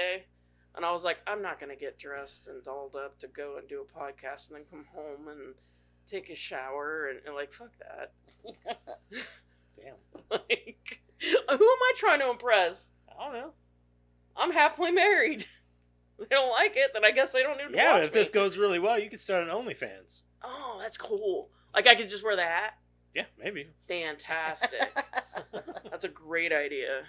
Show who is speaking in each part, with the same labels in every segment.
Speaker 1: Friday, and I was like, I'm not gonna get dressed and dolled up to go and do a podcast and then come home and take a shower and like, fuck that.
Speaker 2: Damn.
Speaker 1: Like, who am I trying to impress?
Speaker 2: I don't know.
Speaker 1: I'm happily married. They don't like it, then I guess they don't need to
Speaker 2: Yeah,
Speaker 1: watch
Speaker 2: but if
Speaker 1: me.
Speaker 2: this goes really well, you could start an OnlyFans.
Speaker 1: Oh, that's cool. Like, I could just wear the hat?
Speaker 2: Yeah, maybe.
Speaker 1: Fantastic. That's a great idea.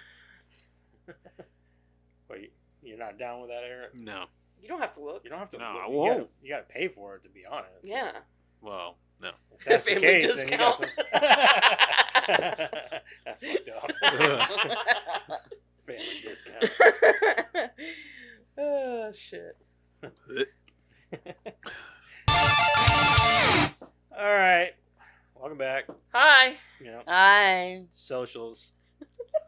Speaker 2: Wait, you're not down with that, Eric?
Speaker 3: No.
Speaker 1: You don't have to look.
Speaker 2: You don't have to.
Speaker 3: No,
Speaker 2: look.
Speaker 3: I won't.
Speaker 2: You gotta pay for it, to be honest.
Speaker 1: Yeah.
Speaker 3: Well, no.
Speaker 2: If that's the
Speaker 1: Family
Speaker 2: case, then you got
Speaker 1: discount.
Speaker 2: some... That's fucked up. Family discount.
Speaker 1: Oh, shit.
Speaker 2: All right. Welcome back.
Speaker 1: Hi.
Speaker 2: You know,
Speaker 4: Hi.
Speaker 2: socials,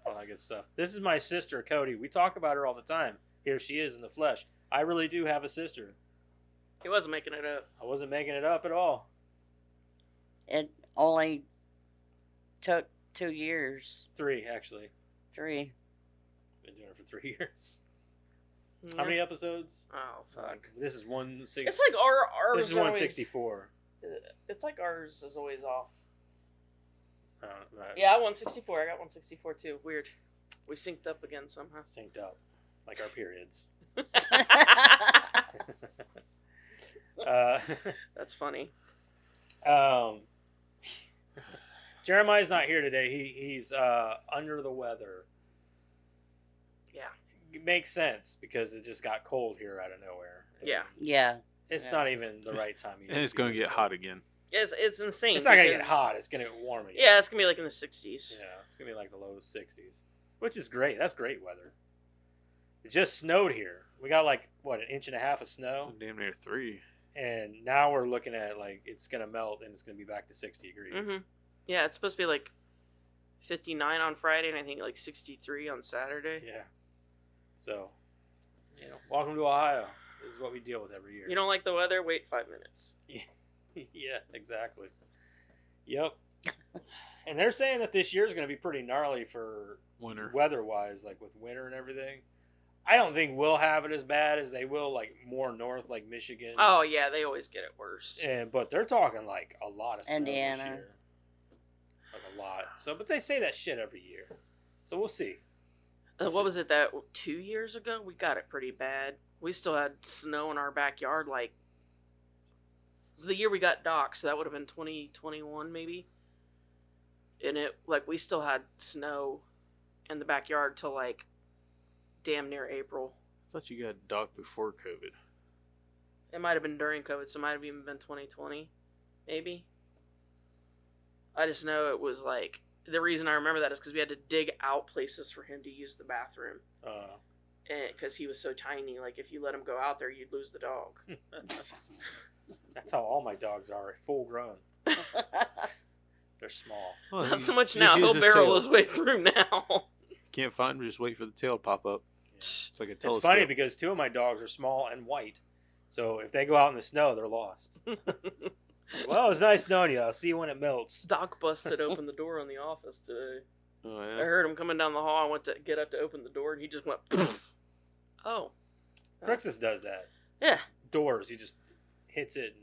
Speaker 2: all that good stuff. This is my sister, Cody. We talk about her all the time. Here she is in the flesh. I really do have a sister.
Speaker 1: He wasn't making it up.
Speaker 2: I wasn't making it up at all.
Speaker 4: It only took 2 years.
Speaker 2: 3, actually.
Speaker 4: 3.
Speaker 2: Been doing it for 3 years.
Speaker 1: Yeah.
Speaker 2: How many episodes?
Speaker 1: Oh, fuck.
Speaker 2: This is 160.
Speaker 1: It's like ours.
Speaker 2: This is 164.
Speaker 1: It's like ours is always off.
Speaker 2: I don't know.
Speaker 1: Yeah, 164. I got 164 too. Weird. We synced up again somehow.
Speaker 2: Synced up. Like our periods.
Speaker 1: That's funny.
Speaker 2: Jeremiah's not here today. He's under the weather.
Speaker 1: Yeah.
Speaker 2: It makes sense because it just got cold here out of nowhere.
Speaker 1: Yeah.
Speaker 4: Yeah.
Speaker 2: It's
Speaker 1: Yeah.
Speaker 2: not even the right time.
Speaker 3: And it's going to get hot again.
Speaker 1: It's insane.
Speaker 2: It's not going to get
Speaker 1: because-
Speaker 2: hot. It's going to get warm again.
Speaker 1: Yeah, it's going to be like in the 60s.
Speaker 2: Yeah, it's going to be like the low 60s. Which is great. That's great weather. It just snowed here. We got like, what, 1.5 inches of snow?
Speaker 3: Damn near 3.
Speaker 2: And now we're looking at like it's going to melt and it's going to be back to 60 degrees.
Speaker 1: Mm-hmm. Yeah, it's supposed to be like 59 on Friday and I think like 63 on Saturday.
Speaker 2: Yeah. So, welcome to Ohio. This is what we deal with every year.
Speaker 1: You don't like the weather? Wait 5 minutes.
Speaker 2: Yeah, exactly. Yep. And they're saying that this year is going to be pretty gnarly for
Speaker 3: Winter.
Speaker 2: weather-wise, like with winter and everything. I don't think we'll have it as bad as they will, like more north, like Michigan.
Speaker 1: Oh, yeah, they always get it worse.
Speaker 2: But they're talking like a lot of snow
Speaker 4: Indiana.
Speaker 2: this year. Like a lot. So, but they say that shit every year. So we'll see.
Speaker 1: What was it that 2 years ago? We got it pretty bad. We still had snow in our backyard. Like, it was the year we got docked, so that would have been 2021 maybe. And we still had snow in the backyard till like damn near April.
Speaker 3: I thought you got docked before COVID.
Speaker 1: It might have been during COVID, so it might have even been 2020, maybe. I just know it was like, the reason I remember that is because we had to dig out places for him to use the bathroom. Because he was so tiny, like if you let him go out there, you'd lose the dog.
Speaker 2: That's how all my dogs are, full grown. They're small.
Speaker 3: Well,
Speaker 1: Not
Speaker 3: he-
Speaker 1: so much
Speaker 3: he
Speaker 1: now.
Speaker 3: just
Speaker 1: He'll
Speaker 3: used his
Speaker 1: barrel
Speaker 3: tail.
Speaker 1: his way through now.
Speaker 3: Can't find him, just wait for the tail to pop up. It's like a
Speaker 2: It's
Speaker 3: telescope.
Speaker 2: funny because 2 of my dogs are small and white. So if they go out in the snow, they're lost. Well, it was nice knowing you. I'll see you when it melts.
Speaker 1: Doc busted open the door in the office today.
Speaker 3: Oh,
Speaker 1: I
Speaker 3: yeah.
Speaker 1: heard him coming down the hall. I went to get up to open the door, and he just went, poof. Oh.
Speaker 2: Crixus does that.
Speaker 1: Yeah.
Speaker 2: Doors, he just hits it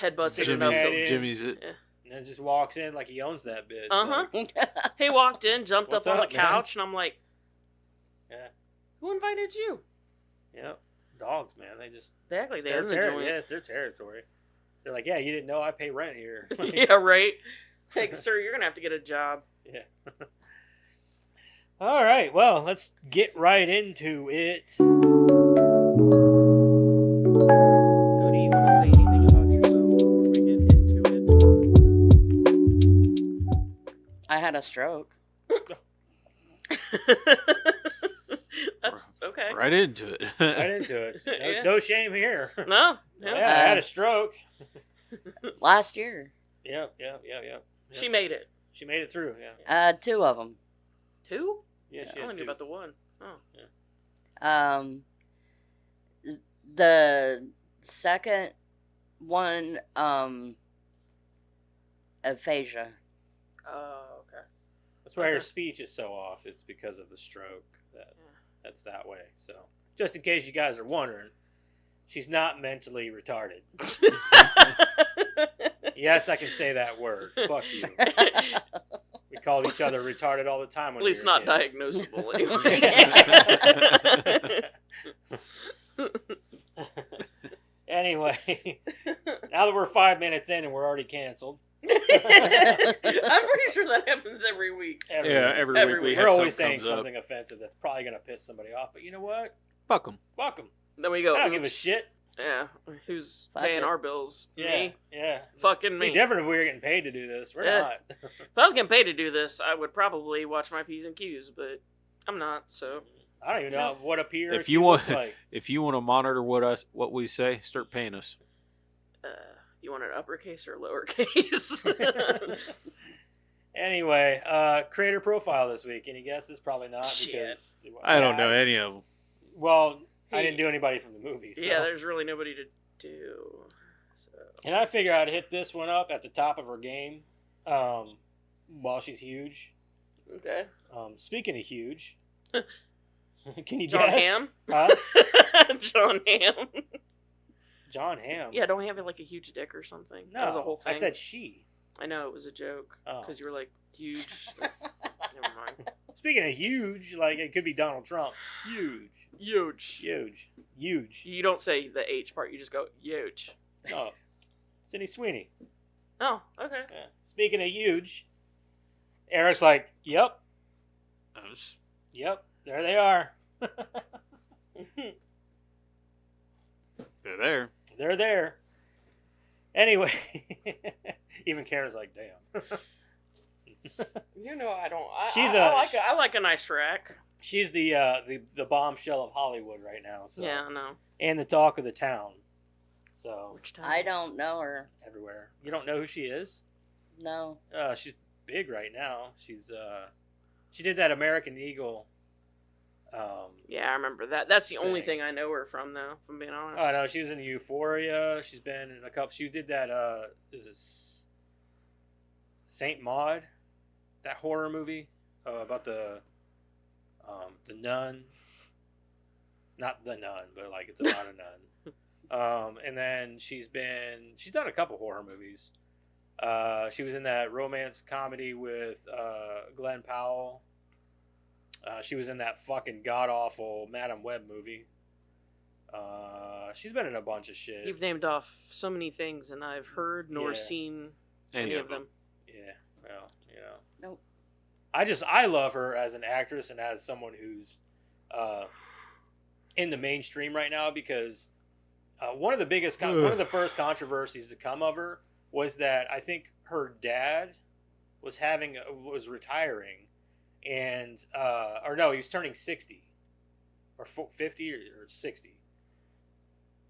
Speaker 1: Headbutts it
Speaker 2: Jimmy-
Speaker 1: enough.
Speaker 2: Head
Speaker 1: So,
Speaker 2: in.
Speaker 3: Jimmy's it.
Speaker 2: and then just walks in like he owns that bitch.
Speaker 1: Uh-huh.
Speaker 2: Like,
Speaker 1: he walked in, jumped
Speaker 2: What's
Speaker 1: up on
Speaker 2: up,
Speaker 1: the
Speaker 2: man?
Speaker 1: couch, and I'm like,
Speaker 2: yeah.
Speaker 1: who invited you?
Speaker 2: Yep. Dogs, man. They just.
Speaker 1: They act like
Speaker 2: It's
Speaker 1: they're in the joint.
Speaker 2: Yeah, it's their territory. They're like, yeah, you didn't know I pay rent here. Like,
Speaker 1: Yeah, right? Like, sir, you're going to have to get a job.
Speaker 2: Yeah. All right. Well, let's get right into it.
Speaker 1: Cody, you want to say anything about yourself before we get into
Speaker 4: I had a stroke.
Speaker 1: it? That's okay.
Speaker 3: Right into it.
Speaker 2: Right into it. No,
Speaker 1: Yeah.
Speaker 2: no shame here.
Speaker 1: No?
Speaker 2: Yeah,
Speaker 1: No?
Speaker 2: I had a stroke.
Speaker 4: Last year.
Speaker 2: Yep.
Speaker 1: She made it.
Speaker 2: She made it through. Yeah.
Speaker 4: 2 of them.
Speaker 1: 2?
Speaker 2: Yeah,
Speaker 1: I
Speaker 2: she
Speaker 1: only
Speaker 2: had
Speaker 1: knew
Speaker 2: two.
Speaker 1: about the one. Oh.
Speaker 4: The second one, aphasia.
Speaker 1: Oh, okay.
Speaker 2: That's why her
Speaker 1: Okay.
Speaker 2: speech is so off. It's because of the stroke. That's that way. So just in case you guys are wondering, she's not mentally retarded. Yes, I can say that word. Fuck you. We called each other retarded all the time when
Speaker 1: At least
Speaker 2: we were
Speaker 1: not
Speaker 2: kids.
Speaker 1: diagnosable anyway.
Speaker 2: Anyway, now that we're 5 minutes in and we're already canceled.
Speaker 1: I'm pretty sure that happens every week.
Speaker 3: Every
Speaker 1: Every
Speaker 3: week we
Speaker 1: week.
Speaker 3: have
Speaker 2: We're always
Speaker 3: something
Speaker 2: saying
Speaker 3: comes up.
Speaker 2: something offensive that's probably going to piss somebody off. But you know what?
Speaker 3: Fuck them.
Speaker 2: Fuck them.
Speaker 1: Then we go.
Speaker 2: I don't give a
Speaker 1: "Oops."
Speaker 2: shit.
Speaker 1: Yeah, who's
Speaker 4: Fuck
Speaker 1: paying
Speaker 4: it.
Speaker 1: our bills?
Speaker 2: Yeah.
Speaker 1: Me.
Speaker 2: Yeah.
Speaker 1: Fucking
Speaker 2: It'd be
Speaker 1: me.
Speaker 2: different if we were getting paid to do this. We're
Speaker 1: Yeah.
Speaker 2: not.
Speaker 1: If I was getting paid to do this, I would probably watch my P's and Q's, but I'm not. So
Speaker 2: I don't even know what a P or a
Speaker 3: If
Speaker 2: Q
Speaker 3: you want,
Speaker 2: looks like.
Speaker 3: if you want to monitor what we say, start paying us.
Speaker 1: you want an uppercase or lowercase?
Speaker 2: Anyway, creator profile this week. Any guesses? Probably not.
Speaker 1: Shit.
Speaker 2: Because
Speaker 3: I don't know any of them.
Speaker 2: Well, I
Speaker 1: Hey.
Speaker 2: didn't do anybody from the movie. So.
Speaker 1: Yeah, there's really nobody to do. So
Speaker 2: And I figure I'd hit this one up at the top of her game while she's huge.
Speaker 1: okay.
Speaker 2: Speaking of huge, can you
Speaker 1: John
Speaker 2: guess?
Speaker 1: Hamm.
Speaker 2: Huh?
Speaker 1: John Hamm.
Speaker 2: John Hamm.
Speaker 1: Yeah, don't he have like a huge dick or something?
Speaker 2: No,
Speaker 1: That was a whole thing.
Speaker 2: I said she.
Speaker 1: I know it was a joke
Speaker 2: Oh.
Speaker 1: because you were like huge. Never mind.
Speaker 2: Speaking of huge, like it could be Donald Trump. Huge.
Speaker 1: Huge.
Speaker 2: Huge. Huge.
Speaker 1: You don't say the H part. You just go huge.
Speaker 2: No. Sydney Sweeney.
Speaker 1: Oh, okay.
Speaker 2: Yeah. Speaking of huge, Eric's like, yep, yep, there they are.
Speaker 3: They're there.
Speaker 2: They're there. Anyway, even Karen's like, damn.
Speaker 1: You know I don't. I like a nice rack.
Speaker 2: She's the bombshell of Hollywood right now. So.
Speaker 1: Yeah, I know.
Speaker 2: And the talk of the town. So
Speaker 1: Which time?
Speaker 4: I don't know her.
Speaker 2: everywhere. You don't know who she is?
Speaker 4: No.
Speaker 2: She's big right now. She did that American Eagle.
Speaker 1: Yeah, I remember that. That's the only
Speaker 2: Thing.
Speaker 1: thing I know her from, though. If I'm being honest.
Speaker 2: Oh no, she was in Euphoria. She's been in a couple. She did that. Is it Saint Maud? That horror movie about the nun. Not the nun, but like it's about a nun. And then she's done a couple horror movies. She was in that romance comedy with Glenn Powell. She was in that fucking god awful Madam Web movie. She's been in a bunch of shit.
Speaker 1: You've named off so many things, and I've heard nor
Speaker 2: Yeah.
Speaker 1: seen any of them.
Speaker 2: Yeah, well, you know.
Speaker 4: Nope.
Speaker 2: I love her as an actress and as someone who's in the mainstream right now because one of the first controversies to come of her was that I think her dad was retiring and or no, he was turning 60 or 50 or 60.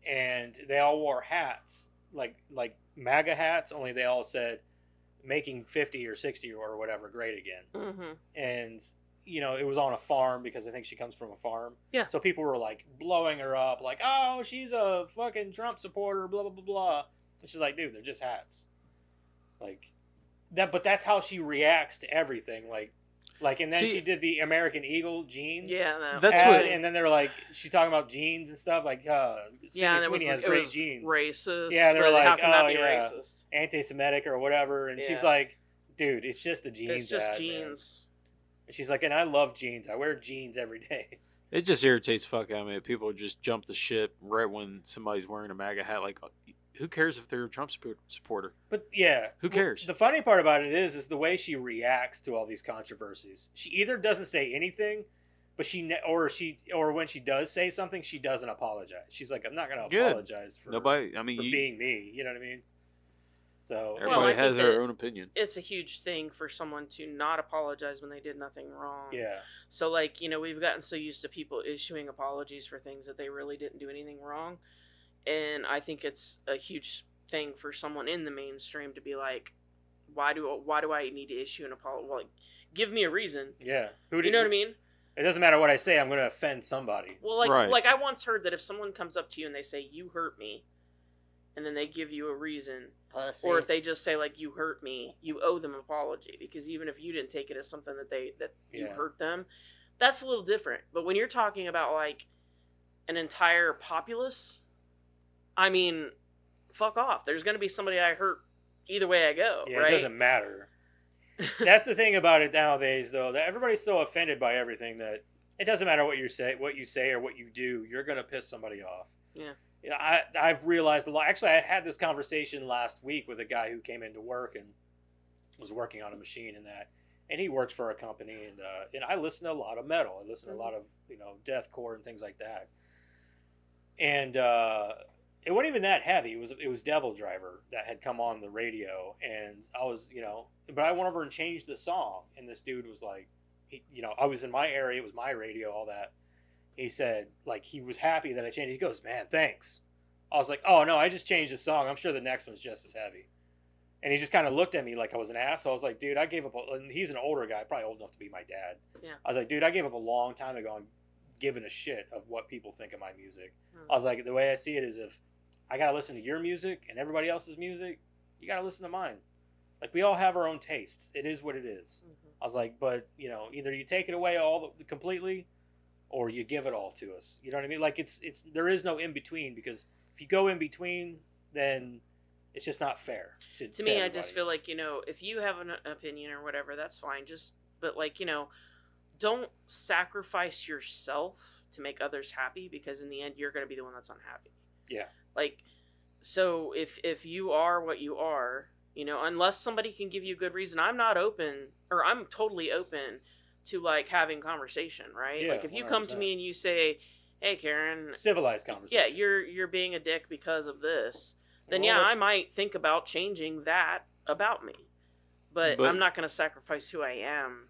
Speaker 2: And they all wore hats like MAGA hats, only they all said making 50 or 60 or whatever great again.
Speaker 1: Mm-hmm.
Speaker 2: And you know, it was on a farm because I think she comes from a farm.
Speaker 1: Yeah.
Speaker 2: So people were like blowing her up, like, "Oh, she's a fucking Trump supporter," blah blah blah blah. And she's like, "Dude, they're just hats." Like that, but that's how she reacts to everything. Like, and then
Speaker 3: See-
Speaker 2: she did the American Eagle jeans.
Speaker 1: Yeah, no.
Speaker 3: That's
Speaker 2: and,
Speaker 3: what-
Speaker 2: and then they're like, she's talking about jeans and stuff. Like, Sydney
Speaker 1: yeah, and
Speaker 2: Sweeney has
Speaker 1: it
Speaker 2: great
Speaker 1: was
Speaker 2: jeans,
Speaker 1: racist.
Speaker 2: Yeah, they're
Speaker 1: but
Speaker 2: like,
Speaker 1: how can that
Speaker 2: "Oh,
Speaker 1: be
Speaker 2: yeah."
Speaker 1: racist?
Speaker 2: anti-Semitic or whatever. And she's
Speaker 1: Yeah.
Speaker 2: like, "Dude, it's just the jeans.
Speaker 1: It's just
Speaker 2: ad, man."
Speaker 1: jeans.
Speaker 2: And she's like, "And I love jeans. I wear jeans every day."
Speaker 3: It just irritates the fuck out of me. People just jump the ship right when somebody's wearing a MAGA hat. Like, who cares if they're a Trump supporter?
Speaker 2: But yeah,
Speaker 3: Who cares?
Speaker 2: The funny part about it is the way she reacts to all these controversies. She either doesn't say anything, but or when she does say something, she doesn't apologize. She's like, "I'm not going to
Speaker 3: Good.
Speaker 2: apologize for
Speaker 3: Nobody. I mean,
Speaker 2: for being me." You know what I mean? So
Speaker 3: everybody
Speaker 1: I
Speaker 3: has
Speaker 1: think
Speaker 3: their
Speaker 1: that-
Speaker 3: own opinion.
Speaker 1: It's a huge thing for someone to not apologize when they did nothing wrong.
Speaker 2: yeah,
Speaker 1: So, like, you know, we've gotten so used to people issuing apologies for things that they really didn't do anything wrong. And I think it's a huge thing for someone in the mainstream to be like, why do I need to issue an apology? Well, like, give me a reason.
Speaker 2: yeah.
Speaker 1: You know what I mean?
Speaker 2: It doesn't matter what I say. I'm going to offend somebody.
Speaker 1: Well, like,
Speaker 3: Right.
Speaker 1: like I once heard that if someone comes up to you and they say, "You hurt me," and then they give you a reason,
Speaker 4: Pussy.
Speaker 1: or if they just say like, "You hurt me," you owe them an apology, because even if you didn't take it as something that you
Speaker 2: Yeah.
Speaker 1: hurt them, that's a little different. But when you're talking about like an entire populace, I mean, fuck off. There's going to be somebody I hurt either way I go,
Speaker 2: Yeah,
Speaker 1: right?
Speaker 2: it doesn't matter. That's the thing about it nowadays, though, that everybody's so offended by everything that it doesn't matter what you say, or what you do. You're gonna piss somebody off.
Speaker 1: Yeah.
Speaker 2: I've realized a lot. Actually, I had this conversation last week with a guy who came into work and was working on a machine and he works for a company, and I listen to a lot of metal. I listen to a lot of deathcore and things like that. And it wasn't even that heavy. It was Devil Driver that had come on the radio, and I was but I went over and changed the song, and this dude was like, I was in my area, it was my radio, all that. He said, like, he was happy that I changed. He goes, man, thanks. I was like, oh no, I just changed the song. I'm sure the next one's just as heavy. And he just kind of looked at me like I was an asshole. I was like, dude, I gave up. And he's an older guy, probably old enough to be my dad.
Speaker 1: Yeah.
Speaker 2: I was like, dude, I gave up a long time ago on giving a shit of what people think of my music. I was like, the way I see it is, if I got to listen to your music and everybody else's music, you got to listen to mine. Like, we all have our own tastes. It is what it is. I was like, but, either you take it away completely or you give it all to us. You know what I mean? Like, there is no in between, because if you go in between, then it's just not fair to
Speaker 1: me.
Speaker 2: everybody.
Speaker 1: I just feel like, if you have an opinion or whatever, that's fine. But like, don't sacrifice yourself to make others happy, because in the end, you're going to be the one that's unhappy.
Speaker 2: Yeah.
Speaker 1: Like, so if you are what you are, unless somebody can give you a good reason, I'm totally open to like having conversation, right?
Speaker 2: Yeah,
Speaker 1: like if you come to
Speaker 2: 100%.
Speaker 1: me and you say, hey Karen,
Speaker 2: Civilized conversation.
Speaker 1: yeah, you're being a dick because of this, then
Speaker 2: Well,
Speaker 1: I might think about changing that about me. But I'm not going to sacrifice who I am,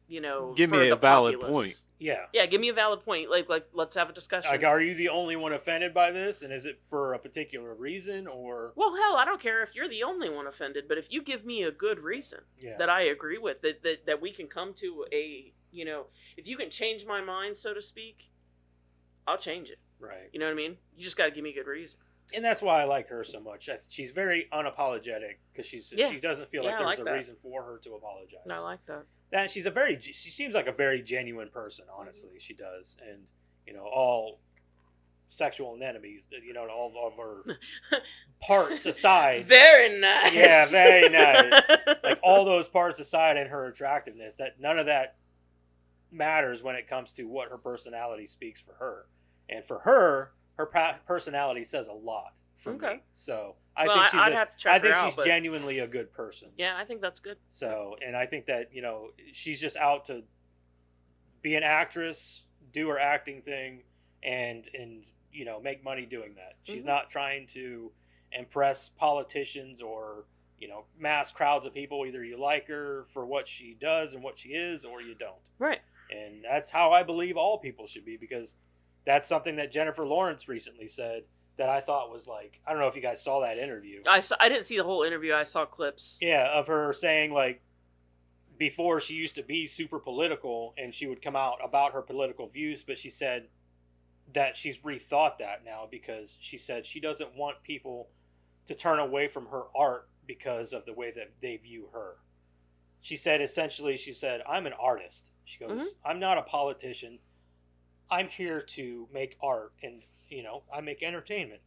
Speaker 3: give
Speaker 1: for
Speaker 3: me
Speaker 1: the
Speaker 3: a valid
Speaker 1: populace.
Speaker 3: point.
Speaker 2: Yeah.
Speaker 1: Yeah, give me a valid point. Like let's have a discussion.
Speaker 2: Like, are you the only one offended by this? And is it for a particular reason, or?
Speaker 1: Well, hell, I don't care if you're the only one offended, but if you give me a good reason
Speaker 2: Yeah.
Speaker 1: that I agree with, that we can come to a, if you can change my mind, so to speak, I'll change it.
Speaker 2: Right.
Speaker 1: You know what I mean? You just got to give me a good reason.
Speaker 2: And that's why I like her so much. She's very unapologetic, because she doesn't feel like
Speaker 1: I
Speaker 2: there's
Speaker 1: like
Speaker 2: a
Speaker 1: that.
Speaker 2: reason for her to apologize.
Speaker 1: I like that.
Speaker 2: That she seems like a very genuine person, honestly. She does. And, all sexual anemones, all of her parts aside.
Speaker 1: Very nice.
Speaker 2: Yeah, very nice. Like, all those parts aside, and her attractiveness, that none of that matters when it comes to what her personality speaks for her. And for her personality says a lot for me. So I think she's genuinely a good person.
Speaker 1: Yeah, I think that's good.
Speaker 2: So, and I think that, she's just out to be an actress, do her acting thing, and make money doing that. She's not trying to impress politicians or, mass crowds of people. Either you like her for what she does and what she is, or you don't.
Speaker 1: Right.
Speaker 2: And that's how I believe all people should be, because that's something that Jennifer Lawrence recently said that I thought was like, I don't know if you guys saw that interview.
Speaker 1: I didn't see the whole interview. I saw clips.
Speaker 2: Yeah, of her saying, like, before she used to be super political and she would come out about her political views, but she said that she's rethought that now, because she said she doesn't want people to turn away from her art because of the way that they view her. She said, essentially, I'm an artist. She goes, I'm not a politician. I'm here to make art, and, I make entertainment.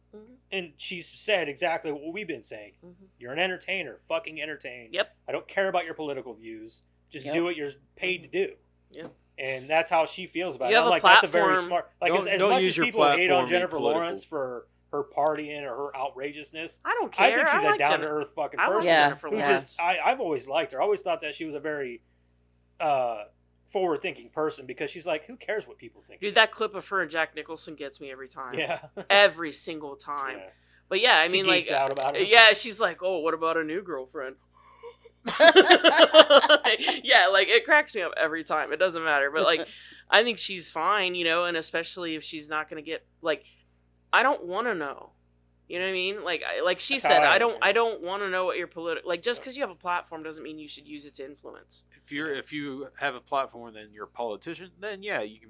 Speaker 2: And she's said exactly what we've been saying. You're an entertainer. Fucking entertain.
Speaker 1: Yep.
Speaker 2: I don't care about your political views. Just do what you're paid to do.
Speaker 1: Yep.
Speaker 2: And that's how she feels about
Speaker 1: You
Speaker 2: it.
Speaker 1: have
Speaker 2: I'm
Speaker 1: a
Speaker 2: like, that's a very
Speaker 1: platform.
Speaker 2: smart... Like, as
Speaker 3: Don't
Speaker 2: much
Speaker 3: use
Speaker 2: as
Speaker 3: your
Speaker 2: people hate on
Speaker 3: platform to be
Speaker 2: Jennifer
Speaker 3: political.
Speaker 2: Lawrence for her partying or her outrageousness,
Speaker 1: I don't
Speaker 2: I
Speaker 1: care.
Speaker 2: think she's
Speaker 1: like
Speaker 2: a down-to-earth fucking
Speaker 1: I like
Speaker 2: person.
Speaker 4: Yeah.
Speaker 1: Jennifer
Speaker 2: Who
Speaker 1: Lawrence.
Speaker 2: just... I've always liked her. I always thought that she was a very... forward-thinking person, because she's like, who cares what people think?
Speaker 1: Dude, that clip of her and Jack Nicholson gets me every time.
Speaker 2: Yeah.
Speaker 1: Every single time.
Speaker 2: Yeah.
Speaker 1: But yeah, I
Speaker 2: She
Speaker 1: mean, like,
Speaker 2: geeks out about it.
Speaker 1: yeah, she's like, oh, what about a new girlfriend? Yeah, like, it cracks me up every time. It doesn't matter. But, like, I think she's fine, and especially if she's not going to get, like, I don't want to know. You know what I mean? Like she
Speaker 2: That's
Speaker 1: said,
Speaker 2: how I
Speaker 1: I
Speaker 2: am,
Speaker 1: don't
Speaker 2: yeah.
Speaker 1: I don't want to know what your political, like, just because you have a platform doesn't mean you should use it to influence.
Speaker 3: If you have a platform, then you're a politician. Then yeah, you can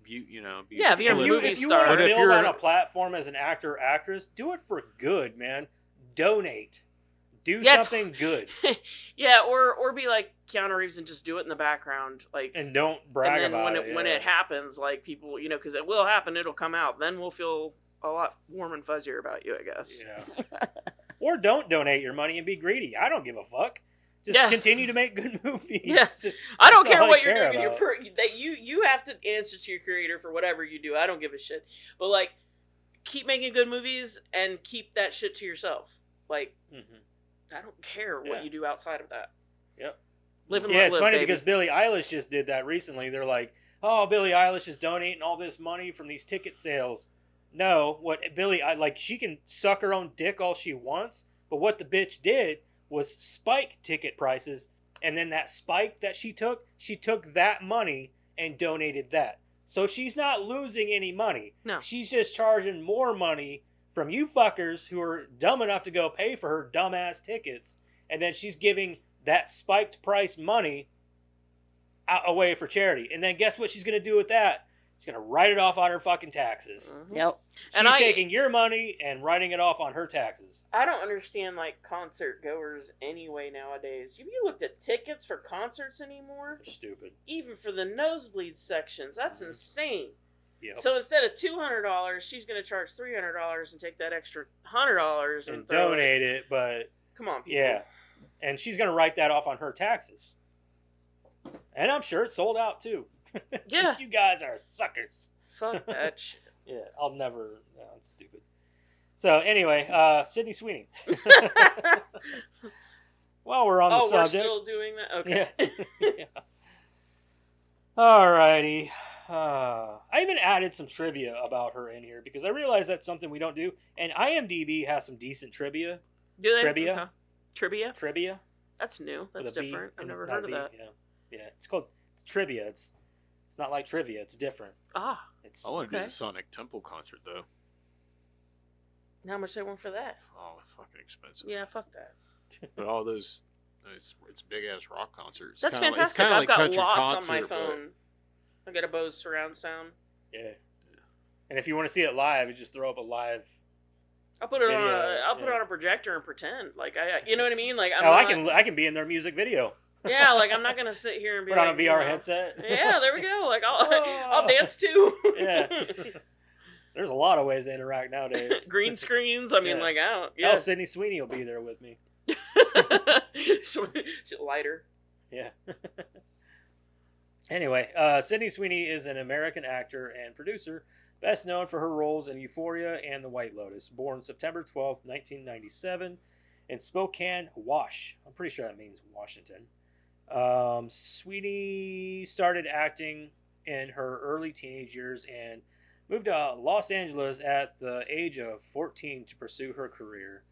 Speaker 3: be
Speaker 1: Yeah, if you're a
Speaker 3: political.
Speaker 1: movie
Speaker 2: if you
Speaker 1: star.
Speaker 2: want
Speaker 3: But
Speaker 2: to
Speaker 3: if
Speaker 2: build
Speaker 3: you're-
Speaker 2: on a platform as an actor or actress, do it for good, man. Donate. do
Speaker 1: Yeah,
Speaker 2: something good
Speaker 1: Yeah, or be like Keanu Reeves and just do it in the background, like.
Speaker 2: and don't brag
Speaker 1: And then
Speaker 2: about
Speaker 1: when it
Speaker 2: yeah.
Speaker 1: happens, like people, because it will happen, it'll come out. Then we'll feel a lot warm and fuzzier about you, I guess.
Speaker 2: Yeah. Or don't donate your money and be greedy. I don't give a fuck. Just
Speaker 1: Yeah.
Speaker 2: continue to make good movies.
Speaker 1: Yeah. I don't
Speaker 2: That's
Speaker 1: care
Speaker 2: all
Speaker 1: what
Speaker 2: I
Speaker 1: you're
Speaker 2: care
Speaker 1: doing.
Speaker 2: about.
Speaker 1: That you have to answer to your creator for whatever you do. I don't give a shit. But like, keep making good movies and keep that shit to yourself. Like, I don't care what you do outside of that.
Speaker 2: Yep.
Speaker 1: Live and
Speaker 2: Yeah,
Speaker 1: let
Speaker 2: it's
Speaker 1: live,
Speaker 2: funny
Speaker 1: baby.
Speaker 2: because Billie Eilish just did that recently. They're like, "Oh, Billie Eilish is donating all this money from these ticket sales." No, what she can suck her own dick all she wants, but what the bitch did was spike ticket prices, and then that spike that she took that money and donated that. So she's not losing any money.
Speaker 1: No.
Speaker 2: She's just charging more money from you fuckers who are dumb enough to go pay for her dumbass tickets, and then she's giving that spiked price money away for charity. And then guess what she's going to do with that? She's going to write it off on her fucking taxes.
Speaker 1: Mhm.
Speaker 4: Yep.
Speaker 2: She's taking your money and writing it off on her taxes.
Speaker 1: I don't understand like concert goers anyway nowadays. Have you looked at tickets for concerts anymore?
Speaker 2: They're stupid.
Speaker 1: Even for the nosebleed sections, that's insane.
Speaker 2: Yep.
Speaker 1: So instead of $200, she's going to charge $300 and take that extra $100
Speaker 2: And
Speaker 1: throw
Speaker 2: donate it, but
Speaker 1: Come on, people.
Speaker 2: yeah. And she's going to write that off on her taxes. And I'm sure it's sold out too. 'Cause
Speaker 1: Yeah.
Speaker 2: you guys are suckers.
Speaker 1: Fuck that shit.
Speaker 2: Yeah, I'll never. No, it's stupid. So anyway, Sydney Sweeney. While we're on the
Speaker 1: Oh, we're
Speaker 2: subject,
Speaker 1: still doing that? Okay.
Speaker 2: yeah. Alrighty. I even added some trivia about her in here because I realized that's something we don't do. And IMDb has some decent tribia.
Speaker 1: Do they?
Speaker 2: Trivia?
Speaker 1: Okay. Trivia?
Speaker 2: Trivia.
Speaker 1: That's new.
Speaker 2: with
Speaker 1: That's
Speaker 2: a B
Speaker 1: different. I've
Speaker 2: and
Speaker 1: never
Speaker 2: not
Speaker 1: heard
Speaker 2: a
Speaker 1: of
Speaker 2: V.
Speaker 1: that.
Speaker 2: Yeah. It's trivia. It's not like trivia. It's different.
Speaker 1: Ah.
Speaker 2: It's
Speaker 3: I want to do
Speaker 1: Okay.
Speaker 3: the Sonic Temple concert though.
Speaker 1: How much they want for that?
Speaker 3: Oh, fucking expensive.
Speaker 1: Yeah, fuck that.
Speaker 3: But all those, it's big ass rock concerts.
Speaker 1: That's
Speaker 3: Kinda like- it's
Speaker 1: fantastic.
Speaker 3: kinda
Speaker 1: I've
Speaker 3: like
Speaker 1: got
Speaker 3: country
Speaker 1: lots on my
Speaker 3: concert, but-
Speaker 1: phone. I got a Bose surround sound.
Speaker 2: yeah. And if you want to see it live, you just throw up a live.
Speaker 1: I'll put it
Speaker 2: Video,
Speaker 1: on
Speaker 2: yeah.
Speaker 1: a projector and pretend like you know what I mean? Like
Speaker 2: I can be in their music video.
Speaker 1: Yeah, like I'm not gonna sit here and be
Speaker 2: Put
Speaker 1: like,
Speaker 2: on a VR headset.
Speaker 1: Yeah, there we go. Like I'll
Speaker 2: Oh.
Speaker 1: I'll dance too.
Speaker 2: Yeah. There's a lot of ways to interact nowadays.
Speaker 1: Green screens. I mean,
Speaker 2: Yeah.
Speaker 1: like I don't.
Speaker 2: Hell,
Speaker 1: Yeah.
Speaker 2: Sydney Sweeney will be there with me.
Speaker 1: Lighter.
Speaker 2: Yeah. Anyway, Sydney Sweeney is an American actor and producer, best known for her roles in Euphoria and The White Lotus. Born September 12th, 1997, in Spokane, Wash. I'm pretty sure that means Washington. Sweeney started acting in her early teenage years and moved to Los Angeles at the age of 14 to pursue her career.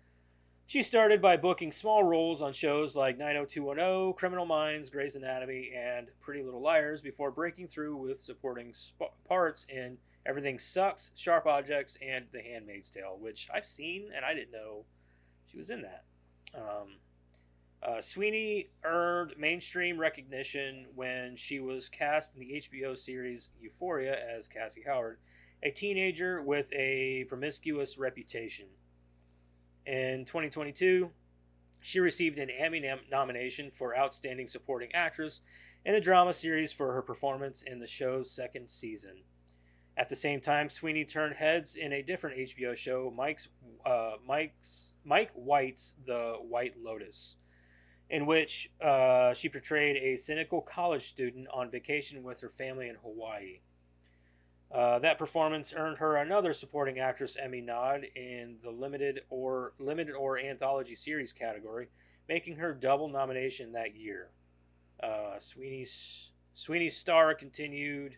Speaker 2: She started by booking small roles on shows like 90210, Criminal Minds, Grey's Anatomy, and Pretty Little Liars before breaking through with supporting parts in Everything Sucks, Sharp Objects, and The Handmaid's Tale, which I've seen and I didn't know she was in that. Sweeney earned mainstream recognition when she was cast in the HBO series Euphoria as Cassie Howard, a teenager with a promiscuous reputation. In 2022, she received an Emmy nomination for Outstanding Supporting Actress in a drama series for her performance in the show's second season. At the same time, Sweeney turned heads in a different HBO show, Mike White's The White Lotus, in which she portrayed a cynical college student on vacation with her family in Hawaii. That performance earned her another Supporting Actress Emmy nod in the limited or anthology series category, making her double nomination that year. Sweeney's star continued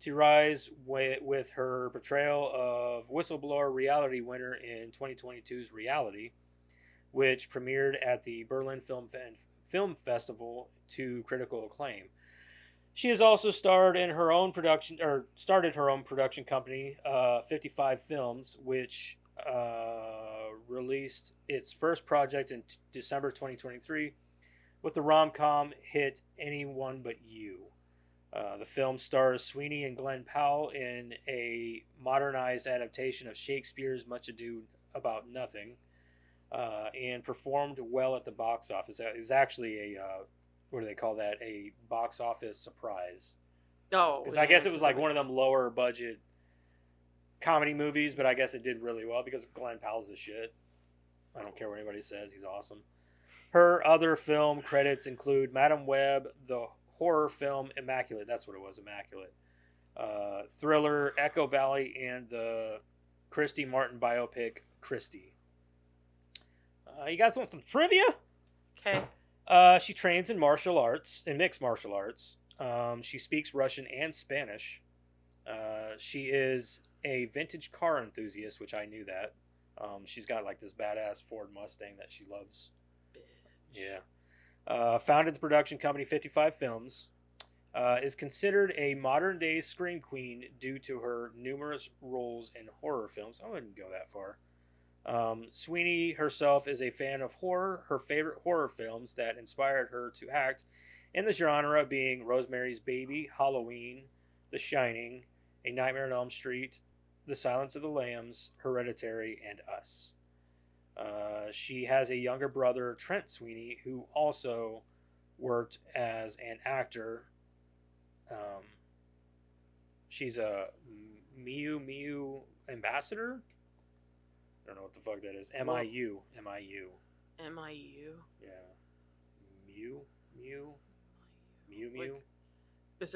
Speaker 2: to rise with her portrayal of whistleblower reality winner in 2022's Reality, which premiered at the Berlin Film Festival to critical acclaim. She has also started her own production company, 55 Films, which released its first project in December 2023 with the rom-com hit Anyone But You. The film stars Sweeney and Glenn Powell in a modernized adaptation of Shakespeare's Much Ado About Nothing. and performed well at the box office. It's actually a what do they call that? A box office surprise.
Speaker 1: Oh,
Speaker 2: Because I guess it was like one of them lower budget comedy movies, but I guess it did really well because Glenn Powell's the shit. I don't care what anybody says; he's awesome. Her other film credits include Madam Web, the horror film Immaculate. That's what it was, Immaculate. Thriller, Echo Valley, and the Christy Martin biopic, Christy. You got some trivia?
Speaker 1: Okay.
Speaker 2: She trains in martial arts, in mixed martial arts. She speaks Russian and Spanish. She is a vintage car enthusiast, which I knew that. She's got like this badass Ford Mustang that she loves. Yeah. Founded the production company 55 Films. Is considered a modern day scream queen due to her numerous roles in horror films. I wouldn't go that far. Sweeney herself is a fan of horror. Her favorite horror films that inspired her to act in the genre being Rosemary's Baby, Halloween, The Shining, A Nightmare on Elm Street, The Silence of the Lambs, Hereditary, and Us. She has a younger brother, Trent Sweeney, who also worked as an actor. She's a Miu ambassador. I don't know what the fuck that is. MIU.
Speaker 1: MIU.
Speaker 2: Yeah. Miu.
Speaker 1: Like, is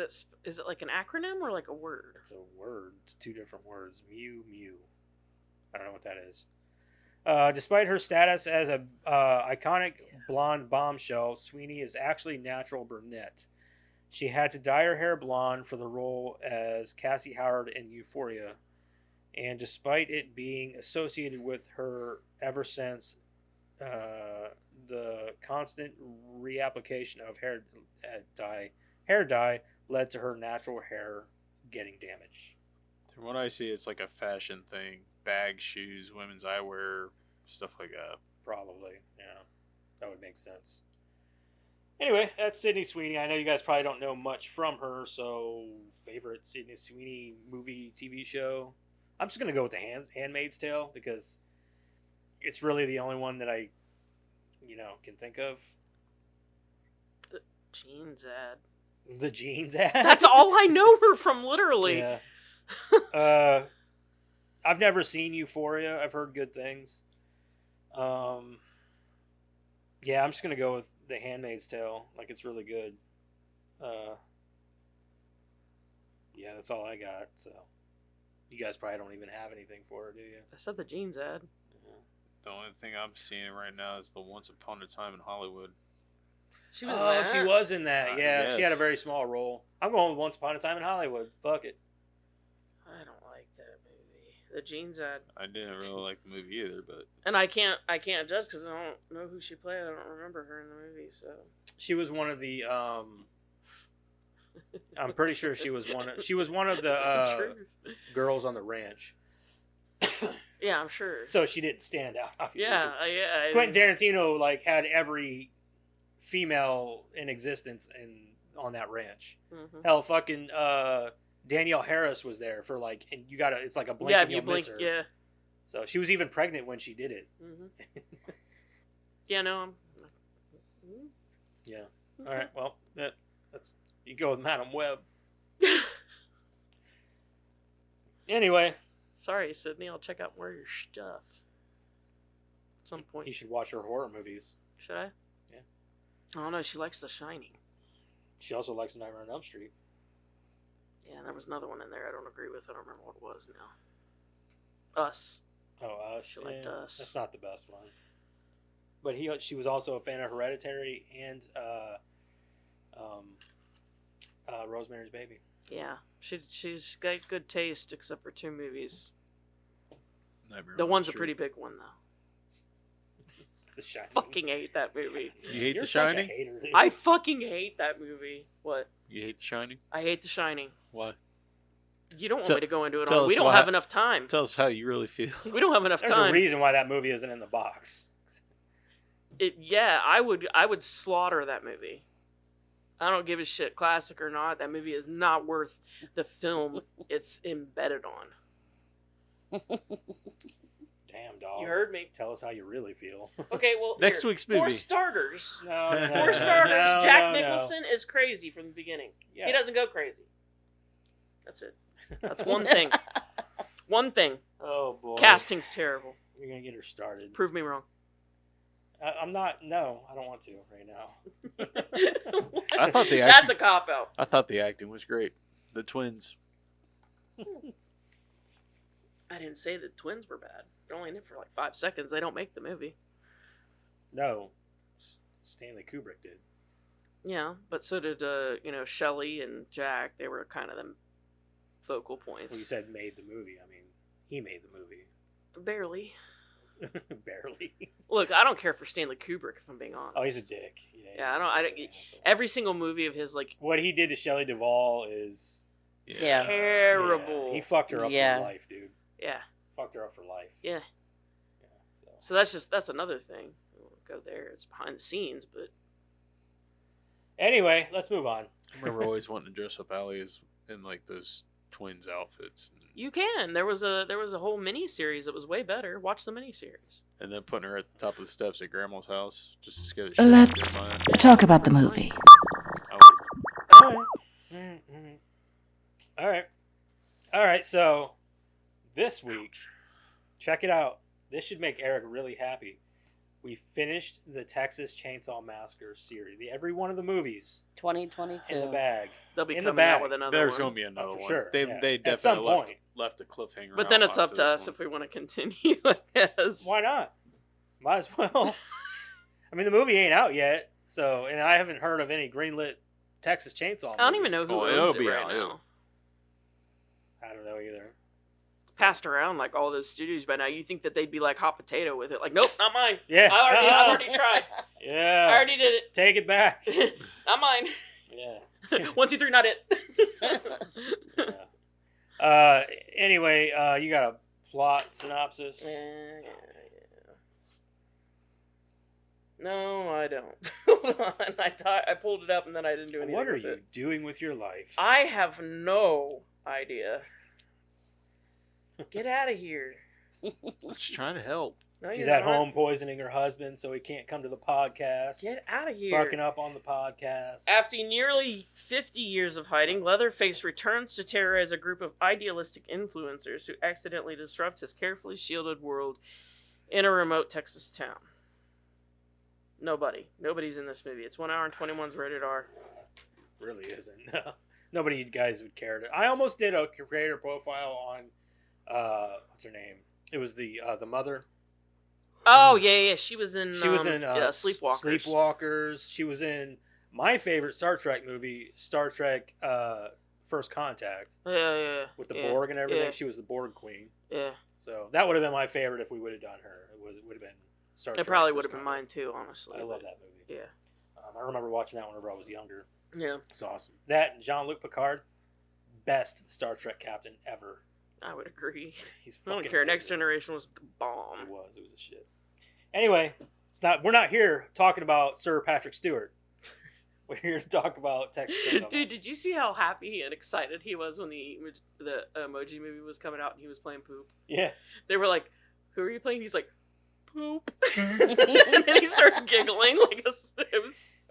Speaker 1: it like an acronym or like a word?
Speaker 2: It's a word. It's two different words. Miu. I don't know what that is. Despite her status as a iconic blonde bombshell, Sweeney is actually natural brunette. She had to dye her hair blonde for the role as Cassie Howard in Euphoria, and despite it being associated with her ever since, the constant reapplication of hair dye led to her natural hair getting damaged.
Speaker 3: From what I see, it's like a fashion thing. Bags, shoes, women's eyewear, stuff like that.
Speaker 2: Probably, yeah. That would make sense. Anyway, that's Sydney Sweeney. I know you guys probably don't know much from her, so favorite Sydney Sweeney movie, TV show? I'm just going to go with The Handmaid's Tale because it's really the only one that I, can think of.
Speaker 1: The jeans ad.
Speaker 2: The jeans ad?
Speaker 1: That's all I know her from, literally.
Speaker 2: Yeah. I've never seen Euphoria. I've heard good things. Yeah, I'm just going to go with The Handmaid's Tale. Like, it's really good. Yeah, that's all I got. So, you guys probably don't even have anything for her, do you?
Speaker 1: I said the jeans ad.
Speaker 2: Yeah.
Speaker 3: The only thing I'm seeing right now is the Once Upon a Time in Hollywood.
Speaker 1: She was in that.
Speaker 2: She was in that. Yeah, she had a
Speaker 3: Yes.
Speaker 2: very small role. I'm going with Once Upon a Time in Hollywood. Fuck it.
Speaker 1: I don't like that movie. The jeans ad.
Speaker 3: I didn't really like the movie either, but
Speaker 1: And I can't judge because I don't know who she played. I don't remember her in the movie, so.
Speaker 2: She was one of the. I'm pretty sure she was one of the
Speaker 1: It's the truth.
Speaker 2: girls on the ranch.
Speaker 1: Yeah, I'm sure.
Speaker 2: So she didn't stand out. Obviously,
Speaker 1: Yeah,
Speaker 2: 'cause
Speaker 1: yeah.
Speaker 2: Quentin Tarantino had every female in existence on that ranch.
Speaker 1: Mm-hmm.
Speaker 2: Hell, fucking Danielle Harris was there for and you gotta. It's like a blink
Speaker 1: Yeah,
Speaker 2: and
Speaker 1: if you
Speaker 2: you'll
Speaker 1: blink,
Speaker 2: miss her.
Speaker 1: yeah.
Speaker 2: So she was even pregnant when she did it.
Speaker 1: Mm-hmm. Yeah, no, I'm.
Speaker 2: Yeah.
Speaker 1: Okay.
Speaker 2: All right. Well, that's you go with Madam Web. Anyway,
Speaker 1: Sorry, Sydney. I'll check out more of your stuff at some point.
Speaker 2: you should watch her horror movies.
Speaker 1: Should I?
Speaker 2: Yeah.
Speaker 1: I don't know. She likes The Shining.
Speaker 2: She also likes Nightmare on Elm Street.
Speaker 1: Yeah, and there was another one in there I don't agree with. I don't remember what it was now. Us.
Speaker 2: Oh, Us.
Speaker 1: She liked Us.
Speaker 2: That's not the best one. But she was also a fan of Hereditary and Rosemary's Baby.
Speaker 1: Yeah, she's got good taste except for two movies.
Speaker 3: Nightmare
Speaker 1: The
Speaker 3: on
Speaker 1: one's a
Speaker 3: Elm
Speaker 1: pretty
Speaker 3: Street.
Speaker 1: big one though.
Speaker 2: The Shining.
Speaker 1: Fucking hate that movie.
Speaker 3: You hate
Speaker 2: You're
Speaker 3: The
Speaker 2: such a
Speaker 3: Shining?
Speaker 2: hater, dude.
Speaker 1: I fucking hate that movie. What?
Speaker 3: You hate The Shining?
Speaker 1: I hate The Shining.
Speaker 3: Why?
Speaker 1: You don't want
Speaker 3: Tell-
Speaker 1: me to go into it
Speaker 3: tell
Speaker 1: all. We
Speaker 3: us
Speaker 1: don't
Speaker 3: why.
Speaker 1: have enough time.
Speaker 3: Tell us how you really feel.
Speaker 1: We don't have enough
Speaker 2: There's a
Speaker 1: time.
Speaker 2: reason why that movie isn't in the box.
Speaker 1: Yeah, I would slaughter that movie. I don't give a shit, classic or not. That movie is not worth the film it's embedded on.
Speaker 2: Damn, dog.
Speaker 1: You heard me.
Speaker 2: Tell us how you really feel.
Speaker 1: Okay, well,
Speaker 3: Next
Speaker 1: here,
Speaker 3: week's
Speaker 1: For
Speaker 3: movie.
Speaker 1: starters,
Speaker 2: No,
Speaker 1: for starters,
Speaker 2: no,
Speaker 1: Jack
Speaker 2: no.
Speaker 1: Nicholson is crazy from the beginning.
Speaker 2: Yeah.
Speaker 1: He doesn't go crazy. That's it. That's one thing. One thing.
Speaker 2: Oh boy.
Speaker 1: Casting's terrible.
Speaker 2: You're gonna get her started.
Speaker 1: Prove me wrong.
Speaker 2: I'm not. No, I don't want to right now.
Speaker 3: I thought the
Speaker 1: That's
Speaker 3: acting,
Speaker 1: a cop out.
Speaker 3: I thought the acting was great. The twins.
Speaker 1: I didn't say the twins were bad. They're only in it for like 5 seconds. They don't make the movie.
Speaker 2: No, Stanley Kubrick did.
Speaker 1: Yeah, but so did Shelley and Jack. They were kind of the focal points.
Speaker 2: Well, you said made the movie. I mean, he made the movie.
Speaker 1: Barely.
Speaker 2: Barely.
Speaker 1: Look, I don't care for Stanley Kubrick if I'm being honest.
Speaker 2: Oh, he's a dick.
Speaker 1: Yeah, I don't. Every single movie of his, like,
Speaker 2: What he did to Shelley Duvall is
Speaker 4: Yeah.
Speaker 1: terrible.
Speaker 2: Yeah, he fucked her up
Speaker 4: Yeah.
Speaker 2: for life, dude.
Speaker 1: Yeah.
Speaker 2: Fucked her up for life.
Speaker 1: Yeah.
Speaker 2: Yeah,
Speaker 1: So that's another thing. We won't go there. It's behind the scenes, but
Speaker 2: Anyway, let's move on.
Speaker 3: I remember always wanting to dress up Allie as in like those twins outfits,
Speaker 1: you can. There was a whole mini series that was way better. Watch the mini series.
Speaker 3: and then putting her at the top of the steps at Grandma's house just to scare the shit
Speaker 5: Let's
Speaker 3: out of her.
Speaker 5: talk about the movie.
Speaker 2: All right. All right. So this week, check it out. This should make Eric really happy. We finished the Texas Chainsaw Massacre series. Every one of the movies
Speaker 4: 2022.
Speaker 2: in the bag.
Speaker 1: They'll be
Speaker 2: In the
Speaker 1: coming out
Speaker 2: bag.
Speaker 1: with another
Speaker 3: There's
Speaker 1: one.
Speaker 3: going to be another
Speaker 2: for
Speaker 3: one.
Speaker 2: sure,
Speaker 3: They
Speaker 2: yeah.
Speaker 3: they
Speaker 2: At some
Speaker 3: definitely
Speaker 2: point.
Speaker 3: left a cliffhanger.
Speaker 1: But then
Speaker 3: out
Speaker 1: it's up
Speaker 3: onto
Speaker 1: to
Speaker 3: this
Speaker 1: us
Speaker 3: one.
Speaker 1: if we want to continue, I guess.
Speaker 2: Why not? Might as well. I mean, the movie ain't out yet, so and I haven't heard of any greenlit Texas Chainsaw.
Speaker 1: I don't
Speaker 2: movie.
Speaker 1: even know who
Speaker 3: Oh,
Speaker 1: owns
Speaker 3: it'll
Speaker 1: it
Speaker 3: be
Speaker 1: right
Speaker 3: out,
Speaker 1: now.
Speaker 2: I don't know either.
Speaker 1: Passed around like all those studios by now. You think that they'd be like hot potato with it? Like, nope, not mine.
Speaker 2: Yeah.
Speaker 1: I already tried.
Speaker 2: Yeah.
Speaker 1: I already did
Speaker 2: Take it back.
Speaker 1: it. Not mine.
Speaker 2: Yeah.
Speaker 1: 1, 2, 3, not it.
Speaker 2: Anyway, you got a plot synopsis?
Speaker 1: Yeah. No, I don't. Hold on. I pulled it up and then I didn't do anything.
Speaker 2: What are
Speaker 1: with
Speaker 2: you
Speaker 1: it.
Speaker 2: doing with your life?
Speaker 1: I have no idea. Get out of here.
Speaker 3: Just trying to help.
Speaker 1: No,
Speaker 2: She's
Speaker 1: you're
Speaker 2: at
Speaker 1: not.
Speaker 2: home poisoning her husband so he can't come to the podcast.
Speaker 1: Get out of here.
Speaker 2: Fucking up on the podcast.
Speaker 1: After nearly 50 years of hiding, Leatherface returns to terrorize a group of idealistic influencers who accidentally disrupt his carefully shielded world in a remote Texas town. Nobody's in this movie. It's 1 hour and 21's rated R.
Speaker 2: Really isn't. Nobody you guys would care to. I almost did a creator profile on what's her name? It was the mother.
Speaker 1: Oh yeah. She was in.
Speaker 2: She was in
Speaker 1: Sleepwalkers.
Speaker 2: Sleepwalkers. She was in my favorite Star Trek movie, Star Trek First Contact,
Speaker 1: Yeah.
Speaker 2: with the
Speaker 1: yeah,
Speaker 2: Borg and everything.
Speaker 1: Yeah.
Speaker 2: She was the Borg queen.
Speaker 1: Yeah.
Speaker 2: So that would have been my favorite if we would have done her. It would have been Star Trek.
Speaker 1: It probably
Speaker 2: First
Speaker 1: would have been
Speaker 2: Contact.
Speaker 1: mine too, honestly.
Speaker 2: I love
Speaker 1: but-
Speaker 2: that movie.
Speaker 1: Yeah.
Speaker 2: I remember watching that whenever I was younger.
Speaker 1: Yeah.
Speaker 2: It's awesome. That and Jean-Luc Picard, best Star Trek captain ever.
Speaker 1: I would agree.
Speaker 2: He's
Speaker 1: I don't
Speaker 2: fucking
Speaker 1: care. Next
Speaker 2: amazing.
Speaker 1: Generation was the bomb.
Speaker 2: It was a shit. Anyway, we're not here talking about Sir Patrick Stewart. We're here to talk about Texas Chainsaw.
Speaker 1: Dude, did you see how happy and excited he was when the Emoji movie was coming out and he was playing Poop?
Speaker 2: Yeah.
Speaker 1: They were like, "Who are you playing?" He's like, "Poop," and then he starts giggling like it was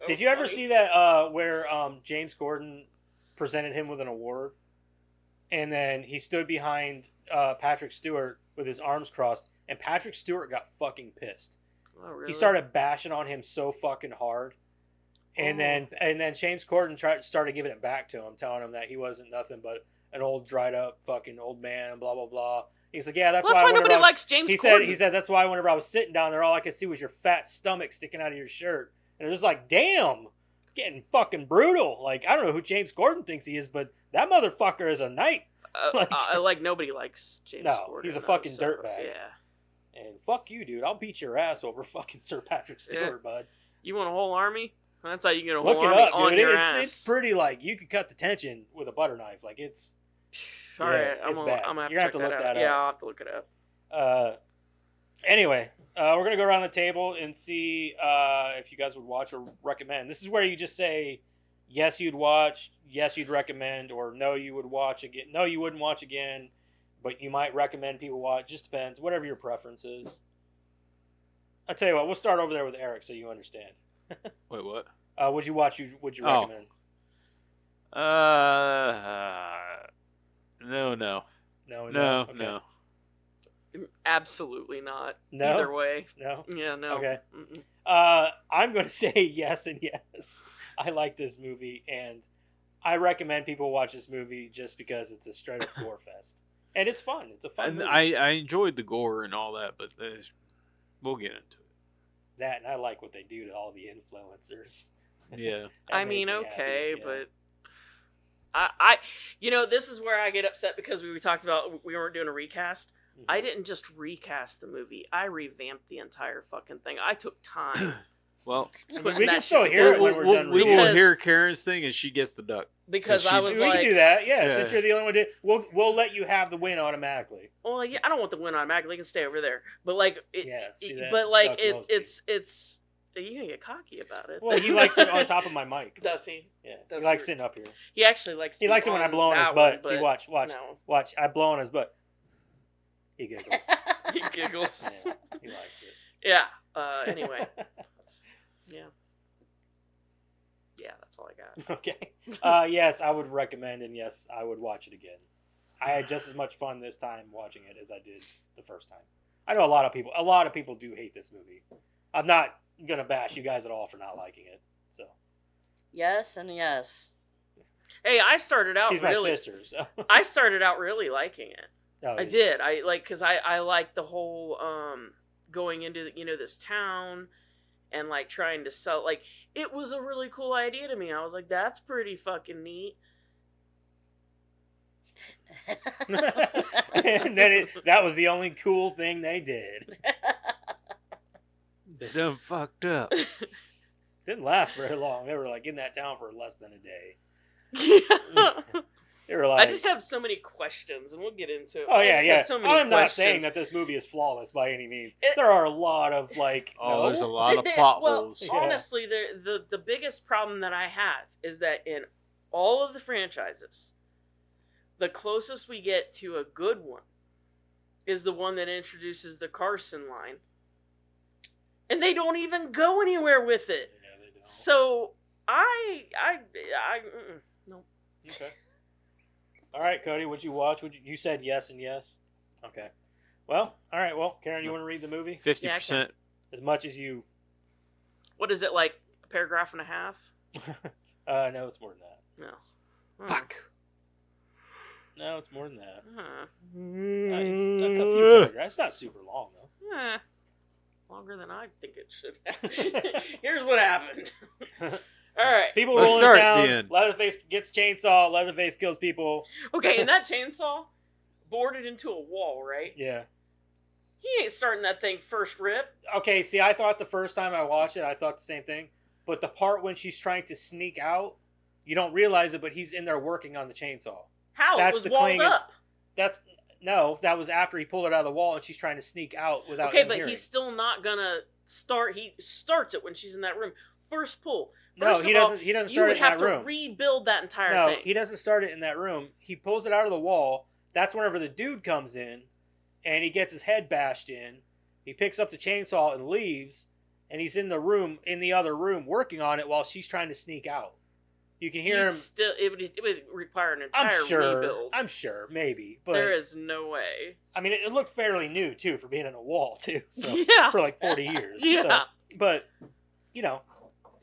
Speaker 1: so
Speaker 2: Did you ever
Speaker 1: funny.
Speaker 2: see that where James Corden presented him with an award, and then he stood behind Patrick Stewart with his arms crossed, and Patrick Stewart got fucking pissed.
Speaker 1: Oh, really?
Speaker 2: He started bashing on him so fucking hard. And
Speaker 1: Oh.
Speaker 2: then James Corden started giving it back to him, telling him that he wasn't nothing but an old dried up fucking old man, blah blah blah. He's like, yeah, that's
Speaker 1: Well,
Speaker 2: why.
Speaker 1: that's why
Speaker 2: whenever
Speaker 1: nobody
Speaker 2: I was-
Speaker 1: likes James
Speaker 2: he
Speaker 1: Corden.
Speaker 2: said that's why whenever I was sitting down there, all I could see was your fat stomach sticking out of your shirt, and it was like, damn, getting fucking brutal. Like I don't know who James Corden thinks he is, but that motherfucker is a knight.
Speaker 1: like nobody likes James
Speaker 2: No,
Speaker 1: Corden.
Speaker 2: he's a
Speaker 1: though,
Speaker 2: fucking
Speaker 1: so,
Speaker 2: dirtbag.
Speaker 1: Yeah.
Speaker 2: And fuck you, dude. I'll beat your ass over fucking Sir Patrick Stewart, bud.
Speaker 1: You want a whole army? That's how you get a
Speaker 2: Look
Speaker 1: whole
Speaker 2: it
Speaker 1: army
Speaker 2: up,
Speaker 1: on
Speaker 2: dude.
Speaker 1: your
Speaker 2: It's
Speaker 1: ass.
Speaker 2: pretty like you could cut the tension with a butter knife. Like it's.
Speaker 1: All right,
Speaker 2: Yeah, it's
Speaker 1: I'm
Speaker 2: bad.
Speaker 1: gonna
Speaker 2: You're
Speaker 1: have
Speaker 2: gonna
Speaker 1: to
Speaker 2: have to
Speaker 1: check
Speaker 2: look
Speaker 1: out.
Speaker 2: that
Speaker 1: Yeah,
Speaker 2: up.
Speaker 1: I'll have to look it up.
Speaker 2: Anyway, we're gonna go around the table and see if you guys would watch or recommend. This is where you just say yes, you'd watch, yes, you'd recommend, or no, you would watch again. No, you wouldn't watch again, but you might recommend people watch. Just depends. Whatever your preference is. I'll tell you what. We'll start over there with Eric so you understand.
Speaker 3: Wait, what?
Speaker 2: Would you watch? Would you
Speaker 3: Oh.
Speaker 2: recommend?
Speaker 3: No.
Speaker 2: No. Okay.
Speaker 1: Absolutely not.
Speaker 2: No?
Speaker 1: Either way.
Speaker 2: No.
Speaker 1: Yeah, no.
Speaker 2: Okay.
Speaker 1: Mm-mm.
Speaker 2: I'm going to say yes and yes. I like this movie, and I recommend people watch this movie just because it's a straight up gore fest, and it's fun. It's a fun
Speaker 3: And
Speaker 2: movie.
Speaker 3: I enjoyed the gore and all that, but we'll get into it.
Speaker 2: That, and I like what they do to all the influencers.
Speaker 3: Yeah.
Speaker 2: That
Speaker 1: I
Speaker 2: made
Speaker 1: mean,
Speaker 2: me
Speaker 1: okay,
Speaker 2: happy, yeah.
Speaker 1: but I, this is where I get upset because we talked about we weren't doing a recast.
Speaker 2: Mhm.
Speaker 1: I didn't just recast the movie. I revamped the entire fucking thing. I took time.
Speaker 3: Well,
Speaker 2: I mean,
Speaker 1: putting
Speaker 2: we
Speaker 1: that
Speaker 2: can still
Speaker 1: shit
Speaker 2: hear it
Speaker 1: together.
Speaker 2: when we're done.
Speaker 3: we
Speaker 2: reading
Speaker 3: will
Speaker 1: Because-
Speaker 3: hear Karen's thing, and she gets the duck.
Speaker 1: Because
Speaker 3: She-
Speaker 1: I was
Speaker 2: we
Speaker 1: like,
Speaker 2: can do that, yeah.
Speaker 3: Yeah.
Speaker 2: Since you're the only one, we'll let you have the win automatically.
Speaker 1: well, yeah, I don't want the win automatically. You can stay over there. But like,
Speaker 2: Yeah, see that?
Speaker 1: but like,
Speaker 2: Duck loves me.
Speaker 1: it's. You can get cocky about it.
Speaker 2: Well, he likes it on top of my mic.
Speaker 1: Does he?
Speaker 2: Yeah,
Speaker 1: That's
Speaker 2: he likes
Speaker 1: weird.
Speaker 2: sitting up here.
Speaker 1: He actually likes.
Speaker 2: He
Speaker 1: to
Speaker 2: likes
Speaker 1: be
Speaker 2: it when I
Speaker 1: on
Speaker 2: blow on his
Speaker 1: that
Speaker 2: butt.
Speaker 1: one,
Speaker 2: See,
Speaker 1: but
Speaker 2: watch.
Speaker 1: no.
Speaker 2: I blow on his butt. He giggles.
Speaker 1: He giggles.
Speaker 2: Yeah, he likes it.
Speaker 1: Yeah. Anyway. Yeah. Yeah, that's all I got.
Speaker 2: Okay. Yes, I would recommend, and yes, I would watch it again. I had just as much fun this time watching it as I did the first time. I know a lot of people do hate this movie. I'm not gonna bash you guys at all for not liking it. So
Speaker 4: Yes and yes.
Speaker 1: Hey, I started out
Speaker 2: she's my
Speaker 1: really.
Speaker 2: sister. So.
Speaker 1: I started out really liking it.
Speaker 2: Oh,
Speaker 1: I
Speaker 2: yeah.
Speaker 1: did. I like because I like the whole going into this town and like trying to sell. Like it was a really cool idea to me. I was like, that's pretty fucking neat.
Speaker 2: And then that was the only cool thing they did.
Speaker 3: They done fucked up.
Speaker 2: Didn't last very long. They were like in that town for less than a day.
Speaker 1: Yeah.
Speaker 2: They were like,
Speaker 1: I just have so many questions, and we'll get into it.
Speaker 2: oh
Speaker 1: I
Speaker 2: yeah,
Speaker 1: just
Speaker 2: yeah.
Speaker 1: have so many
Speaker 2: I'm not
Speaker 1: questions.
Speaker 2: saying that this movie is flawless by any means.
Speaker 1: It-
Speaker 2: There are a lot of like,
Speaker 3: Oh,
Speaker 2: no.
Speaker 3: there's a lot of plot holes.
Speaker 2: Yeah.
Speaker 1: Honestly, the biggest problem that I have is that in all of the franchises, the closest we get to a good one is the one that introduces the Carson line. And they don't even go anywhere with it.
Speaker 2: Yeah, they don't.
Speaker 1: So no.
Speaker 2: Okay. All right, Cody, what'd you watch? You said yes and yes. Okay. Well, all right. Well, Karen, you want to read the movie
Speaker 3: 50%.
Speaker 2: as much as you?
Speaker 1: What is it, like a paragraph and a half?
Speaker 2: No, it's more than that.
Speaker 1: No.
Speaker 3: Fuck.
Speaker 2: No, it's more than that.
Speaker 1: Huh.
Speaker 2: It's a few paragraphs. It's not super long though.
Speaker 1: Eh, longer than I think it should have. Here's what happened. All right.
Speaker 2: People
Speaker 3: Let's
Speaker 2: rolling
Speaker 3: start
Speaker 2: down.
Speaker 3: at the end.
Speaker 2: Leatherface gets chainsaw. Leatherface kills people.
Speaker 1: Okay, and that chainsaw boarded into a wall, right?
Speaker 2: Yeah.
Speaker 1: He ain't starting that thing first rip.
Speaker 2: Okay. See, I thought the first time I watched it, I thought the same thing. But the part when she's trying to sneak out, you don't realize it, but he's in there working on the chainsaw.
Speaker 1: How?
Speaker 2: That's
Speaker 1: It was
Speaker 2: the
Speaker 1: walled
Speaker 2: clanging.
Speaker 1: up.
Speaker 2: That was after he pulled it out of the wall and she's trying to sneak out without
Speaker 1: Okay,
Speaker 2: him
Speaker 1: but
Speaker 2: hearing.
Speaker 1: he's still not gonna start. He starts it when she's in that room. First pull.
Speaker 2: No,
Speaker 1: First
Speaker 2: he
Speaker 1: of all,
Speaker 2: doesn't. He doesn't
Speaker 1: You
Speaker 2: start
Speaker 1: would
Speaker 2: it in
Speaker 1: have
Speaker 2: that
Speaker 1: to
Speaker 2: room.
Speaker 1: rebuild that entire
Speaker 2: No,
Speaker 1: thing.
Speaker 2: he doesn't start it in that room. He pulls it out of the wall. That's whenever the dude comes in, and he gets his head bashed in. He picks up the chainsaw and leaves, and he's in the other room, working on it while she's trying to sneak out. You can hear him.
Speaker 1: Still, it would require an entire
Speaker 2: I'm sure.
Speaker 1: rebuild.
Speaker 2: I'm sure, maybe, but
Speaker 1: There is no way.
Speaker 2: I mean, it looked fairly new too for being in a wall too. So
Speaker 1: Yeah.
Speaker 2: for like 40 years.
Speaker 1: Yeah.
Speaker 2: So, but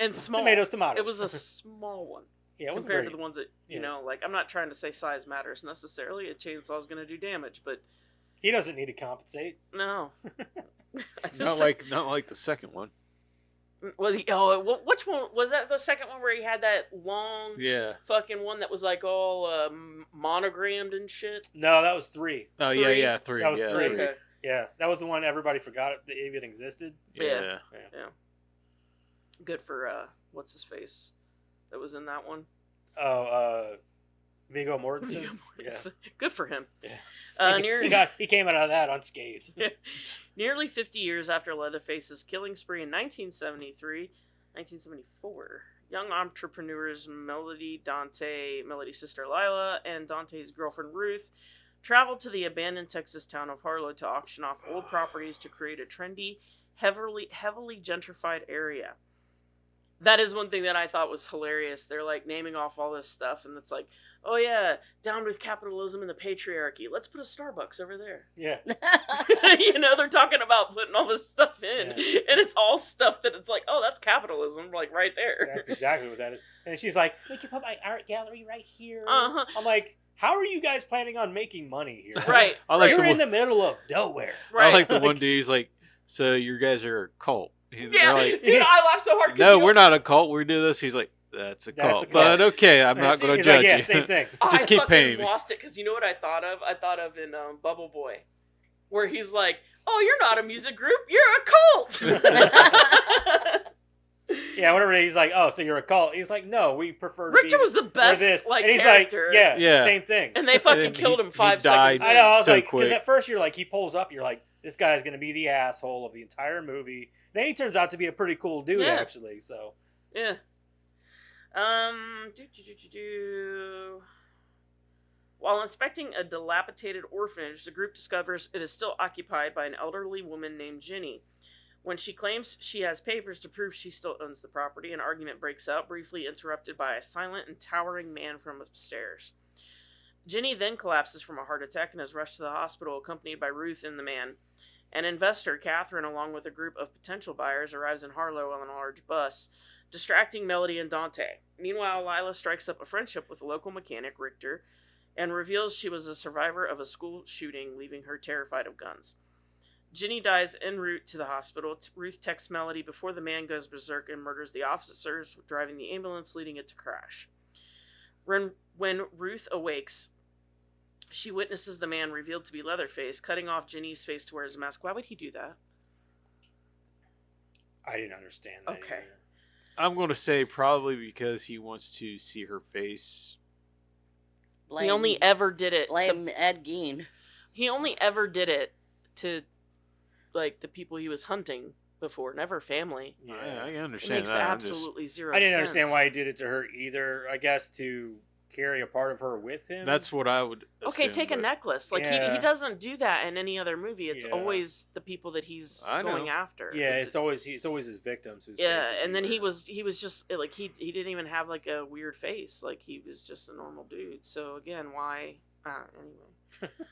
Speaker 1: And small.
Speaker 2: tomatoes.
Speaker 1: It was a small one.
Speaker 2: Yeah, it was
Speaker 1: compared
Speaker 2: very.
Speaker 1: to the ones that
Speaker 2: yeah.
Speaker 1: like I'm not trying to say size matters necessarily. A chainsaw is going to do damage, but
Speaker 2: He doesn't need to compensate.
Speaker 1: no. I just
Speaker 3: Not like the second one.
Speaker 1: was he? Oh, which one was that? The second one where he had that long
Speaker 3: Yeah.
Speaker 1: fucking one that was like all monogrammed and shit.
Speaker 2: No, that was 3.
Speaker 3: Oh
Speaker 1: Three?
Speaker 3: yeah, 3.
Speaker 2: That was
Speaker 3: yeah,
Speaker 2: 3.
Speaker 1: Okay.
Speaker 2: Yeah, that was the one everybody forgot that even existed.
Speaker 3: Yeah.
Speaker 1: Good for what's his face that was in that one.
Speaker 2: Oh, Viggo Mortensen.
Speaker 1: Viggo Mortensen. Good for him.
Speaker 2: Yeah. He came out of that unscathed.
Speaker 1: Nearly 50 years after Leatherface's killing spree in 1974, young entrepreneurs Melody's sister Lila, and Dante's girlfriend Ruth traveled to the abandoned Texas town of Harlow to auction off old properties to create a trendy, heavily gentrified area. That is one thing that I thought was hilarious. They're like naming off all this stuff, and it's like, oh yeah, down with capitalism and the patriarchy. Let's put a Starbucks over there.
Speaker 2: Yeah.
Speaker 1: They're talking about putting all this stuff in,
Speaker 2: Yeah.
Speaker 1: and it's all stuff that it's like, oh, that's capitalism, like right there.
Speaker 2: That's exactly what that is. And she's like, we can put my art gallery right here.
Speaker 1: Uh-huh.
Speaker 2: I'm like, how are you guys planning on making money here?
Speaker 1: Right.
Speaker 3: I like
Speaker 2: You're
Speaker 3: the
Speaker 2: in
Speaker 3: one,
Speaker 2: the middle of nowhere.
Speaker 1: Right.
Speaker 3: I like the one dude. He's like, so you guys are a cult? They're
Speaker 1: Yeah,
Speaker 3: like,
Speaker 1: dude, I laughed so hard. 'cause
Speaker 3: no,
Speaker 1: you
Speaker 3: we're
Speaker 1: know-
Speaker 3: not a cult. We do this. He's like, that's a
Speaker 2: That's
Speaker 3: cult.
Speaker 2: a cult.
Speaker 3: But okay, I'm not going to
Speaker 2: He's
Speaker 3: judge
Speaker 2: like, yeah,
Speaker 3: you.
Speaker 2: same thing.
Speaker 3: Just
Speaker 1: I
Speaker 3: keep
Speaker 1: fucking
Speaker 3: paying me.
Speaker 1: lost it because you know what I thought of? I thought of in Bubble Boy, where he's like, "Oh, you're not a music group, you're a cult."
Speaker 2: Yeah, whatever. He's like, oh, so you're a cult. He's like, no, we prefer to
Speaker 1: Richter
Speaker 2: be
Speaker 1: was the best
Speaker 2: this.
Speaker 1: like
Speaker 2: and he's
Speaker 1: character,
Speaker 2: like, yeah,
Speaker 3: Yeah.
Speaker 2: same thing.
Speaker 1: and they fucking
Speaker 3: And
Speaker 1: killed him
Speaker 3: he
Speaker 1: 5
Speaker 3: died.
Speaker 1: seconds.
Speaker 2: I know. I was
Speaker 3: So
Speaker 2: like, because
Speaker 3: quick.
Speaker 2: at first you're like, he pulls up, you're like, this guy's gonna be the asshole of the entire movie. Then he turns out to be a pretty cool dude,
Speaker 1: Yeah.
Speaker 2: actually. So
Speaker 1: Yeah. Do. While inspecting a dilapidated orphanage, the group discovers it is still occupied by an elderly woman named Ginny. When she claims she has papers to prove she still owns the property, an argument breaks out, briefly interrupted by a silent and towering man from upstairs. Ginny then collapses from a heart attack and is rushed to the hospital, accompanied by Ruth and the man. An investor, Catherine, along with a group of potential buyers, arrives in Harlow on a large bus, distracting Melody and Dante. Meanwhile, Lila strikes up a friendship with a local mechanic, Richter, and reveals she was a survivor of a school shooting, leaving her terrified of guns. Ginny dies en route to the hospital. Ruth texts Melody before the man goes berserk and murders the officers driving the ambulance, leading it to crash. When Ruth awakes, she witnesses the man revealed to be Leatherface, cutting off Ginny's face to wear his mask. Why would he do that?
Speaker 2: I didn't understand that.
Speaker 1: Okay.
Speaker 2: either.
Speaker 3: I'm going to say probably because he wants to see her face.
Speaker 4: Blame,
Speaker 1: He only ever did it
Speaker 4: blame Ed Gein.
Speaker 1: he only ever did it to like the people he was hunting before, never family.
Speaker 2: Yeah.
Speaker 3: I
Speaker 1: It
Speaker 3: understand
Speaker 1: makes
Speaker 3: that. I'm just-
Speaker 1: absolutely zero
Speaker 2: I didn't
Speaker 1: sense.
Speaker 2: understand why he did it to her either. I guess to carry a part of her with him.
Speaker 3: that's what I would
Speaker 1: Okay,
Speaker 3: assume,
Speaker 1: take a
Speaker 3: but-
Speaker 1: necklace. Like
Speaker 2: Yeah.
Speaker 1: he doesn't do that in any other movie. It's
Speaker 2: Yeah.
Speaker 1: always the people that he's
Speaker 3: I know.
Speaker 1: going after.
Speaker 2: Yeah, it's always his victims. Whose
Speaker 1: yeah,
Speaker 2: faces
Speaker 1: and then he
Speaker 2: wears.
Speaker 1: was just like he didn't even have like a weird face. Like he was just a normal dude. So again, why? Anyway.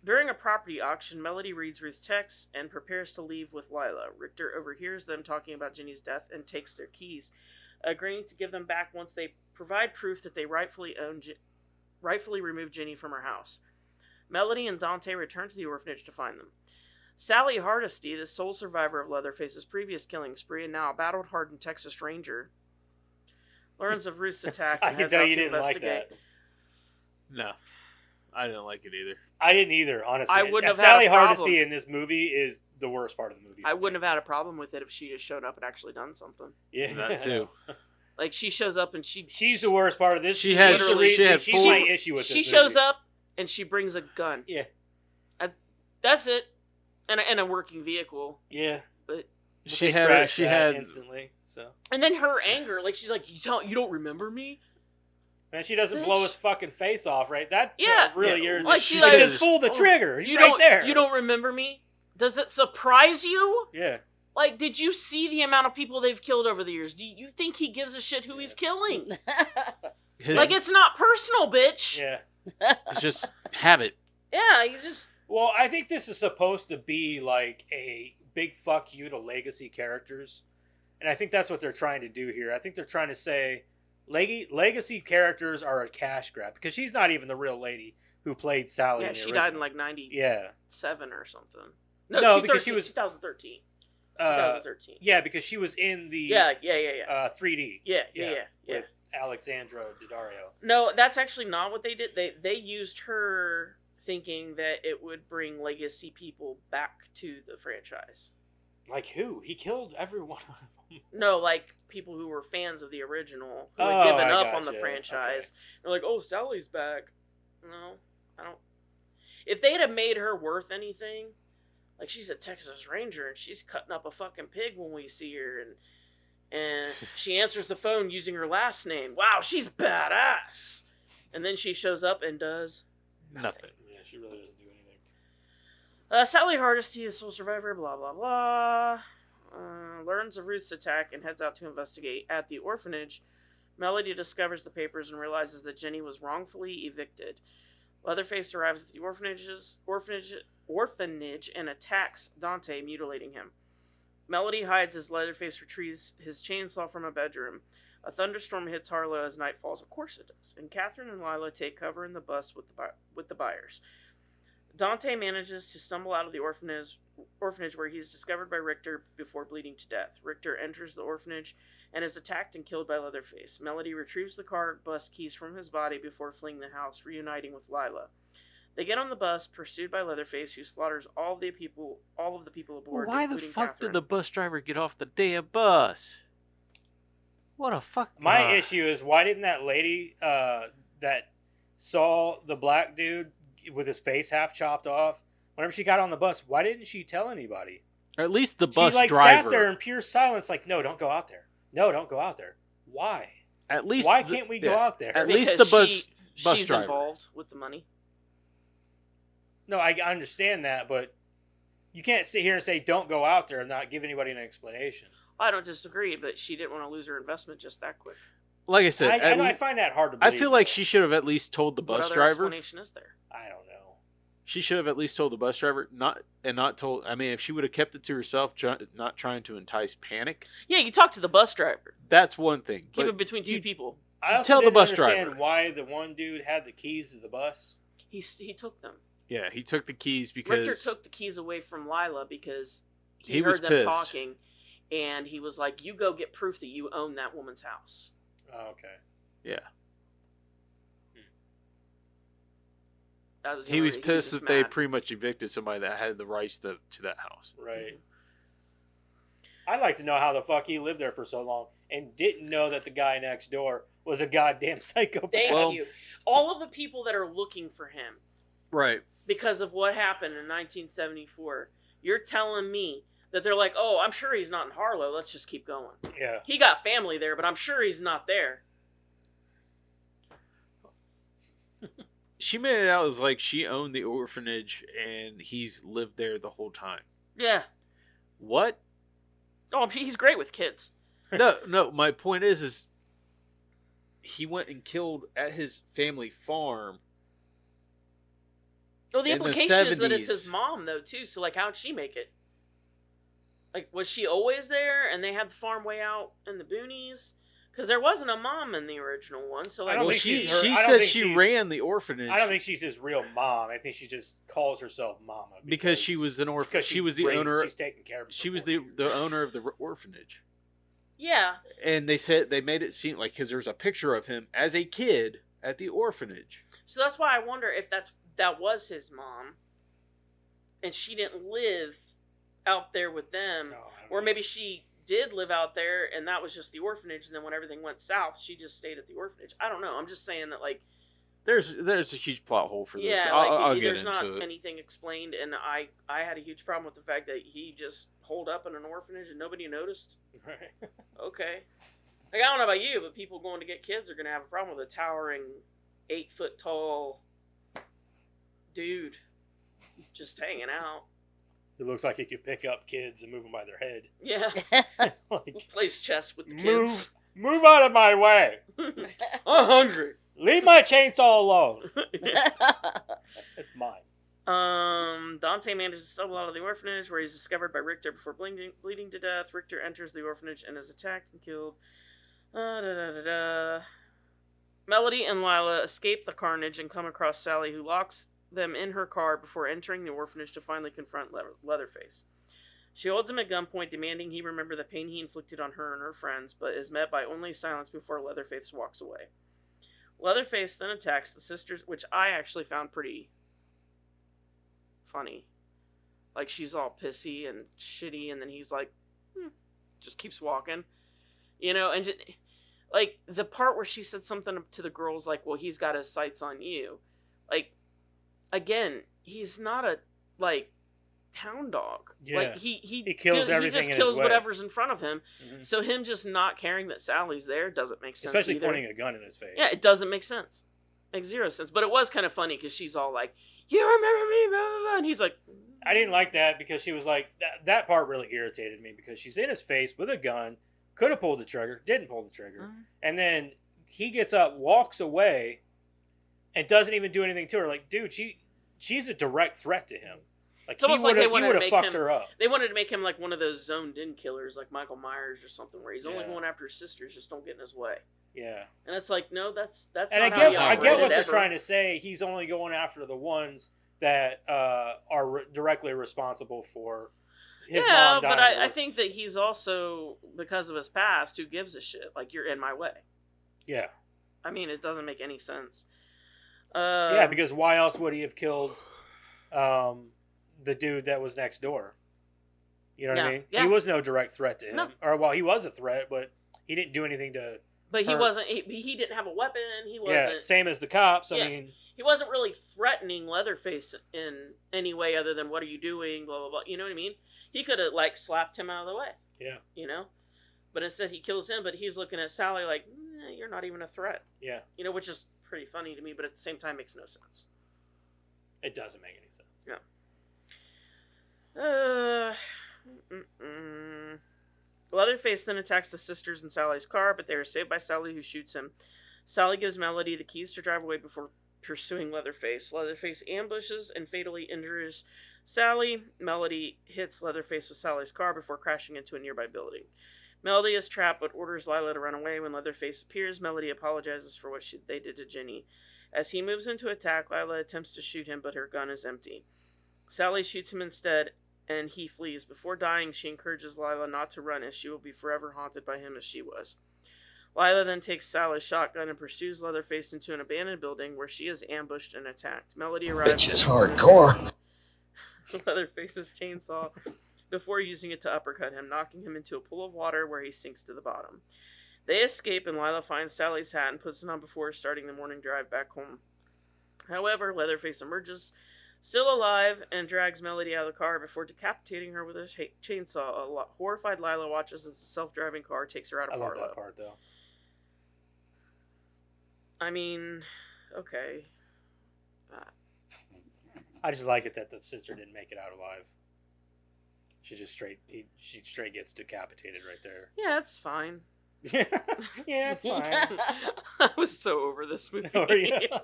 Speaker 1: During a property auction, Melody reads Ruth's text and prepares to leave with Lila. Richter overhears them talking about Ginny's death and takes their keys, agreeing to give them back once they provide proof that they rightfully removed Ginny from her house. Melody and Dante return to the orphanage to find them. Sally Hardesty, the sole survivor of Leatherface's previous killing spree and now a battle-hardened Texas Ranger, learns of Ruth's attack
Speaker 2: I
Speaker 1: and
Speaker 2: can
Speaker 1: heads
Speaker 2: tell
Speaker 1: out
Speaker 2: you
Speaker 1: to
Speaker 2: didn't like
Speaker 1: investigate.
Speaker 2: that.
Speaker 3: No, I didn't like it either.
Speaker 2: I didn't either, honestly.
Speaker 1: I wouldn't have had
Speaker 2: Sally
Speaker 1: a problem.
Speaker 2: Hardesty in this movie is the worst part of the movie.
Speaker 1: I
Speaker 2: for me.
Speaker 1: wouldn't have had a problem with it if she just showed up and actually done something.
Speaker 2: Yeah,
Speaker 3: That too.
Speaker 1: Like she shows up and
Speaker 2: She's the worst part of this.
Speaker 3: She had-
Speaker 1: she
Speaker 3: had
Speaker 2: she's
Speaker 3: full-
Speaker 2: my issue with this.
Speaker 1: she shows
Speaker 2: movie.
Speaker 1: up and she brings a gun.
Speaker 2: Yeah,
Speaker 1: That's it, and a working vehicle.
Speaker 2: yeah.
Speaker 1: But
Speaker 2: But
Speaker 3: She
Speaker 2: they
Speaker 3: had
Speaker 2: trash
Speaker 3: she
Speaker 2: that
Speaker 3: had
Speaker 2: instantly. So
Speaker 1: and then her anger, like she's like, you don't remember me?
Speaker 2: and she doesn't
Speaker 1: Bitch.
Speaker 2: blow his fucking face off, right? That
Speaker 1: Yeah.
Speaker 2: really
Speaker 3: Yeah,
Speaker 2: you're
Speaker 1: like
Speaker 2: she
Speaker 1: she
Speaker 2: just
Speaker 1: like-
Speaker 2: pulled the
Speaker 1: oh,
Speaker 2: trigger. He's
Speaker 1: You
Speaker 2: right
Speaker 1: don't
Speaker 2: there.
Speaker 1: You don't remember me? Does it surprise you?
Speaker 2: Yeah.
Speaker 1: Like, did you see the amount of people they've killed over the years? Do you think he gives a shit who he's killing?
Speaker 3: his,
Speaker 1: Like, it's not personal, bitch.
Speaker 2: Yeah.
Speaker 3: it's just habit.
Speaker 1: Yeah, he's just.
Speaker 2: Well, I think this is supposed to be like a big fuck you to legacy characters. And I think that's what they're trying to do here. I think they're trying to say legacy characters are a cash grab because she's not even the real lady who played Sally.
Speaker 1: Yeah,
Speaker 2: in the
Speaker 1: she
Speaker 2: original.
Speaker 1: died in like 97
Speaker 2: Yeah.
Speaker 1: or something.
Speaker 2: No, because she was-
Speaker 1: 2013.
Speaker 2: Uh,
Speaker 1: 2013.
Speaker 2: yeah, because she was in the
Speaker 1: Yeah.
Speaker 2: 3D
Speaker 1: Yeah.
Speaker 2: with Alexandra Daddario.
Speaker 1: No, that's actually not what they did. They used her thinking that it would bring legacy people back to the franchise.
Speaker 2: Like who? He killed everyone.
Speaker 1: No, like people who were fans of the original who
Speaker 2: Oh,
Speaker 1: had given
Speaker 2: I
Speaker 1: up on the
Speaker 2: gotcha.
Speaker 1: franchise. They're like, "Oh, Sally's back." No, I don't. If they'd have made her worth anything, like she's a Texas Ranger and she's cutting up a fucking pig when we see her, and she answers the phone using her last name. Wow, she's badass. And then she shows up and does
Speaker 3: Nothing.
Speaker 2: Yeah, she really doesn't do anything.
Speaker 1: Sally Hardesty, the sole survivor, blah, blah, blah. Learns of Ruth's attack and heads out to investigate. At the orphanage, Melody discovers the papers and realizes that Jenny was wrongfully evicted. Leatherface arrives at the orphanage and attacks Dante, mutilating him. Melody hides as Leatherface retrieves his chainsaw from a bedroom. A thunderstorm hits Harlow as night falls. Of course it does. And Catherine and Lila take cover in the bus with the buyers. Dante manages to stumble out of the orphanage where he is discovered by Richter before bleeding to death. Richter enters the orphanage and is attacked and killed by Leatherface. Melody retrieves the car bus keys from his body before fleeing the house, reuniting with Lila. They get on the bus, pursued by Leatherface, who slaughters all of the people aboard.
Speaker 3: Why the
Speaker 1: including
Speaker 3: fuck
Speaker 1: Catherine.
Speaker 3: did the bus driver get off the damn bus? What a fuck.
Speaker 2: My issue is, why didn't that lady that saw the black dude with his face half chopped off, whenever she got on the bus, why didn't she tell anybody?
Speaker 3: Or at least the bus
Speaker 2: she like
Speaker 3: driver.
Speaker 2: sat there in pure silence, like, no, don't go out there. No, don't go out there. Why?
Speaker 3: At least
Speaker 2: why can't we go out there?
Speaker 3: At least
Speaker 1: Because
Speaker 3: the bus
Speaker 1: she's
Speaker 3: driver.
Speaker 1: involved with the money.
Speaker 2: No, I understand that, but you can't sit here and say don't go out there and not give anybody an explanation.
Speaker 1: I don't disagree, but she didn't want to lose her investment just that quick.
Speaker 3: Like I said,
Speaker 2: I find that hard to
Speaker 3: I
Speaker 2: believe.
Speaker 3: feel like she should have at least told the
Speaker 1: What
Speaker 3: bus
Speaker 1: other
Speaker 3: driver.
Speaker 1: explanation is there?
Speaker 2: I don't know.
Speaker 3: She should have at least told the bus driver, not told. I mean, if she would have kept it to herself, not trying to entice panic,
Speaker 1: Yeah, you talk to the bus driver.
Speaker 3: that's one thing.
Speaker 1: Keep
Speaker 3: But
Speaker 1: it between two people.
Speaker 2: I also
Speaker 3: tell the
Speaker 2: didn't
Speaker 3: bus
Speaker 2: understand
Speaker 3: driver.
Speaker 2: why the one dude had the keys to the bus.
Speaker 1: He took them.
Speaker 3: yeah, he took the keys because
Speaker 1: Richter took the keys away from Lila because he
Speaker 3: He
Speaker 1: heard
Speaker 3: was
Speaker 1: them
Speaker 3: pissed.
Speaker 1: talking, and he was like, "You go get proof that you own that woman's house."
Speaker 2: Oh, okay.
Speaker 3: yeah,
Speaker 1: That was the
Speaker 3: he
Speaker 1: only
Speaker 3: was
Speaker 1: reason.
Speaker 3: pissed
Speaker 1: just
Speaker 3: that they
Speaker 1: mad.
Speaker 3: pretty much evicted somebody that had the rights to that house.
Speaker 2: Right. I'd like to know how the fuck he lived there for so long and didn't know that the guy next door was a goddamn psychopath.
Speaker 1: Thank
Speaker 3: Well-
Speaker 1: you. All of the people that are looking for him
Speaker 3: Right.
Speaker 1: because of what happened in 1974, you're telling me that they're like, "Oh, I'm sure he's not in Harlow. Let's just keep going."
Speaker 2: Yeah.
Speaker 1: He got family there, but I'm sure he's not there.
Speaker 3: She made it out as like she owned the orphanage and he's lived there the whole time.
Speaker 1: Yeah.
Speaker 3: What?
Speaker 1: Oh, he's great with kids.
Speaker 3: No. My point is he went and killed at his family farm.
Speaker 1: Well, the
Speaker 3: In the
Speaker 1: implication is that it's
Speaker 3: 70s.
Speaker 1: his mom, though, too. So, like, how'd she make it? Like, was she always there and they had the farm way out in the boonies? Because there wasn't a mom in the original one. So,
Speaker 2: I
Speaker 1: like,
Speaker 2: don't
Speaker 3: Well,
Speaker 2: think
Speaker 3: she
Speaker 2: she's her- I don't
Speaker 3: said
Speaker 2: think
Speaker 3: she
Speaker 2: she's-
Speaker 3: ran the orphanage.
Speaker 2: I don't think she's his real mom. I think she just calls herself Mama
Speaker 3: because she was an orphan.
Speaker 2: because
Speaker 3: She was the owner.
Speaker 2: She's taking care of.
Speaker 3: She was the owner of the orphanage.
Speaker 1: yeah.
Speaker 3: And they made it seem like because there's a picture of him as a kid at the orphanage.
Speaker 1: So that's why I wonder if that was his mom and she didn't live out there with them. Or maybe she did live out there and that was just the orphanage, and then when everything went south, she just stayed at the orphanage. I don't know. I'm just saying that, like,
Speaker 3: There's a huge plot hole for this.
Speaker 1: yeah,
Speaker 3: I'll
Speaker 1: like
Speaker 3: get
Speaker 1: there's not
Speaker 3: into it.
Speaker 1: anything explained, and I had a huge problem with the fact that he just holed up in an orphanage and nobody noticed.
Speaker 2: Right.
Speaker 1: Okay. Like, I don't know about you, but people going to get kids are going to have a problem with a towering 8-foot tall dude just hanging out.
Speaker 2: It looks like he could pick up kids and move them by their head.
Speaker 1: Yeah.
Speaker 2: Like,
Speaker 1: Plays chess with the kids.
Speaker 2: move out of my way.
Speaker 1: I'm hungry.
Speaker 2: Leave my chainsaw alone. It's mine.
Speaker 1: Dante manages to stumble out of the orphanage where he's discovered by Richter before bleeding to death. Richter enters the orphanage and is attacked and killed. Melody and Lila escape the carnage and come across Sally, who locks them in her car before entering the orphanage to finally confront Leatherface. She holds him at gunpoint, demanding he remember the pain he inflicted on her and her friends, but is met by only silence before Leatherface walks away. Leatherface then attacks the sisters, which I actually found pretty funny. Like, she's all pissy and shitty, and then he's like, just keeps walking. You know, and just, like, the part where she said something to the girls, like, well, he's got his sights on you. Like, again, he's not a, like, hound dog.
Speaker 2: Yeah.
Speaker 1: Like, he
Speaker 2: kills everything
Speaker 1: he
Speaker 2: in
Speaker 1: just kills
Speaker 2: his way.
Speaker 1: whatever's in front of him.
Speaker 2: Mhm.
Speaker 1: So him just not caring that Sally's there doesn't make sense
Speaker 2: Especially
Speaker 1: either.
Speaker 2: pointing a gun in his face.
Speaker 1: Yeah, it doesn't make sense. Makes zero sense. But it was kind of funny because she's all like, you remember me, blah, blah, blah. And he's like,
Speaker 2: I didn't like that because she was like, that part really irritated me because she's in his face with a gun, could have pulled the trigger, didn't pull the trigger. And then he gets up, walks away, and doesn't even do anything to her. Like, dude, she's a direct threat to him. Like, he would have fucked her up.
Speaker 1: They wanted to make him like one of those zoned-in killers, like Michael Myers or something, where he's only going after his sisters, just don't get in his way.
Speaker 2: Yeah.
Speaker 1: And it's like, no, that's
Speaker 2: and
Speaker 1: not how he
Speaker 2: I get what
Speaker 1: operated
Speaker 2: they're
Speaker 1: ever.
Speaker 2: trying to say. He's only going after the ones that are directly responsible for his mom dying.
Speaker 1: But I think that he's also, because of his past, who gives a shit? Like, you're in my way.
Speaker 2: Yeah.
Speaker 1: I mean, it doesn't make any sense.
Speaker 2: Yeah, because why else would he have killed the dude that was next door? You know what I mean?
Speaker 1: Yeah.
Speaker 2: He was no direct threat to him.
Speaker 1: No.
Speaker 2: Or, well, he was a threat, but he didn't do anything to...
Speaker 1: But he wasn't. He didn't have a weapon. He wasn't.
Speaker 2: Yeah, same as the cops. I
Speaker 1: Yeah.
Speaker 2: mean...
Speaker 1: He wasn't really threatening Leatherface in any way other than, what are you doing, blah, blah, blah. You know what I mean? He could have, like, slapped him out of the way.
Speaker 2: Yeah.
Speaker 1: You know? But instead he kills him, but he's looking at Sally like, you're not even a threat.
Speaker 2: Yeah.
Speaker 1: You know, which is pretty funny to me, but at the same time makes no sense.
Speaker 2: It doesn't make any sense.
Speaker 1: No. Leatherface then attacks the sisters in Sally's car, but they are saved by Sally, who shoots him. Sally gives Melody the keys to drive away before pursuing Leatherface. Leatherface ambushes and fatally injures Sally. Melody hits Leatherface with Sally's car before crashing into a nearby building. Melody is trapped but orders Lila to run away. When Leatherface appears, Melody apologizes for what they did to Ginny. As he moves into attack, Lila attempts to shoot him, but her gun is empty. Sally shoots him instead, and he flees. Before dying, she encourages Lila not to run, as she will be forever haunted by him as she was. Lila then takes Sally's shotgun and pursues Leatherface into an abandoned building where she is ambushed and attacked. Melody arrives.
Speaker 5: Bitch is hardcore.
Speaker 1: Leatherface's chainsaw before using it to uppercut him, knocking him into a pool of water where he sinks to the bottom. They escape, and Lila finds Sally's hat and puts it on before starting the morning drive back home. However, Leatherface emerges, still alive, and drags Melody out of the car before decapitating her with a chainsaw. A horrified Lila watches as the self-driving car takes her out of Harlow.
Speaker 2: I love that part, though.
Speaker 1: I mean, okay.
Speaker 2: I just like it that the sister didn't make it out alive. She straight gets decapitated right there.
Speaker 1: Yeah, that's fine.
Speaker 2: Yeah, it's fine.
Speaker 1: I was so over this movie.
Speaker 2: Oh, yeah.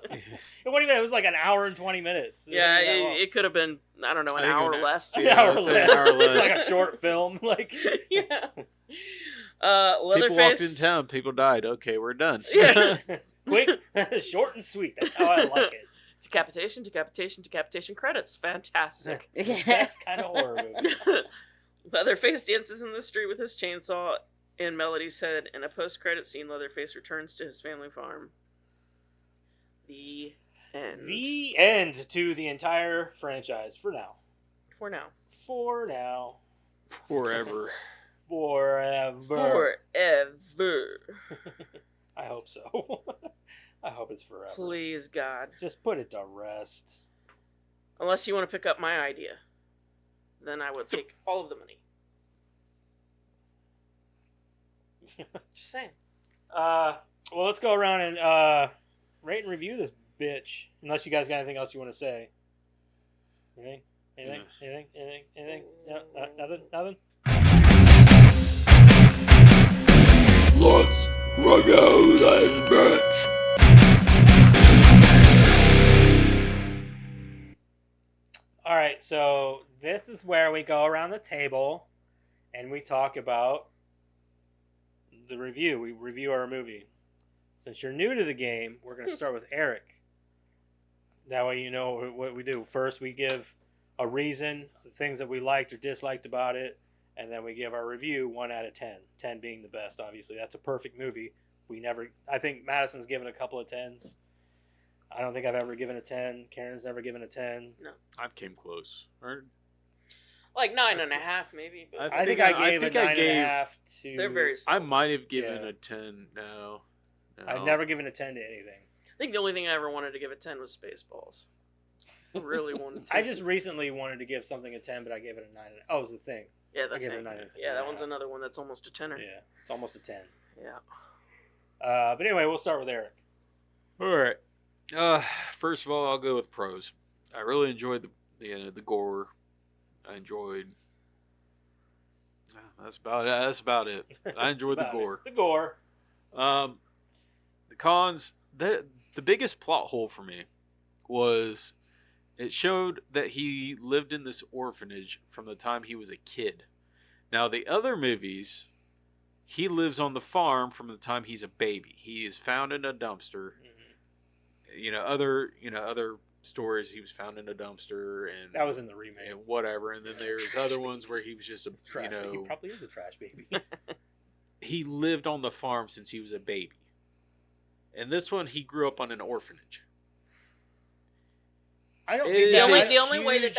Speaker 2: It was like an hour and 20 minutes.
Speaker 1: Yeah, it could have been, I don't know, an hour less.
Speaker 2: An hour
Speaker 3: An hour less.
Speaker 2: Like a short film. Like,
Speaker 1: Yeah.
Speaker 3: People
Speaker 1: Leatherface.
Speaker 3: walked in town. People died. Okay, we're done.
Speaker 1: Yeah.
Speaker 2: quick, short and sweet. That's how I like it.
Speaker 1: Decapitation, credits. Fantastic.
Speaker 2: Best kind of horror movie.
Speaker 1: Leatherface dances in the street with his chainsaw in Melody's head. In a post-credit scene, Leatherface returns to his family farm. The end.
Speaker 2: The end to the entire franchise for now.
Speaker 1: For now.
Speaker 2: For now.
Speaker 3: Forever.
Speaker 2: Forever.
Speaker 1: Forever.
Speaker 2: I hope so. I hope it's forever.
Speaker 1: Please, God.
Speaker 2: Just put it to rest.
Speaker 1: Unless you want to pick up my idea. Then I would take all of the money. Just saying.
Speaker 2: Well, let's go around and rate and review this bitch. Unless you guys got anything else you want to say. Anything? Anything? No, nothing?
Speaker 5: Let's review this bitch.
Speaker 2: All right, so this is where we go around the table and we talk about the review. We review our movie. Since you're new to the game, we're going to start with Eric. That way you know what we do. First, we give a reason, the things that we liked or disliked about it, and then we give our review 1 out of 10. 10 being the best, obviously. That's a perfect movie. I think Madison's given a couple of 10s. I don't think I've ever given a 10. Karen's never given a 10.
Speaker 1: No.
Speaker 3: I've came close.
Speaker 1: Like 9.5 maybe. But
Speaker 2: I think I gave a 9.5 to...
Speaker 1: they're very
Speaker 3: I
Speaker 1: similar.
Speaker 3: might have given
Speaker 2: Yeah.
Speaker 3: a 10. No.
Speaker 2: I've never given a 10 to anything.
Speaker 1: I think the only thing I ever wanted to give a 10 was Spaceballs. I really wanted to.
Speaker 2: I just recently wanted to give something a 10, but I gave it a 9. Oh, it was the thing.
Speaker 1: Yeah, the
Speaker 2: I gave it a
Speaker 1: thing.
Speaker 2: 9.5.
Speaker 1: Yeah, that one's another one that's almost a 10er.
Speaker 2: Yeah, it's almost a 10.
Speaker 1: Yeah.
Speaker 2: But anyway, we'll start with Eric.
Speaker 3: All right. First of all, I'll go with pros. I really enjoyed the gore. I enjoyed. That's about it. That's about it. I enjoyed the gore.
Speaker 2: The gore.
Speaker 3: The cons. The biggest plot hole for me was it showed that he lived in this orphanage from the time he was a kid. Now the other movies, he lives on the farm from the time he's a baby. He is found in a dumpster. Mm-hmm. Other stories he was found in a dumpster, and
Speaker 2: that was in the remake
Speaker 3: and whatever. And then there's other ones where he was just
Speaker 2: trash, he probably is a trash baby.
Speaker 3: He lived on the farm since he was a baby. And this one, he grew up on an orphanage.
Speaker 2: I don't think
Speaker 1: the
Speaker 2: that's
Speaker 1: only way that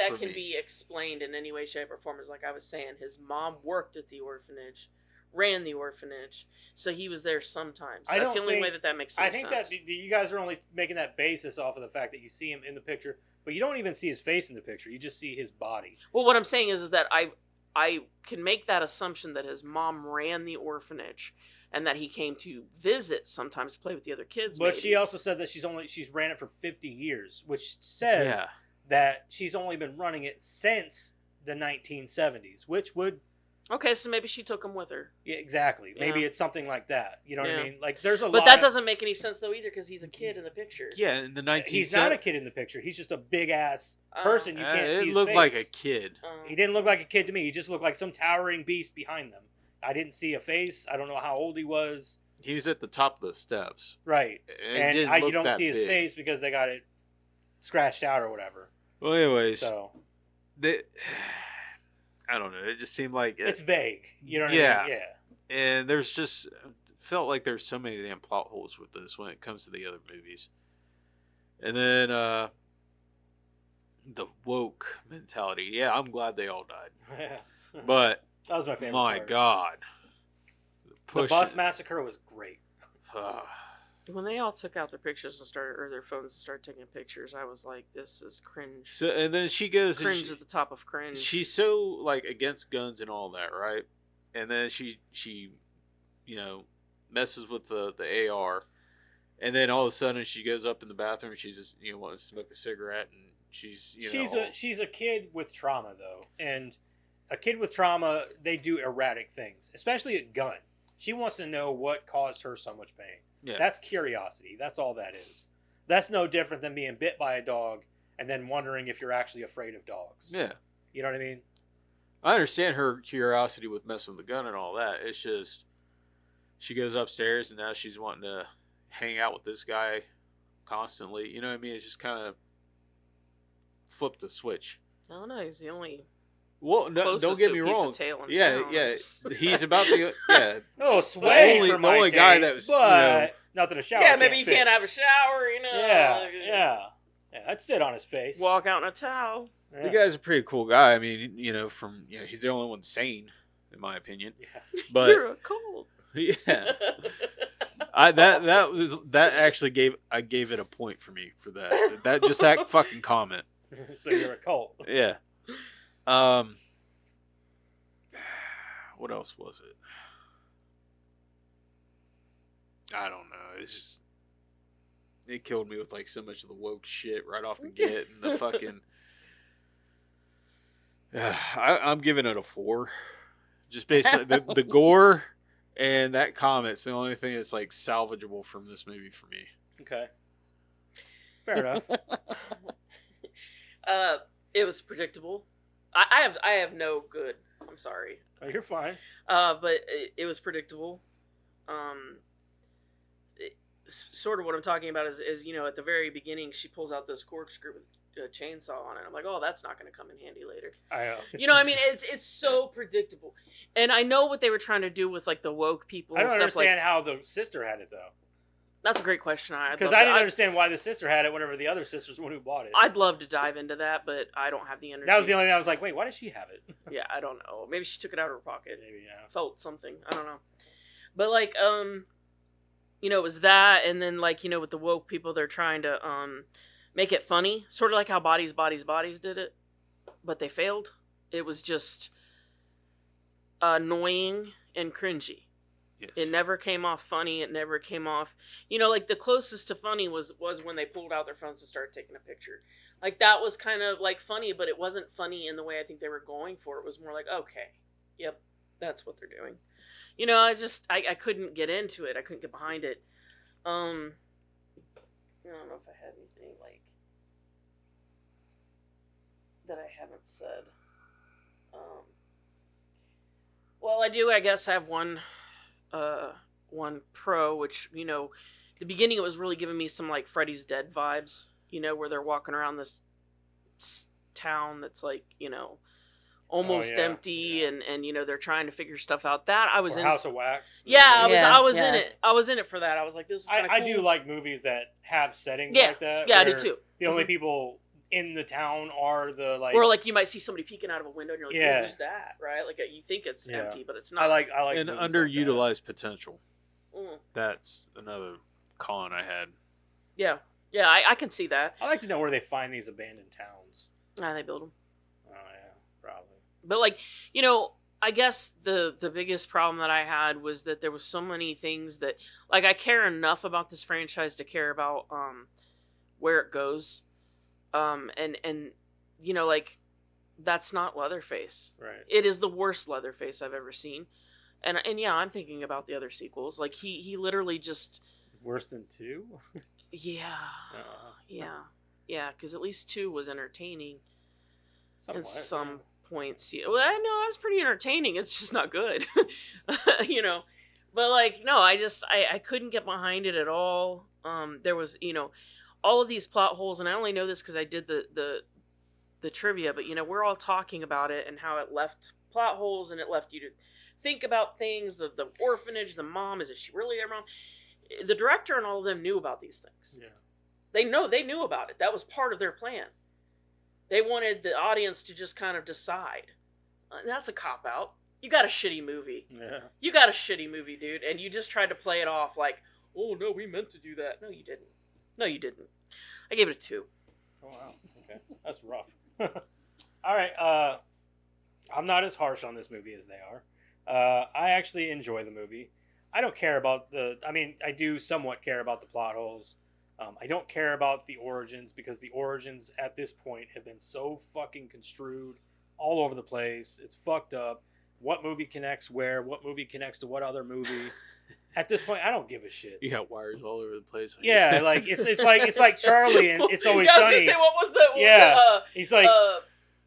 Speaker 3: for
Speaker 1: can
Speaker 3: me.
Speaker 1: be explained in any way, shape, or form is like I was saying. His mom worked at the orphanage, ran the orphanage, so he was there sometimes. That's the only way that makes sense.
Speaker 2: I think that you guys are only making that basis off of the fact that you see him in the picture, but you don't even see his face in the picture. You just see his body.
Speaker 1: Well, what I'm saying is that I can make that assumption that his mom ran the orphanage, and that he came to visit sometimes to play with the other kids.
Speaker 2: But she also said that she's ran it for 50 years, which says that she's only been running it since the 1970s, which would...
Speaker 1: Okay, so maybe she took him with her.
Speaker 2: Yeah, exactly.
Speaker 1: Yeah.
Speaker 2: Maybe it's something like that. You know what I mean? Like, there's a lot...
Speaker 1: But that doesn't make any sense, though, either, because he's a kid in the picture.
Speaker 3: Yeah, in the 1970s.
Speaker 2: He's not a kid in the picture. He's just a big-ass person. You can't see his face.
Speaker 3: It looked like a kid.
Speaker 2: He didn't look like a kid to me. He just looked like some towering beast behind them. I didn't see a face. I don't know how old he was.
Speaker 3: He was at the top of the steps.
Speaker 2: Right. And you don't see his
Speaker 3: big.
Speaker 2: face because they got it scratched out or whatever.
Speaker 3: Well, anyways.
Speaker 2: So...
Speaker 3: I don't know. It just seemed like...
Speaker 2: It's vague. You know what I mean? Yeah.
Speaker 3: And there's just... Felt like there's so many damn plot holes with this when it comes to the other movies. And then, the woke mentality. Yeah, I'm glad they all died. But...
Speaker 2: That was my favorite
Speaker 3: My
Speaker 2: part.
Speaker 3: God.
Speaker 2: The bus massacre was great.
Speaker 1: When they all took out their pictures or their phones and started taking pictures, I was like, "This is cringe."
Speaker 3: So, and then she goes,
Speaker 1: cringe at the top of cringe.
Speaker 3: She's so like against guns and all that, right? And then she messes with the AR, and then all of a sudden she goes up in the bathroom and she's just wanting to smoke a cigarette, and she's
Speaker 2: a kid with trauma though, and a kid with trauma, they do erratic things, especially a gun. She wants to know what caused her so much pain.
Speaker 3: Yeah.
Speaker 2: That's curiosity. That's all that is. That's no different than being bit by a dog and then wondering if you're actually afraid of dogs.
Speaker 3: Yeah.
Speaker 2: You know what I mean?
Speaker 3: I understand her curiosity with messing with the gun and all that. It's just she goes upstairs and now she's wanting to hang out with this guy constantly. You know what I mean? It's just kind of flipped the switch.
Speaker 1: I don't know. He's the only...
Speaker 3: Well, no, don't get me wrong. Yeah. He's about to. Yeah.
Speaker 2: Oh, sway
Speaker 3: the
Speaker 2: for my
Speaker 3: only
Speaker 2: taste,
Speaker 3: guy that was.
Speaker 2: But nothing to shower.
Speaker 1: Yeah, maybe you can't have a shower.
Speaker 2: Yeah. I'd sit on his face.
Speaker 1: Walk out in a towel.
Speaker 3: The guy's a pretty cool guy. I mean, he's the only one sane, in my opinion.
Speaker 2: Yeah.
Speaker 3: But
Speaker 1: you're a cold.
Speaker 3: Yeah. That actually gave it a point for me for that. That fucking comment.
Speaker 2: So you're a cult.
Speaker 3: Yeah. What else was it? I don't know. It's just it killed me with like so much of the woke shit right off the get, and the fucking. I'm giving it a 4. Just basically the gore and that comment's the only thing that's like salvageable from this movie for me.
Speaker 2: Okay. Fair enough.
Speaker 1: It was predictable. I have no good. I'm sorry.
Speaker 2: Oh, you're fine.
Speaker 1: But it was predictable. Sort of what I'm talking about is at the very beginning she pulls out this corkscrew with a chainsaw on it. I'm like, oh, that's not going to come in handy later.
Speaker 2: I know.
Speaker 1: I mean, it's so predictable. And I know what they were trying to do with like the woke people.
Speaker 2: I don't
Speaker 1: and stuff
Speaker 2: understand how the sister had it though.
Speaker 1: That's a great question.
Speaker 2: Because I didn't understand why the sister had it whenever the other sister's the one who bought it.
Speaker 1: I'd love to dive into that, but I don't have the energy.
Speaker 2: That was the only thing I was like, wait, why does she have it?
Speaker 1: Yeah, I don't know. Maybe she took it out of her pocket.
Speaker 2: Maybe, yeah.
Speaker 1: Felt something. I don't know. But like, it was that, and then like, with the woke people, they're trying to make it funny, sort of like how Bodies did it, but they failed. It was just annoying and cringy.
Speaker 3: Yes.
Speaker 1: It never came off funny. It never came off, like the closest to funny was when they pulled out their phones and started taking a picture. Like that was kind of like funny, but it wasn't funny in the way I think they were going for. It was more like, okay, yep, that's what they're doing. I couldn't get into it. I couldn't get behind it. I don't know if I had anything like that I haven't said. Well, I do, I guess, have one pro, which, the beginning it was really giving me some like Freddy's Dead vibes, where they're walking around this town that's like, almost empty, and they're trying to figure stuff out. That I was in
Speaker 2: House of Wax.
Speaker 1: Yeah, I was
Speaker 4: Yeah.
Speaker 1: in it. I was in it for that. I was like, this is kind of cool.
Speaker 2: I do like movies that have settings
Speaker 1: Yeah.
Speaker 2: like that.
Speaker 1: Yeah, I do
Speaker 2: where
Speaker 1: too.
Speaker 2: The only people in the town are the like.
Speaker 1: Or like you might see somebody peeking out of a window and you're like,
Speaker 2: Yeah.
Speaker 1: who's that? Right? Like you think it's
Speaker 2: Yeah.
Speaker 1: empty, but it's not.
Speaker 2: I like
Speaker 3: and
Speaker 2: movies like
Speaker 3: underutilized potential.
Speaker 1: Mm.
Speaker 3: That's another con I had.
Speaker 1: Yeah. Yeah, I can see that.
Speaker 2: that. I like to know where they find these abandoned towns.
Speaker 1: They build them.
Speaker 2: Oh yeah, probably.
Speaker 1: But like, I guess the biggest problem that I had was that there was so many things that like I care enough about this franchise to care about where it goes. And like that's not Leatherface.
Speaker 2: Right.
Speaker 1: It is the worst Leatherface I've ever seen. And yeah, I'm thinking about the other sequels. Like he literally just
Speaker 2: Worse than 2?
Speaker 1: yeah.
Speaker 2: Uh-uh.
Speaker 1: Yeah, cuz at least 2 was entertaining.
Speaker 2: Somewhat,
Speaker 1: At some
Speaker 2: yeah.
Speaker 1: points. Yeah. Well, I know that's pretty entertaining. It's just not good. But like no, I couldn't get behind it at all. There was, all of these plot holes, and I only know this cuz I did the trivia, but we're all talking about it and how it left plot holes and it left you to think about things, the orphanage, the mom, is she really their mom? The director and all of them knew about these things.
Speaker 2: Yeah.
Speaker 1: They knew about it. That was part of their plan. They wanted the audience to just kind of decide. And that's a cop-out. You got a shitty movie.
Speaker 2: Yeah.
Speaker 1: You got a shitty movie, dude, and you just tried to play it off like, oh, no, we meant to do that. No, you didn't. No, you didn't. I gave it a 2.
Speaker 2: Oh wow. Okay. That's rough. All right. I'm not as harsh on this movie as they are. I actually enjoy the movie. I don't care about I do somewhat care about the plot holes. I don't care about the origins because the origins at this point have been so fucking construed all over the place. It's fucked up. What movie connects where? What movie connects to what other movie? At this point, I don't give a shit.
Speaker 3: You got wires all over the place.
Speaker 2: Yeah, like it's like Charlie and It's Always
Speaker 1: I was
Speaker 2: Sunny.
Speaker 1: gonna say, what was the
Speaker 2: Yeah. He's like,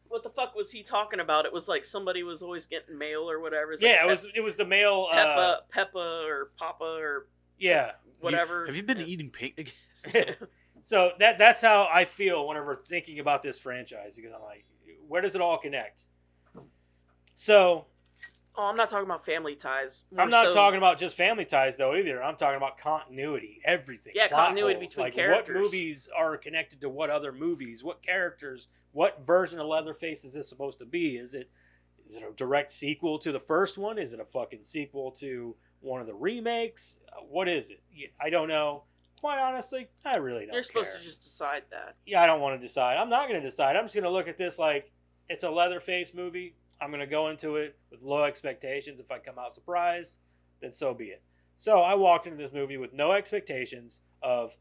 Speaker 1: what the fuck was he talking about? It was like somebody was always getting mail or whatever. It's
Speaker 2: yeah,
Speaker 1: like
Speaker 2: it was the male.
Speaker 1: Peppa or Papa or
Speaker 2: Yeah.
Speaker 1: whatever.
Speaker 3: Have you been eating paint again?
Speaker 2: So that's how I feel whenever thinking about this franchise because I'm like, where does it all connect? So
Speaker 1: Oh, I'm not talking about family ties.
Speaker 2: I'm not talking about just family ties though either. I'm talking about continuity, everything.
Speaker 1: Yeah,
Speaker 2: plot
Speaker 1: continuity
Speaker 2: holes.
Speaker 1: between
Speaker 2: like
Speaker 1: characters.
Speaker 2: What movies are connected to what other movies? What characters? What version of Leatherface is this supposed to be? Is it a direct sequel to the first one? Is it a fucking sequel to one of the remakes? What is it? I don't know. Quite honestly, I really don't
Speaker 1: You're supposed
Speaker 2: care.
Speaker 1: to just decide that.
Speaker 2: Yeah, I don't want to decide. I'm not going to decide. I'm just going to look at this like it's a Leatherface movie. I'm going to go into it with low expectations. If I come out surprised, then so be it. So I walked into this movie with no expectations of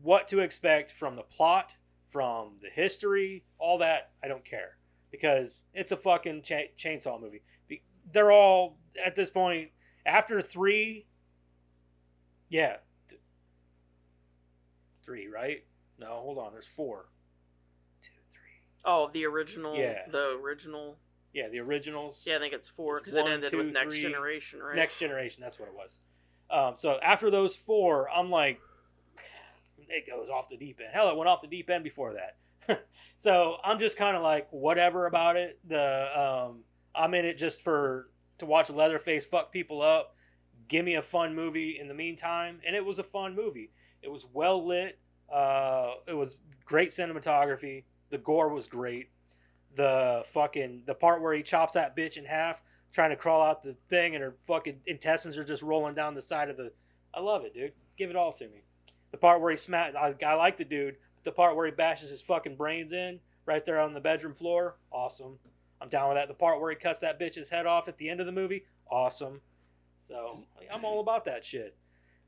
Speaker 2: what to expect from the plot, from the history, all that. I don't care because it's a fucking chainsaw movie. They're all, at this point, after 3, yeah. 3, right? No, hold on. There's 4. 2, 3.
Speaker 1: Oh, the original.
Speaker 2: Yeah.
Speaker 1: The original.
Speaker 2: Yeah, the originals.
Speaker 1: Yeah, I think it's 4 because
Speaker 2: There's
Speaker 1: it
Speaker 2: 1,
Speaker 1: ended
Speaker 2: 2,
Speaker 1: with Next
Speaker 2: 3.
Speaker 1: Generation, right?
Speaker 2: Next Generation, that's what it was. So after those 4, I'm like, it goes off the deep end. Hell, it went off the deep end before that. So I'm just kind of like, whatever about it. I'm in it just to watch Leatherface fuck people up. Give me a fun movie in the meantime. And it was a fun movie. It was well lit. It was great cinematography. The gore was great. The part where he chops that bitch in half, trying to crawl out the thing, and her fucking intestines are just rolling down the side of I love it, dude. Give it all to me. The part where he I like the dude. But the part where he bashes his fucking brains in right there on the bedroom floor, awesome. I'm down with that. The part where he cuts that bitch's head off at the end of the movie, awesome. So I'm all about that shit.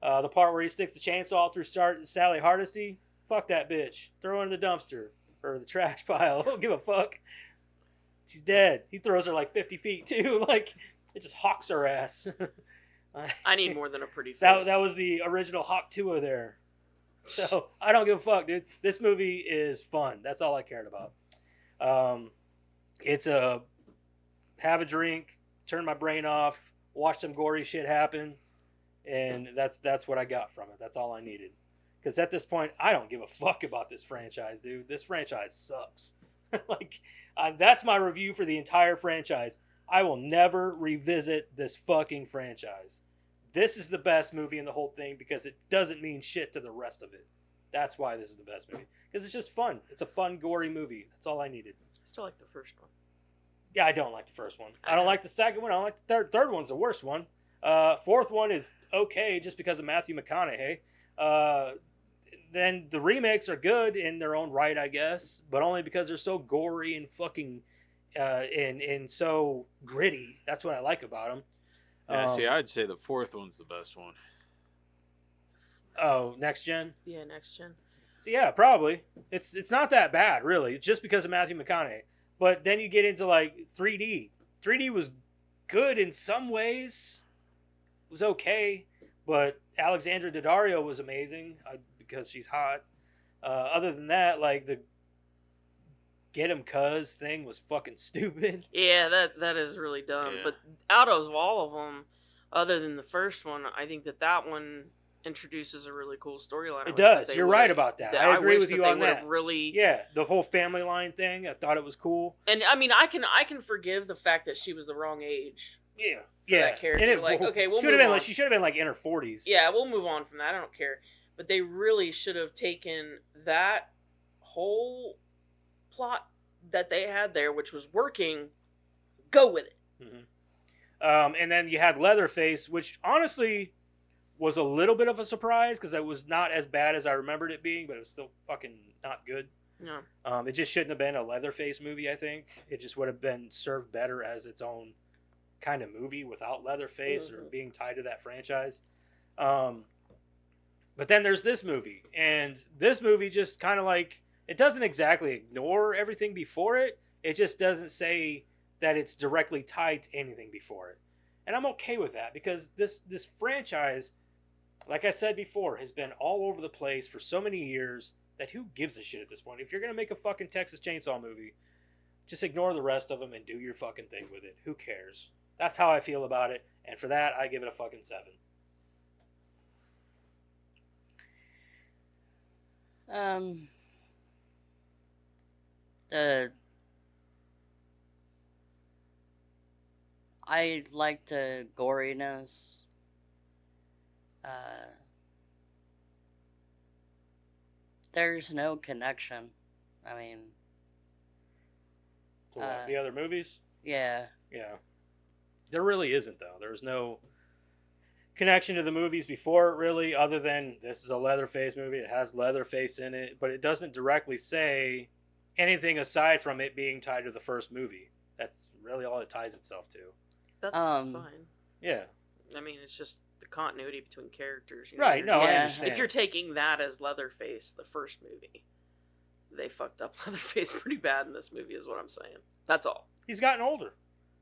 Speaker 2: The part where he sticks the chainsaw through Sally Hardesty, fuck that bitch. Throw her in the dumpster or the trash pile. Don't give a fuck. She's dead. He throws her like 50 feet too. Like it just hawks her ass.
Speaker 1: I need more than a pretty face.
Speaker 2: That was the original Hawk Tua there. So I don't give a fuck, dude. This movie is fun. That's all I cared about. It's a have a drink, turn my brain off, watch some gory shit happen, and that's what I got from it. That's all I needed. Because at this point, I don't give a fuck about this franchise, dude. This franchise sucks. That's my review for the entire franchise. I will never revisit this fucking franchise. This is the best movie in the whole thing because it doesn't mean shit to the rest of it. That's why this is the best movie. Because it's just fun. It's a fun, gory movie. That's all I needed.
Speaker 1: I still like the first one.
Speaker 2: Yeah, I don't like the first one. I don't like the second one. I don't like the third. Third one's the worst one. Fourth one is okay just because of Matthew McConaughey. Then the remakes are good in their own right, I guess, but only because they're so gory and fucking and so gritty. That's what I like about them.
Speaker 3: Yeah, see, I'd say the fourth one's the best one.
Speaker 2: Oh, next gen?
Speaker 1: Yeah, next gen.
Speaker 2: So yeah, probably. It's not that bad, really, just because of Matthew McConaughey. But then you get into like 3D. 3D was good in some ways. It was okay, but Alexandra Daddario was amazing because she's hot. Other than that, like the get him cuz thing was fucking stupid.
Speaker 1: Yeah, that is really dumb.
Speaker 3: Yeah.
Speaker 1: But out of all of them, other than the first one, I think that one introduces a really cool storyline.
Speaker 2: It does. You're right about that. I agree with you on that.
Speaker 1: Really,
Speaker 2: yeah, the whole family line thing. I thought it was cool.
Speaker 1: And I mean, I can forgive the fact that she was the wrong age.
Speaker 2: Yeah,
Speaker 1: that character.
Speaker 2: And
Speaker 1: Like, okay, we'll
Speaker 2: should have
Speaker 1: move
Speaker 2: been
Speaker 1: on.
Speaker 2: like she should have been like in her 40s.
Speaker 1: Yeah, we'll move on from that. I don't care. But they really should have taken that whole plot that they had there, which was working, go with it.
Speaker 2: Mm-hmm. And then you had Leatherface, which honestly was a little bit of a surprise because it was not as bad as I remembered it being, but it was still fucking not good.
Speaker 1: No.
Speaker 2: It just shouldn't have been a Leatherface movie, I think. It just would have been served better as its own kind of movie without Leatherface or being tied to that franchise. But then there's this movie, and this movie just kind of like, it doesn't exactly ignore everything before it. It just doesn't say that it's directly tied to anything before it. And I'm okay with that because this franchise, like I said before, has been all over the place for so many years that who gives a shit at this point? If you're going to make a fucking Texas Chainsaw movie, just ignore the rest of them and do your fucking thing with it. Who cares? That's how I feel about it. And for that, I give it a fucking 7.
Speaker 4: I like the goriness. There's no connection. I mean,
Speaker 2: To the other movies?
Speaker 4: yeah.
Speaker 2: Yeah. There really isn't, though. There's no connection to the movies before it, really, other than this is a Leatherface movie. It has Leatherface in it, but it doesn't directly say anything aside from it being tied to the first movie. That's really all it ties itself to.
Speaker 1: That's fine.
Speaker 2: Yeah.
Speaker 1: I mean, it's just the continuity between characters. You know?
Speaker 2: Right, no, I
Speaker 4: Yeah.
Speaker 2: understand.
Speaker 1: If you're taking that as Leatherface, the first movie, they fucked up Leatherface pretty bad in this movie, is what I'm saying. That's all.
Speaker 2: He's gotten older.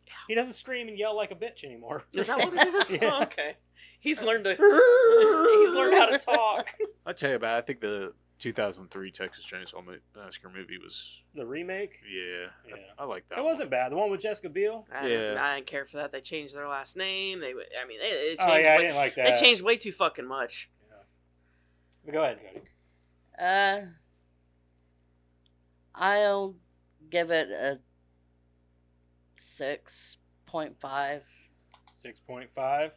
Speaker 1: Yeah.
Speaker 2: He doesn't scream and yell like a bitch anymore.
Speaker 1: Is that what it is?
Speaker 2: Yeah.
Speaker 1: Oh, okay. He's learned how to talk.
Speaker 3: I tell you about. I think the 2003 Texas Chainsaw Massacre movie was.
Speaker 2: The remake?
Speaker 3: Yeah.
Speaker 2: Yeah.
Speaker 3: I like that.
Speaker 2: It wasn't bad. The one with Jessica Biel?
Speaker 1: I didn't care for that. They changed their last name. They changed.
Speaker 2: Oh, yeah, I didn't like that.
Speaker 1: They changed way too fucking much.
Speaker 2: Yeah. Go ahead, Cody.
Speaker 4: I'll give it a 6.5.
Speaker 2: 6.5.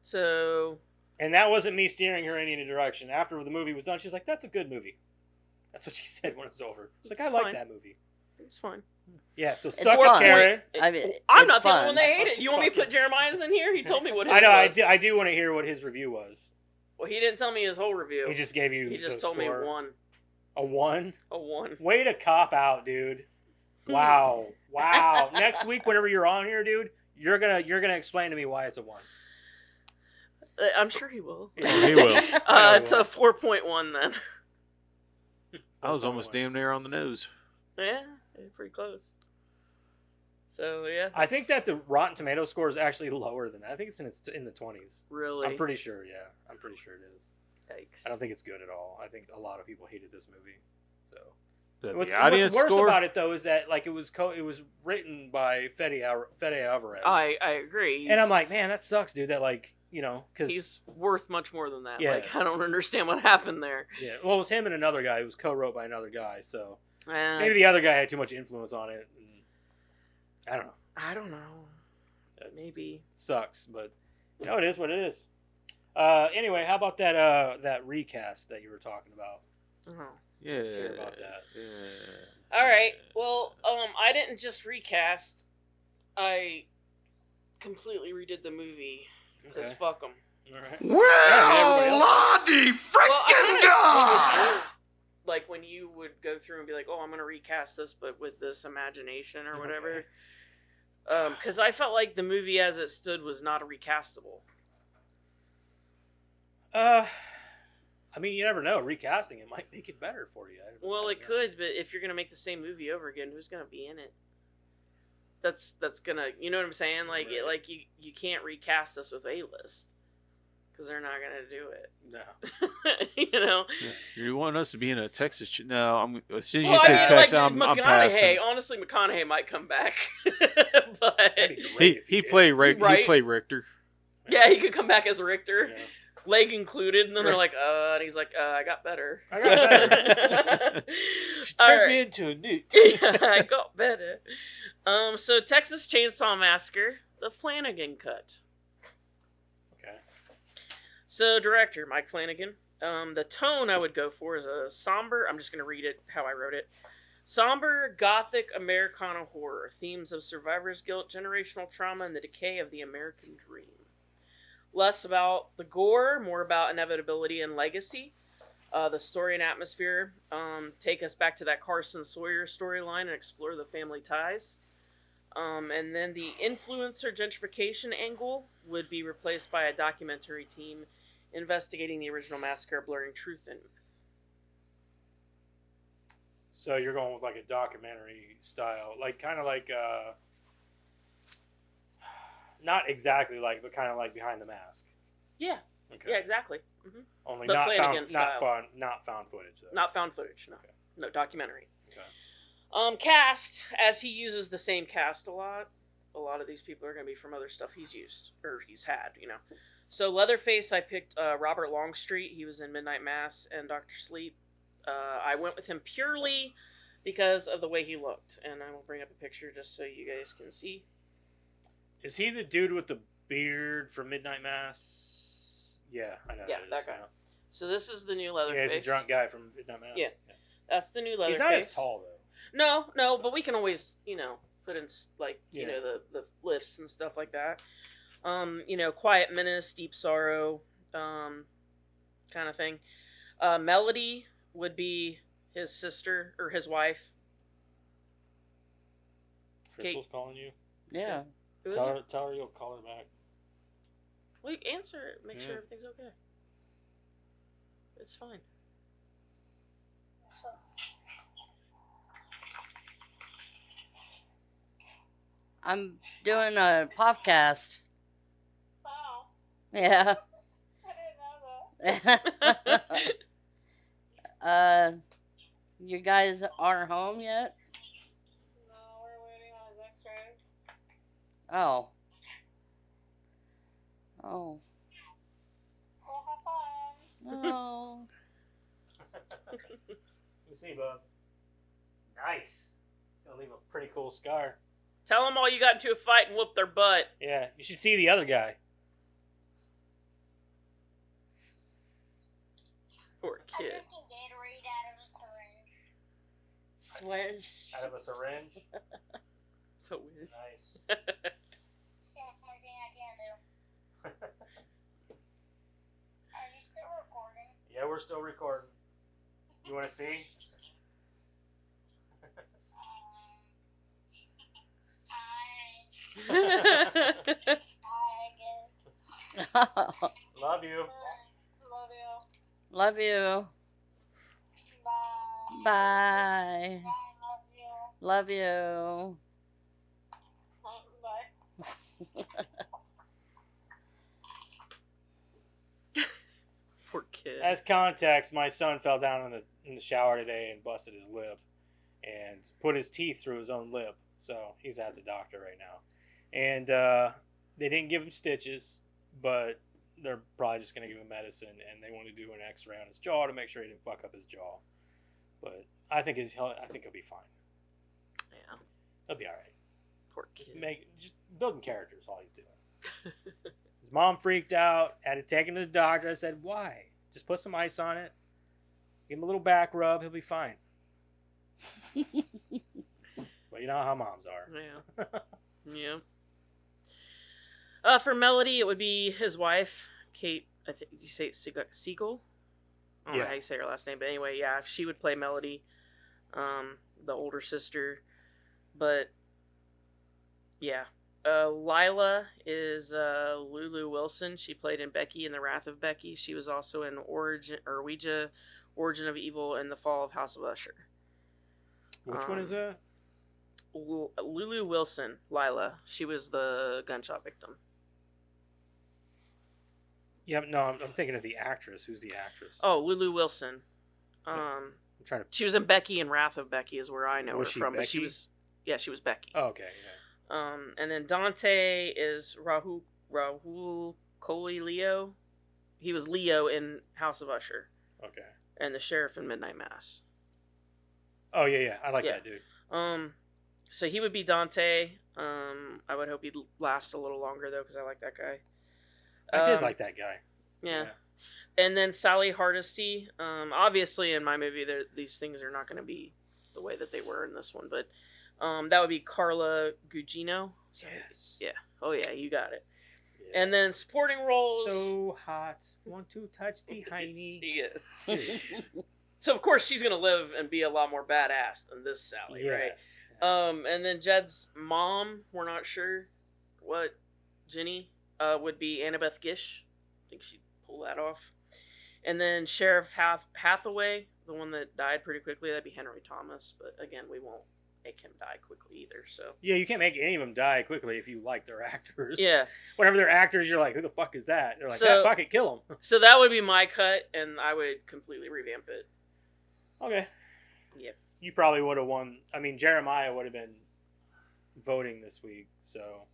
Speaker 1: So
Speaker 2: And that wasn't me steering her in any direction. After the movie was done, she's like, "That's a good movie." That's what she said when it was over. She's like,
Speaker 1: It's
Speaker 2: "I like
Speaker 1: fine.
Speaker 2: that movie."
Speaker 1: it's fine.
Speaker 2: Yeah, so
Speaker 4: It's
Speaker 2: suck it,
Speaker 4: fun.
Speaker 2: Karen.
Speaker 4: I mean,
Speaker 1: I'm
Speaker 4: it's
Speaker 1: not the only
Speaker 4: fun.
Speaker 1: one that hated it.
Speaker 2: Just
Speaker 1: You want me to put
Speaker 2: fucking-
Speaker 1: Jeremiah's in here? He told me what his
Speaker 2: I know.
Speaker 1: was.
Speaker 2: I do want to hear what his review was.
Speaker 1: Well, he didn't tell me his whole review.
Speaker 2: He just gave you.
Speaker 1: He just
Speaker 2: the
Speaker 1: told me
Speaker 2: score.
Speaker 1: 1.
Speaker 2: A 1.
Speaker 1: A 1.
Speaker 2: Way to cop out, dude. Wow. Wow. Next week, whenever you're on here, dude, You're gonna explain to me why it's a 1.
Speaker 1: I'm sure he will.
Speaker 3: Oh, he will.
Speaker 1: It's a 4.1 then.
Speaker 3: I was almost damn near on the nose.
Speaker 1: Yeah, pretty close. So yeah,
Speaker 2: I think that the Rotten Tomato score is actually lower than that. I think it's in the 20s.
Speaker 1: really.
Speaker 2: I'm pretty sure. Yeah, I'm pretty sure it is.
Speaker 1: Yikes.
Speaker 2: I don't think it's good at all. I think a lot of people hated this movie. So
Speaker 3: What's
Speaker 2: what's worse about it though is that like it was written by Fede Alvarez.
Speaker 1: I agree.
Speaker 2: And I'm like, man, that sucks, dude. That like because
Speaker 1: he's worth much more than that.
Speaker 2: Yeah.
Speaker 1: Like I don't understand what happened there.
Speaker 2: yeah, well, it was him and another guy. It was co-wrote by another guy. So
Speaker 1: Eh,
Speaker 2: maybe the other guy had too much influence on it. And I don't know.
Speaker 1: I don't know. Maybe.
Speaker 2: It sucks, but it is what it is. Anyway, how about that recast that you were talking about?
Speaker 1: Oh.
Speaker 3: Yeah.
Speaker 2: Let's hear about that.
Speaker 3: Yeah.
Speaker 1: All right. Well, I didn't just recast. I completely redid the movie. Because
Speaker 2: Okay.
Speaker 1: fuck them.
Speaker 2: All right.
Speaker 5: Well, Lottie frickin' God!
Speaker 1: Like when you would go through and be like, "Oh, I'm gonna recast this, but with this imagination or whatever." Because I felt like the movie as it stood was not recastable.
Speaker 2: I mean, you never know. Recasting it might make it better for you.
Speaker 1: Well, it could, but if you're gonna make the same movie over again, who's gonna be in it? That's gonna, you know what I'm saying? Like,
Speaker 2: Right.
Speaker 1: you can't recast this with A-list because they're not gonna do it.
Speaker 2: No.
Speaker 1: You know.
Speaker 3: You want us to be in a Texas? No, as soon as you
Speaker 1: Well,
Speaker 3: say
Speaker 1: I mean,
Speaker 3: Texas,
Speaker 1: like,
Speaker 3: I'm
Speaker 1: McConaughey.
Speaker 3: passing.
Speaker 1: Honestly, McConaughey might come back, but
Speaker 2: That'd be great if
Speaker 3: He
Speaker 2: did.
Speaker 3: played
Speaker 1: Right?
Speaker 3: He played Richter.
Speaker 1: yeah, he could come back as Richter,
Speaker 2: Yeah.
Speaker 1: leg included, and then they're like, and he's like, I got better.
Speaker 2: I got better.
Speaker 3: She
Speaker 1: All
Speaker 3: turned
Speaker 1: right.
Speaker 3: me into a newt.
Speaker 1: Yeah, I got better. So Texas Chainsaw Massacre, the Flanagan cut.
Speaker 2: Okay.
Speaker 1: So director Mike Flanagan. The tone I would go for is a somber. I'm just gonna read it how I wrote it. Somber Gothic Americana horror, themes of survivor's guilt, generational trauma, and the decay of the American dream. Less about the gore, more about inevitability and legacy. The story and atmosphere take us back to that Carson Sawyer storyline and explore the family ties. And then the influencer gentrification angle would be replaced by a documentary team investigating the original massacre, blurring truth and myth.
Speaker 2: So you're going with like a documentary style, like kind of like not exactly like, but kind of like Behind the Mask.
Speaker 1: Yeah,
Speaker 2: Okay.
Speaker 1: yeah, exactly. hmm
Speaker 2: Only
Speaker 1: But
Speaker 2: not
Speaker 1: Flanagan
Speaker 2: found, not found footage though.
Speaker 1: Not found footage, no.
Speaker 2: Okay.
Speaker 1: No, documentary.
Speaker 2: Okay.
Speaker 1: Cast, as he uses the same cast a lot of these people are going to be from other stuff he's used, or he's had, you know. So Leatherface, I picked Robert Longstreet. He was in Midnight Mass and Dr. Sleep. I went with him purely because of the way he looked. And I will bring up a picture just so you guys can see.
Speaker 2: Is he the dude with the beard from Midnight Mass? Yeah, I know.
Speaker 1: Yeah,
Speaker 2: it is,
Speaker 1: that guy.
Speaker 2: yeah.
Speaker 1: So this is the new
Speaker 2: Yeah,
Speaker 1: Leatherface.
Speaker 2: he's a drunk guy from Midnight Mass.
Speaker 1: Yeah. That's the new Leatherface.
Speaker 2: He's not as tall though.
Speaker 1: No, but we can always, put in, like,
Speaker 2: Yeah.
Speaker 1: the lifts and stuff like that. Quiet Menace, Deep Sorrow, kind of thing. Melody would be his sister, or his wife.
Speaker 2: Crystal's calling you.
Speaker 4: Yeah.
Speaker 1: Who is it?
Speaker 2: Tell her you'll call her back.
Speaker 1: Well, answer it. Make sure everything's okay. It's fine.
Speaker 4: I'm doing a podcast.
Speaker 6: Wow,
Speaker 4: Yeah.
Speaker 6: I didn't know that.
Speaker 4: You guys aren't home yet?
Speaker 6: No, we're waiting on his x-rays.
Speaker 4: Oh. Oh.
Speaker 6: Well, have fun.
Speaker 4: No.
Speaker 2: Let me see, bub. Nice. Gonna leave a pretty cool scar.
Speaker 1: Tell them all you got into a fight and whoop their butt.
Speaker 2: Yeah, you should see the other guy.
Speaker 1: Poor
Speaker 6: I'm
Speaker 1: kid.
Speaker 6: drinking Gatorade out of a syringe.
Speaker 4: Swish.
Speaker 2: Out of a syringe.
Speaker 1: So weird.
Speaker 2: Nice.
Speaker 6: Yeah, anything I can do. Are you still recording?
Speaker 2: Yeah, we're still recording. You want to see?
Speaker 6: Hi.
Speaker 2: Love you.
Speaker 6: Love you.
Speaker 4: Love you.
Speaker 6: Bye.
Speaker 4: Bye.
Speaker 6: Bye.
Speaker 4: Love
Speaker 6: Love you.
Speaker 4: you.
Speaker 6: Bye.
Speaker 1: Poor kid.
Speaker 2: As context, my son fell down in the shower today and busted his lip and put his teeth through his own lip. So he's at the doctor right now. And they didn't give him stitches, but they're probably just going to give him medicine, and they want to do an x-ray on his jaw to make sure he didn't fuck up his jaw. But I think he'll be fine.
Speaker 1: Yeah.
Speaker 2: He'll be all right.
Speaker 1: Poor kid.
Speaker 2: Just building characters, all he's doing. His mom freaked out, had to take him to the doctor. I said, why? Just put some ice on it. Give him a little back rub. He'll be fine. But you know how moms are.
Speaker 1: Yeah. Yeah. For Melody, it would be his wife, Kate. I think you say it Siegel. I don't know how you say her last name, but anyway, yeah, she would play Melody, the older sister. But yeah, Lila is Lulu Wilson. She played in Becky in The Wrath of Becky. She was also in Origin of Evil and The Fall of House of Usher.
Speaker 2: Which one is that?
Speaker 1: Lulu Wilson, Lila. She was the gunshot victim.
Speaker 2: Yeah, no, I'm thinking of the actress. Who's the actress?
Speaker 1: Oh, Lulu Wilson.
Speaker 2: I'm trying to.
Speaker 1: She was in Becky and Wrath of Becky is where I know
Speaker 2: Was
Speaker 1: her
Speaker 2: she
Speaker 1: from. But she
Speaker 2: Becky?
Speaker 1: was, yeah, she was Becky.
Speaker 2: Oh, okay, yeah.
Speaker 1: And then Dante is Rahul Coley Leo. He was Leo in House of Usher
Speaker 2: Okay.
Speaker 1: and the sheriff in Midnight Mass.
Speaker 2: Oh yeah. I like
Speaker 1: Yeah.
Speaker 2: that dude.
Speaker 1: So he would be Dante. I would hope he'd last a little longer though, because I like that guy.
Speaker 2: I did like that guy.
Speaker 1: Yeah. And then Sally Hardesty. Obviously, in my movie, these things are not going to be the way that they were in this one, but that would be Carla Gugino.
Speaker 2: Yes.
Speaker 1: Yeah. Oh yeah, you got it.
Speaker 2: Yeah.
Speaker 1: And then supporting roles.
Speaker 2: So hot. Want to touch the hiney.
Speaker 1: She is. So of course she's gonna live and be a lot more badass than this Sally,
Speaker 2: Yeah.
Speaker 1: right? And then Jed's mom, we're not sure what Jenny would be Annabeth Gish. I think she'd pull that off. And then Sheriff Hathaway, the one that died pretty quickly, that'd be Henry Thomas. But again, we won't make him die quickly either. So
Speaker 2: Yeah, you can't make any of them die quickly if you like their actors.
Speaker 1: yeah.
Speaker 2: Whenever they're actors, you're like, who the fuck is that? They're like,
Speaker 1: So-
Speaker 2: fuck it, kill them.
Speaker 1: So that would be my cut, and I would completely revamp it.
Speaker 2: Okay.
Speaker 1: Yeah.
Speaker 2: You probably would have won. I mean, Jeremiah would have been voting this week, so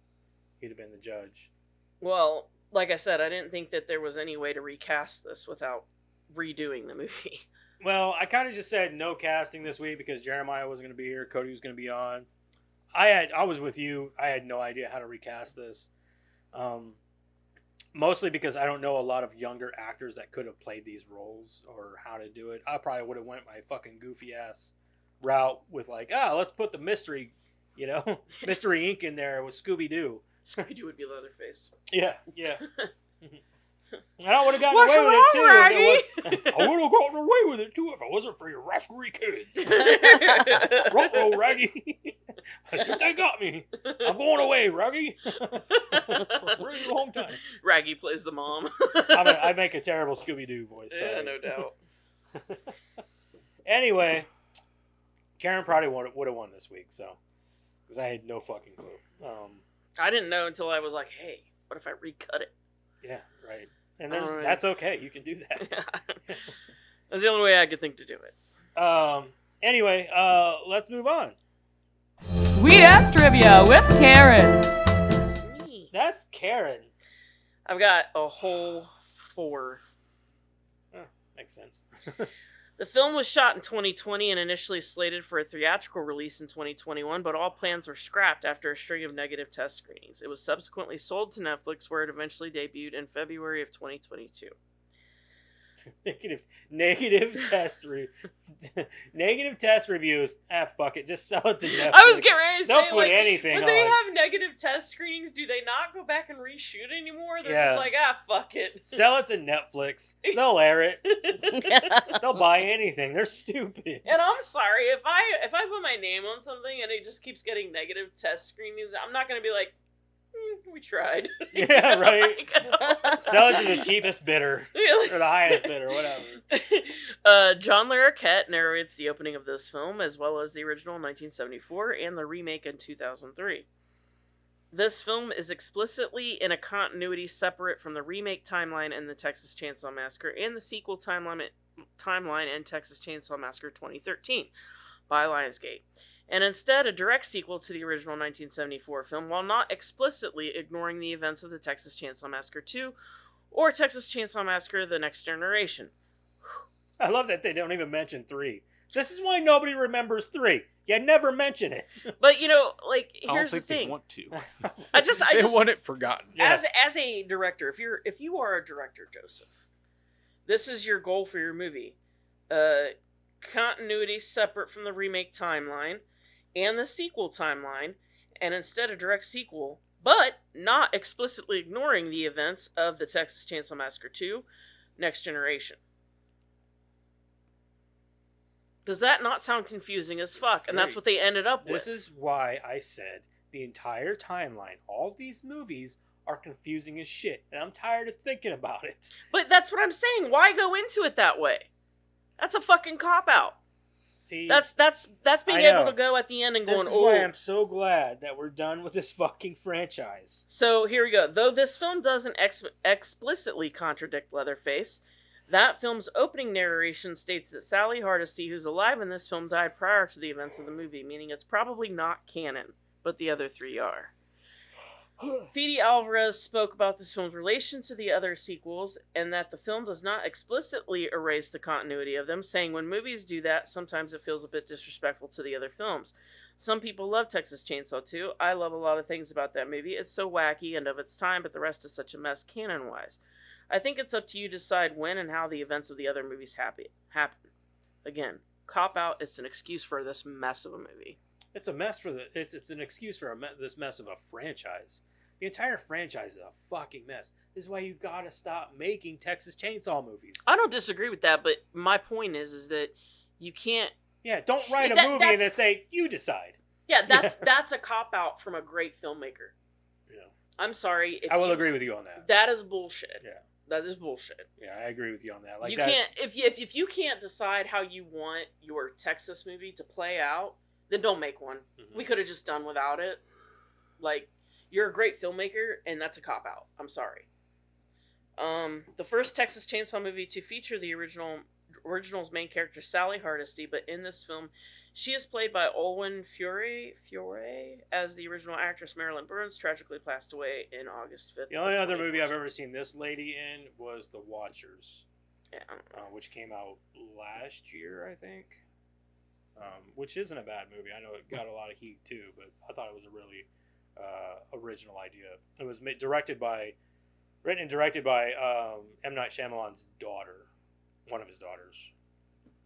Speaker 2: he'd have been the judge.
Speaker 1: Well, like I said, I didn't think that there was any way to recast this without redoing the movie.
Speaker 2: Well, I kind of just said no casting this week because Jeremiah wasn't going to be here. Cody was going to be on. I was with you. I had no idea how to recast this. Mostly because I don't know a lot of younger actors that could have played these roles or how to do it. I probably would have went my fucking goofy ass route with like, let's put the mystery, Mystery Inc. in there with Scooby-Doo.
Speaker 1: Scooby-Doo would be Leatherface.
Speaker 2: Yeah. And I would have gotten
Speaker 1: What's
Speaker 2: away with it too.
Speaker 1: wrong,
Speaker 2: I would have gotten away with it too if it wasn't for your rascally kids. Ruh-oh, Raggy. I think they got me. I'm going away, Raggy. Really long time.
Speaker 1: Raggy plays the mom.
Speaker 2: I make a terrible Scooby-Doo voice.
Speaker 1: Yeah,
Speaker 2: Sorry.
Speaker 1: no doubt.
Speaker 2: Anyway, Karen probably would have won this week, so because I had no fucking clue.
Speaker 1: I didn't know until I was like, hey, what if I recut it?
Speaker 2: Yeah, right. And
Speaker 1: Alright.
Speaker 2: that's okay. You can do that.
Speaker 1: That's the only way I could think to do it.
Speaker 2: Anyway, let's move on.
Speaker 7: Sweet Ass Trivia with Karen.
Speaker 1: That's me.
Speaker 2: That's Karen.
Speaker 1: I've got a whole 4.
Speaker 2: Makes sense.
Speaker 1: The film was shot in 2020 and initially slated for a theatrical release in 2021, but all plans were scrapped after a string of negative test screenings. It was subsequently sold to Netflix, where it eventually debuted in February of 2022.
Speaker 2: Negative test reviews. Fuck it. Just sell it to Netflix.
Speaker 1: I was getting ready to
Speaker 2: They'll
Speaker 1: say,
Speaker 2: put
Speaker 1: like,
Speaker 2: anything
Speaker 1: when
Speaker 2: on.
Speaker 1: they have negative test screenings, do they not go back and reshoot anymore? They're
Speaker 2: Yeah.
Speaker 1: just like, fuck it.
Speaker 2: Sell it to Netflix. They'll air it. They'll buy anything. They're stupid.
Speaker 1: And I'm sorry, if I put my name on something and it just keeps getting negative test screenings, I'm not going to be like, We tried.
Speaker 2: Yeah, right.
Speaker 1: Like,
Speaker 2: Sell it to the cheapest bidder or the highest bidder, whatever.
Speaker 1: John Larroquette narrates the opening of this film, as well as the original in 1974 and the remake in 2003. This film is explicitly in a continuity separate from the remake timeline in the Texas Chainsaw Massacre and the sequel timeline in Texas Chainsaw Massacre 2013 by Lionsgate, and instead a direct sequel to the original 1974 film, while not explicitly ignoring the events of the Texas Chainsaw Massacre 2 or Texas Chainsaw Massacre The Next Generation.
Speaker 2: I love that they don't even mention 3. This is why nobody remembers 3. You never mention it.
Speaker 1: But you know, like,
Speaker 3: I don't
Speaker 1: here's the
Speaker 3: think they
Speaker 1: thing.
Speaker 3: want to.
Speaker 1: I just
Speaker 3: They want it forgotten.
Speaker 2: Yeah.
Speaker 1: as a director, if you are a director, Joseph, this is your goal for your movie. Continuity separate from the remake timeline and the sequel timeline, and instead a direct sequel, but not explicitly ignoring the events of the Texas Chainsaw Massacre 2, Next Generation. Does that not sound confusing as fuck? And that's what they ended up with.
Speaker 2: This is why I said the entire timeline, all these movies are confusing as shit, and I'm tired of thinking about it.
Speaker 1: But that's what I'm saying. Why go into it that way? That's a fucking cop-out.
Speaker 2: See,
Speaker 1: That's being
Speaker 2: I
Speaker 1: able
Speaker 2: know.
Speaker 1: to go at the end and
Speaker 2: this
Speaker 1: going,
Speaker 2: is
Speaker 1: oh.
Speaker 2: why I'm so glad that we're done with this fucking franchise.
Speaker 1: So here we go. Though this film doesn't explicitly contradict Leatherface, that film's opening narration states that Sally Hardesty, who's alive in this film, died prior to the events of the movie, meaning it's probably not canon, but the other 3 are. Fede Alvarez spoke about this film's relation to the other sequels, and that the film does not explicitly erase the continuity of them, saying when movies do that, sometimes it feels a bit disrespectful to the other films. Some people love Texas Chainsaw 2. I love a lot of things about that movie. It's so wacky and of its time, but the rest is such a mess canon-wise. I think it's up to you to decide when and how the events of the other movies happen. Again, cop-out, it's an excuse for this mess of a movie.
Speaker 2: It's a mess for it's an excuse for this mess of a franchise. The entire franchise is a fucking mess. This is why you gotta stop making Texas Chainsaw movies.
Speaker 1: I don't disagree with that, but my point is that you can't.
Speaker 2: Yeah, don't write a
Speaker 1: That-
Speaker 2: movie and then
Speaker 1: that's-
Speaker 2: say, you decide.
Speaker 1: Yeah, that's a cop out from a great filmmaker.
Speaker 2: Yeah.
Speaker 1: I'm sorry.
Speaker 2: I will agree with you on that.
Speaker 1: That is bullshit.
Speaker 2: Yeah.
Speaker 1: That is bullshit.
Speaker 2: Yeah, I agree with you on that. Like
Speaker 1: you
Speaker 2: that,
Speaker 1: can't if you can't decide how you want your Texas movie to play out, then don't make one.
Speaker 2: Mhm.
Speaker 1: We could have just done without it. Like, you're a great filmmaker, and that's a cop out. I'm sorry. The first Texas Chainsaw movie to feature the original's main character Sally Hardesty, but in this film, she is played by Olwen Fiore, as the original actress Marilyn Burns tragically passed away in August 5th.
Speaker 2: The only other movie I've ever seen this lady in was The Watchers,
Speaker 1: Yeah, I don't know.
Speaker 2: which came out last year, I think. Which isn't a bad movie. I know it got a lot of heat too, but I thought it was a really original idea. It was written and directed by M. Night Shyamalan's daughter, one of his daughters.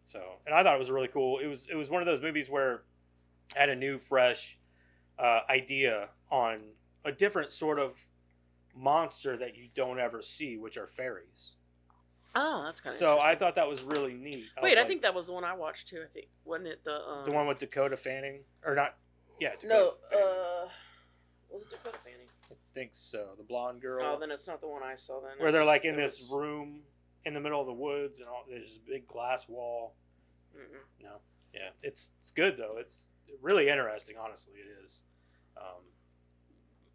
Speaker 2: So, and I thought it was really cool. It was one of those movies where it had a new, fresh idea on a different sort of monster that you don't ever see, which are fairies.
Speaker 1: Oh, that's kind of
Speaker 2: So I thought that was really neat.
Speaker 1: Wait, I think that was the one I watched too. I think wasn't it
Speaker 2: the one with Dakota Fanning, or not? Yeah, Dakota
Speaker 1: No,
Speaker 2: Fanning.
Speaker 1: was it Dakota Fanning?
Speaker 2: I think so. The blonde girl,
Speaker 1: Oh, then it's not the one I saw. Then
Speaker 2: where they're like in
Speaker 1: It
Speaker 2: this
Speaker 1: was-
Speaker 2: room in the middle of the woods, and there's this big glass wall.
Speaker 1: Mm-mm.
Speaker 2: No, yeah, it's good though. It's really interesting. Honestly, it is.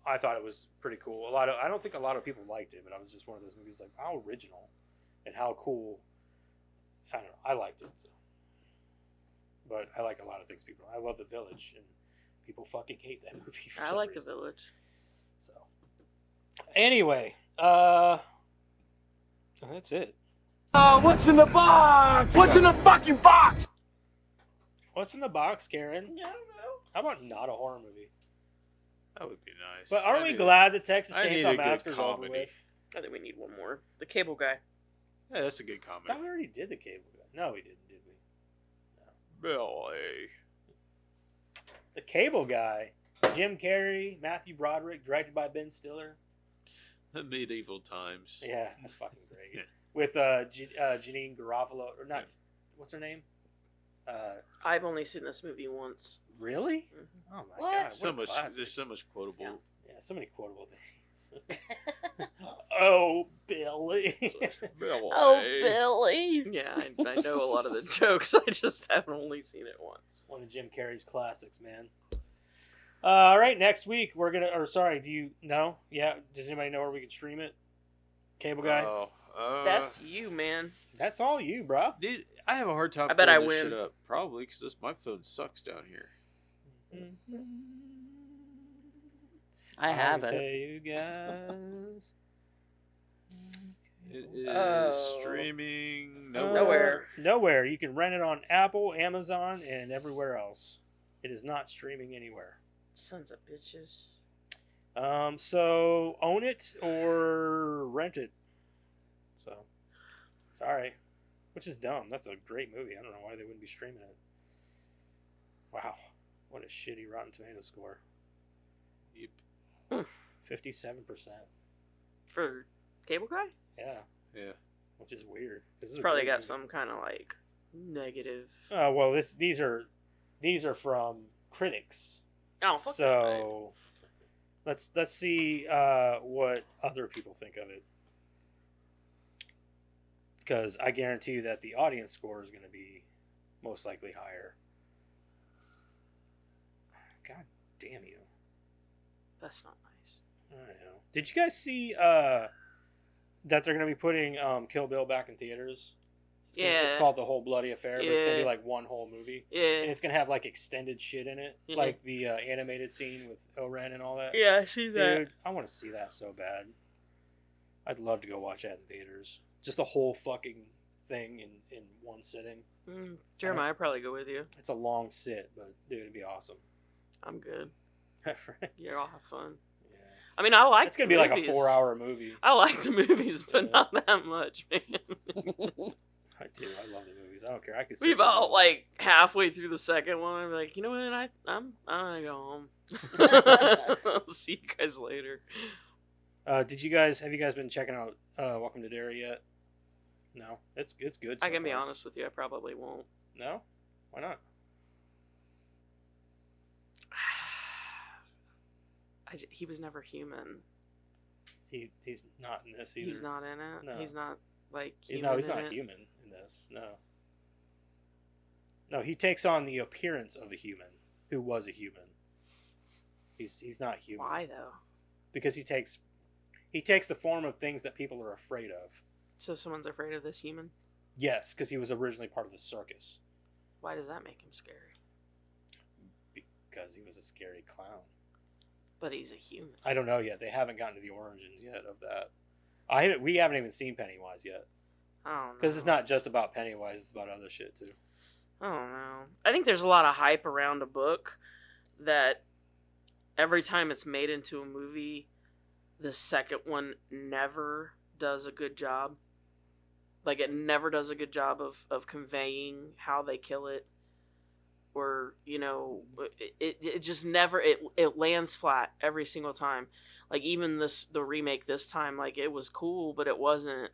Speaker 2: I thought it was pretty cool. I don't think a lot of people liked it, but I was just one of those movies like how original and how cool. I don't know. I liked it. So. But I like a lot of things. I love The Village, and people fucking hate that movie. For
Speaker 1: I
Speaker 2: some
Speaker 1: like The
Speaker 2: reason.
Speaker 1: Village.
Speaker 2: So, anyway, that's it.
Speaker 5: What's in the box? What's in the fucking box?
Speaker 2: What's in the box, Karen?
Speaker 1: Yeah, I don't know.
Speaker 2: How about not a horror movie?
Speaker 3: That would be nice.
Speaker 2: But aren't
Speaker 3: I
Speaker 2: we
Speaker 3: need-
Speaker 2: glad that Texas
Speaker 3: I need a
Speaker 2: Chainsaw
Speaker 3: good
Speaker 2: Massacre is over
Speaker 3: comedy.
Speaker 2: with?
Speaker 1: I think we need one more. The Cable Guy.
Speaker 3: Yeah, that's a good
Speaker 2: I
Speaker 3: comedy.
Speaker 2: thought we already did the Cable Guy. No, we didn't, did we?
Speaker 3: Billy.
Speaker 2: The Cable Guy. Jim Carrey, Matthew Broderick, directed by Ben Stiller.
Speaker 3: The medieval times.
Speaker 2: Yeah, that's fucking great.
Speaker 3: Yeah.
Speaker 2: With Janine Garofalo, or not? What's her name?
Speaker 1: I've only seen this movie once.
Speaker 2: Really?
Speaker 1: Mhm.
Speaker 2: Oh my
Speaker 4: What?
Speaker 2: god! What
Speaker 3: So
Speaker 2: a
Speaker 3: much.
Speaker 2: classic.
Speaker 3: There's so much quotable.
Speaker 1: Yeah.
Speaker 2: Yeah, so many quotable things. Oh, Billy.
Speaker 4: Oh, Billy.
Speaker 1: Yeah, I know a lot of the jokes. I just haven't only seen it once.
Speaker 2: One of Jim Carrey's classics, man. All right, next week we're gonna. Or sorry, do you know? Yeah, does anybody know where we can stream it? Cable guy.
Speaker 3: Oh,
Speaker 1: That's you, man.
Speaker 2: That's all you, bro.
Speaker 3: dude, I have a hard time.
Speaker 1: I bet I
Speaker 3: pulling this
Speaker 1: win.
Speaker 3: Shit up. Probably because my phone sucks down here.
Speaker 4: I have
Speaker 2: Tell
Speaker 4: it.
Speaker 2: you guys.
Speaker 3: It is
Speaker 1: Oh.
Speaker 3: streaming
Speaker 1: Nowhere.
Speaker 2: Nowhere. You can rent it on Apple, Amazon, and everywhere else. It is not streaming anywhere.
Speaker 1: Sons of bitches.
Speaker 2: So own it or rent it. So, sorry. Which is dumb. That's a great movie. I don't know why they wouldn't be streaming it. Wow. What a shitty Rotten Tomato score.
Speaker 3: Yep.
Speaker 2: 57%.
Speaker 1: For Cable Guy?
Speaker 2: Yeah.
Speaker 3: Yeah.
Speaker 2: Which is weird.
Speaker 1: It's probably got some kind of like negative.
Speaker 2: Oh well, these are from critics.
Speaker 1: Oh, fuck that.
Speaker 2: So let's see what other people think of it, because I guarantee you that the audience score is going to be most likely higher. God damn you!
Speaker 1: That's not nice.
Speaker 2: I know. Did you guys see that they're going to be putting Kill Bill back in theaters? It's
Speaker 1: Yeah.
Speaker 2: called The Whole Bloody Affair, but it's going to be
Speaker 1: Yeah.
Speaker 2: like one whole movie. And
Speaker 1: Yeah.
Speaker 2: it's going to have like extended shit in it.
Speaker 1: Mhm.
Speaker 2: Like the animated scene with Oren and all that.
Speaker 1: Yeah, I see that.
Speaker 2: Dude, I want to see that so bad. I'd love to go watch that in theaters. Just the whole fucking thing in one sitting.
Speaker 1: Jeremiah, I'd probably go with you.
Speaker 2: It's a long sit, but dude, it'd be awesome.
Speaker 1: I'm good.
Speaker 2: Yeah.
Speaker 1: Yeah, I'll have fun. I mean, I like
Speaker 2: It's going
Speaker 1: the
Speaker 2: to be like a
Speaker 1: movies.
Speaker 2: 4-hour movie.
Speaker 1: I like the movies, but
Speaker 2: Yeah.
Speaker 1: not that much, man.
Speaker 2: I do. I love the movies. I don't care. I could sit
Speaker 1: We
Speaker 2: through
Speaker 1: about
Speaker 2: them.
Speaker 1: like halfway through the second one. I'm like, you know what? I'm gonna go home. I'll see you guys later.
Speaker 2: have you guys been checking out Welcome to Derry yet? No, it's good.
Speaker 1: I
Speaker 2: so
Speaker 1: can be
Speaker 2: far.
Speaker 1: honest with you. I probably won't.
Speaker 2: No, why not?
Speaker 1: He was never human.
Speaker 2: He's not in this either.
Speaker 1: He's not in it.
Speaker 2: No.
Speaker 1: He's not like
Speaker 2: No,
Speaker 1: human.
Speaker 2: he's
Speaker 1: in
Speaker 2: not
Speaker 1: it.
Speaker 2: human in this. No, he takes on the appearance of a human who was a human. He's not human.
Speaker 1: Why though?
Speaker 2: Because he takes the form of things that people are afraid of.
Speaker 1: So someone's afraid of this human.
Speaker 2: Yes, because he was originally part of the circus.
Speaker 1: Why does that make him scary?
Speaker 2: Because he was a scary clown.
Speaker 1: But he's a human.
Speaker 2: I don't know yet. They haven't gotten to the origins yet of that. We haven't even seen Pennywise yet.
Speaker 1: I don't know.
Speaker 2: Because it's not just about Pennywise, it's about other shit too.
Speaker 1: I don't know. I think there's a lot of hype around a book that every time it's made into a movie, the second one never does a good job. Like, it never does a good job of conveying how they kill it. Or, you know, it just never, it lands flat every single time. Like, even the remake this time, like, it was cool, but it wasn't,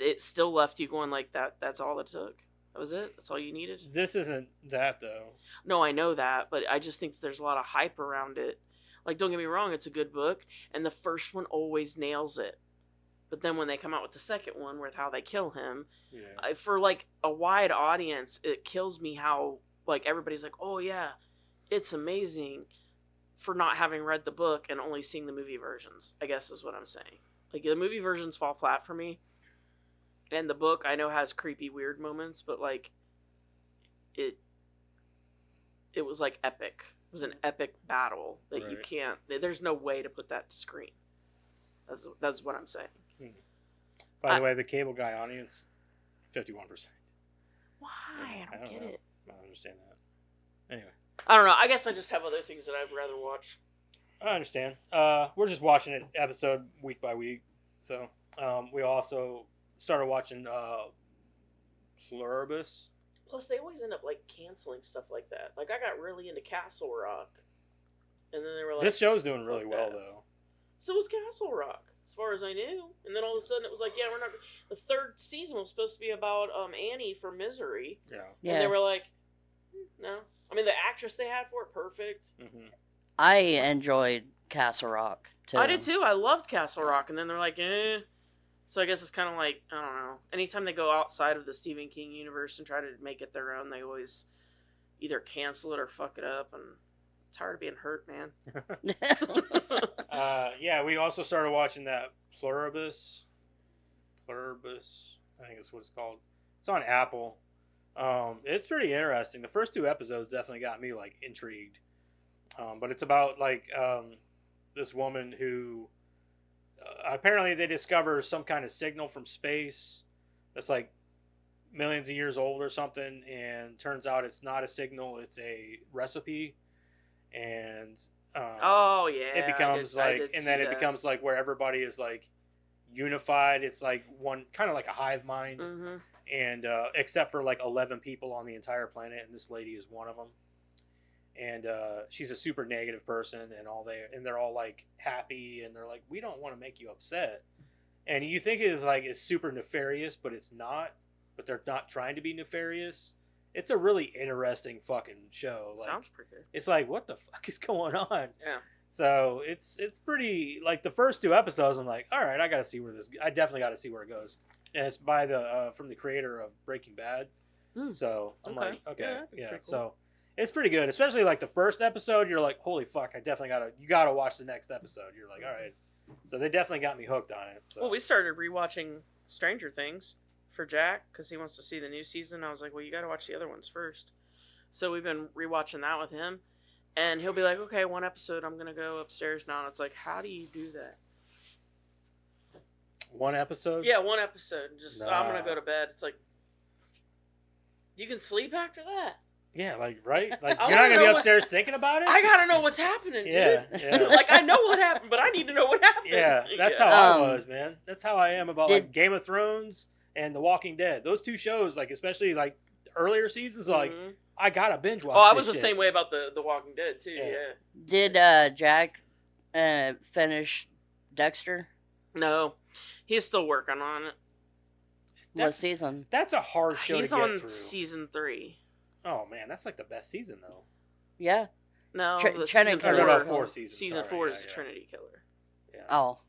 Speaker 1: it still left you going like, that's all it took. That was it? That's all you needed?
Speaker 2: This isn't that though.
Speaker 1: No, I know that, but I just think that there's a lot of hype around it. Like, don't get me wrong, it's a good book, and the first one always nails it. But then when they come out with the second one with how they kill him,
Speaker 2: Yeah.
Speaker 1: for, like, a wide audience, it kills me how, like, everybody's like, oh, yeah, it's amazing, for not having read the book and only seeing the movie versions, I guess is what I'm saying. Like, the movie versions fall flat for me. And the book, I know, has creepy, weird moments, but, like, it was, like, epic. It was an epic battle that you
Speaker 2: Right.
Speaker 1: can't, there's no way to put that to screen. That's what I'm saying.
Speaker 2: By the way, the Cable Guy audience, 51%.
Speaker 1: Why? I don't get
Speaker 2: know.
Speaker 1: it.
Speaker 2: I don't understand that. Anyway,
Speaker 1: I don't know. I guess I just have other things that I'd rather watch.
Speaker 2: I understand. We're just watching it episode week by week. So we also started watching Pluribus.
Speaker 1: Plus, they always end up, like, canceling stuff like that. Like, I got really into Castle Rock. And then they were like...
Speaker 2: This show's doing really
Speaker 1: fuck
Speaker 2: well,
Speaker 1: that.
Speaker 2: though.
Speaker 1: So was Castle Rock, as far as I knew. And then all of a sudden it was like, yeah, we're not... The third season was supposed to be about Annie from Misery.
Speaker 2: Yeah.
Speaker 1: And they were like, no. I mean, the actress they had for it, perfect.
Speaker 2: Mm-hmm.
Speaker 4: I enjoyed Castle Rock too.
Speaker 1: I did too. I loved Castle Rock, and then they're like, eh. So I guess it's kind of like, I don't know. Anytime they go outside of the Stephen King universe and try to make it their own, they always either cancel it or fuck it up. And I'm tired of being hurt, man.
Speaker 2: Yeah, we also started watching that Pluribus. I think that's what it's called. It's on Apple. It's pretty interesting. The first 2 episodes definitely got me like intrigued. But it's about like this woman who apparently they discover some kind of signal from space that's like millions of years old or something, and turns out it's not a signal, it's a recipe. And
Speaker 1: Oh yeah.
Speaker 2: it becomes it becomes like where everybody is like unified. It's like one kind of like a hive mind,
Speaker 1: Mm-hmm.
Speaker 2: and except for like 11 people on the entire planet, and this lady is one of them. And she's a super negative person, and they're all like happy, and they're like, we don't want to make you upset. And you think it's super nefarious, but it's not. But they're not trying to be nefarious. It's a really interesting fucking show. Like,
Speaker 1: Sounds pretty good.
Speaker 2: it's like, what the fuck is going on?
Speaker 1: Yeah.
Speaker 2: So it's pretty, like, the first 2 episodes, I'm like, all right, I definitely got to see where it goes. And it's by from the creator of Breaking Bad. So I'm like, okay, yeah.
Speaker 1: Cool.
Speaker 2: So it's pretty good, especially like the first episode. You're like, holy fuck, you gotta watch the next episode. You're like, all right. So they definitely got me hooked on it. So.
Speaker 1: Well, we started rewatching Stranger Things for Jack because he wants to see the new season. I was like, well, you got to watch the other ones first. So we've been rewatching that with him, and he'll be like, okay, 1 episode, I'm gonna go upstairs now. And it's like, how do you do that?
Speaker 2: 1 episode?
Speaker 1: Yeah, 1 episode. Just I'm
Speaker 2: Nah.
Speaker 1: gonna go to bed. It's like, you can sleep after that.
Speaker 2: Yeah, like, right? Like,
Speaker 1: I
Speaker 2: you're not
Speaker 1: wanna
Speaker 2: gonna be
Speaker 1: know
Speaker 2: upstairs thinking about it?
Speaker 1: I gotta know what's happening, dude.
Speaker 2: Yeah.
Speaker 1: Like, I know what happened, but I need to know what happened.
Speaker 2: Yeah, that's how I was, man. That's how I am about like Game of Thrones and The Walking Dead. Those 2 shows, like, especially like earlier seasons, like,
Speaker 1: Mhm.
Speaker 2: I gotta binge watch.
Speaker 1: Oh, I
Speaker 2: this
Speaker 1: was the
Speaker 2: shit.
Speaker 1: same way about the Walking Dead too.
Speaker 2: Yeah.
Speaker 1: Yeah.
Speaker 4: Did Jack finish Dexter?
Speaker 1: No, he's still working on it.
Speaker 4: What season?
Speaker 2: That's a hard show
Speaker 1: He's
Speaker 2: to get
Speaker 1: on
Speaker 2: through.
Speaker 1: season 3.
Speaker 2: Oh man, that's like the best season though.
Speaker 4: Yeah.
Speaker 1: No,
Speaker 4: Tr-
Speaker 1: the
Speaker 4: Trinity
Speaker 1: season
Speaker 4: Killer.
Speaker 1: four.
Speaker 2: No, 4 seasons.
Speaker 1: Season
Speaker 2: sorry.
Speaker 1: 4
Speaker 2: Yeah,
Speaker 1: is the
Speaker 2: yeah.
Speaker 1: Trinity Killer.
Speaker 2: Yeah.
Speaker 4: Oh.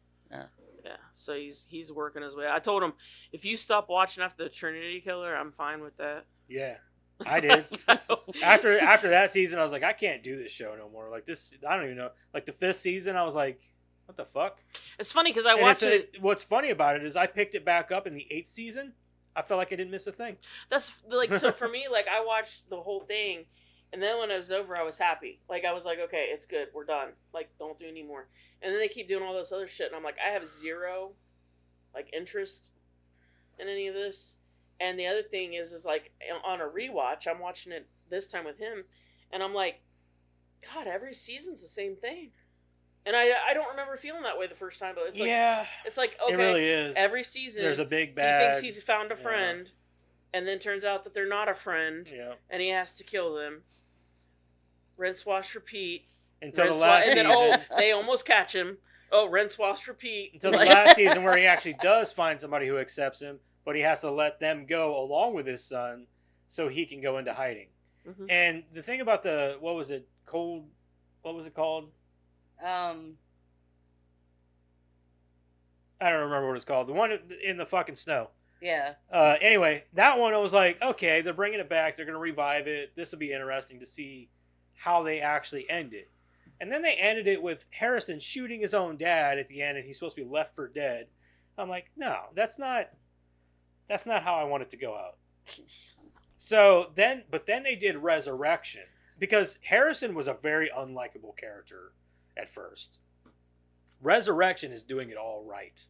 Speaker 1: Yeah, so he's working his way. I told him, if you stop watching after the Trinity Killer, I'm fine with that.
Speaker 2: Yeah, I did. After that season, I was like, I can't do this show no more. Like this, I don't even know. Like the 5th season, I was like, what the fuck?
Speaker 1: It's funny because I
Speaker 2: And
Speaker 1: watched it.
Speaker 2: What's funny about it is I picked it back up in the 8th season. I felt like I didn't miss a thing.
Speaker 1: That's like, so for me, like, I watched the whole thing, and then when it was over, I was happy. Like, I was like, okay, it's good, we're done. Like, don't do any more. And then they keep doing all this other shit, and I'm like, I have zero, like, interest in any of this. And the other thing is like, on a rewatch, I'm watching it this time with him, and I'm like, God, every season's the same thing. And I don't remember feeling that way the first time, but it's like, it's like, okay,
Speaker 2: it really is.
Speaker 1: every season
Speaker 2: There's a big
Speaker 1: he
Speaker 2: bad.
Speaker 1: thinks he's found a friend, and then turns out that they're not a friend,
Speaker 2: Yeah.
Speaker 1: and he has to kill them. Rinse, wash, repeat.
Speaker 2: Until
Speaker 1: Rinse,
Speaker 2: the last
Speaker 1: and
Speaker 2: season.
Speaker 1: then, they almost catch him. Oh, rinse, wash, repeat.
Speaker 2: Until the
Speaker 1: Like-
Speaker 2: last season where he actually does find somebody who accepts him, but he has to let them go along with his son so he can go into hiding.
Speaker 1: Mhm.
Speaker 2: And the thing about what was it called? I don't remember what it's called. The one in the fucking snow.
Speaker 4: Yeah.
Speaker 2: Anyway, that one I was like, okay, they're bringing it back. They're going to revive it. This will be interesting to see how they actually end it. And then they ended it with Harrison shooting his own dad at the end, and he's supposed to be left for dead. I'm like, no, that's not how I want it to go out. But then they did Resurrection, because Harrison was a very unlikable character at first. Resurrection is doing it all right.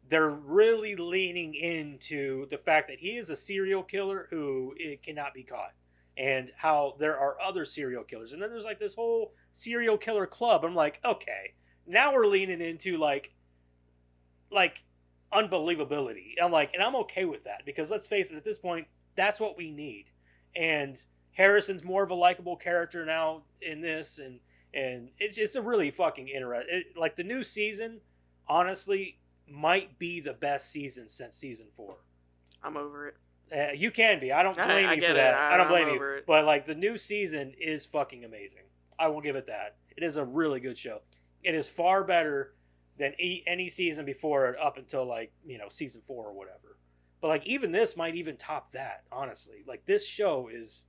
Speaker 2: They're really leaning into the fact that he is a serial killer who cannot be caught, and how there are other serial killers. And then there's like this whole serial killer club. I'm like, okay, now we're leaning into like unbelievability. I'm like, and I'm okay with that, because let's face it, at this point, that's what we need. And Harrison's more of a likable character now in this, and it's a really fucking interesting. Like the new season, honestly, might be the best season since season 4.
Speaker 1: I'm over it.
Speaker 2: You can be. I don't blame
Speaker 1: I
Speaker 2: you
Speaker 1: get
Speaker 2: for
Speaker 1: it.
Speaker 2: that. I don't
Speaker 1: I'm
Speaker 2: blame
Speaker 1: over
Speaker 2: you.
Speaker 1: it.
Speaker 2: But like the new season is fucking amazing. I will give it that. It is a really good show. It is far better than any season before it, up until like, season 4 or whatever. But like even this might even top that, honestly. Like this show is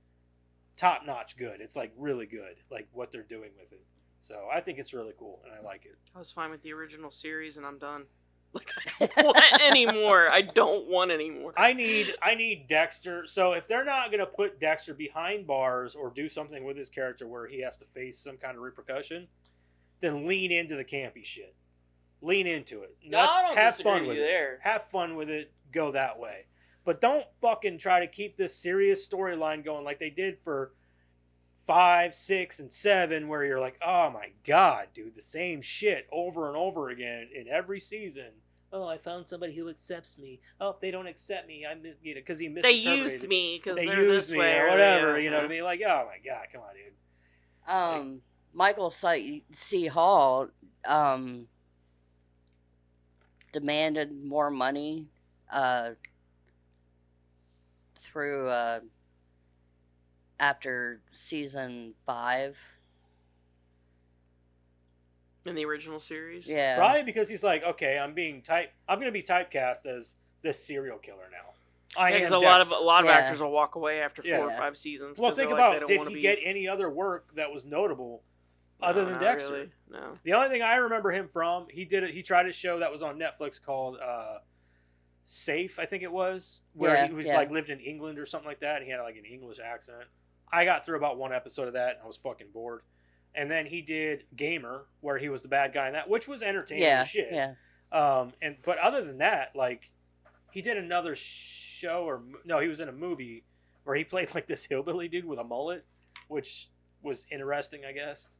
Speaker 2: top notch good. It's like really good, like what they're doing with it. So I think it's really cool and I like it.
Speaker 1: I was fine with the original series and I'm done. Like I don't want any more. I don't want any more.
Speaker 2: I need Dexter. So if they're not gonna put Dexter behind bars or do something with his character where he has to face some kind of repercussion, then lean into the campy shit. Lean into it.
Speaker 1: No, I don't
Speaker 2: have
Speaker 1: disagree
Speaker 2: fun
Speaker 1: with
Speaker 2: with
Speaker 1: you
Speaker 2: it.
Speaker 1: there.
Speaker 2: Have fun with it. Go that way. But don't fucking try to keep this serious storyline going like they did for 5, 6, and 7, where you're like, oh my god, dude, the same shit over and over again in every season. Oh, I found somebody who accepts me. Oh, they don't accept me. I'm, because he
Speaker 1: They
Speaker 2: misinterpreted.
Speaker 1: used me because
Speaker 2: They
Speaker 1: they're
Speaker 2: used
Speaker 1: this
Speaker 2: me
Speaker 1: way
Speaker 2: or whatever.
Speaker 1: yeah.
Speaker 2: You know what I mean? Like, oh my god, come on, dude.
Speaker 4: Michael C. Hall demanded more money through after season 5.
Speaker 1: In the original series.
Speaker 4: Yeah.
Speaker 2: Probably because he's like, okay, I'm going to be typecast as this serial killer now. I
Speaker 1: Because
Speaker 2: am
Speaker 1: a lot
Speaker 2: Dexter.
Speaker 1: of
Speaker 4: Yeah.
Speaker 1: actors will walk away after 4 or
Speaker 4: Yeah.
Speaker 1: 5 seasons.
Speaker 2: Well,
Speaker 1: 'cause
Speaker 2: think
Speaker 1: they're like,
Speaker 2: about,
Speaker 1: they don't
Speaker 2: did
Speaker 1: wanna
Speaker 2: he
Speaker 1: be...
Speaker 2: get any other work that was notable other
Speaker 1: No,
Speaker 2: than
Speaker 1: not
Speaker 2: Dexter?
Speaker 1: really. No.
Speaker 2: The only thing I remember him from, he tried a show that was on Netflix called Safe, I think it was, where
Speaker 4: Yeah,
Speaker 2: he was
Speaker 4: yeah.
Speaker 2: like lived in England or something like that. And he had like an English accent. I got through about one episode of that and I was fucking bored. And then he did Gamer, where he was the bad guy in that, which was entertaining
Speaker 4: Yeah.
Speaker 2: as shit.
Speaker 4: Yeah.
Speaker 2: But other than that, like, he did another show he was in a movie where he played like this hillbilly dude with a mullet, which was interesting, I guess.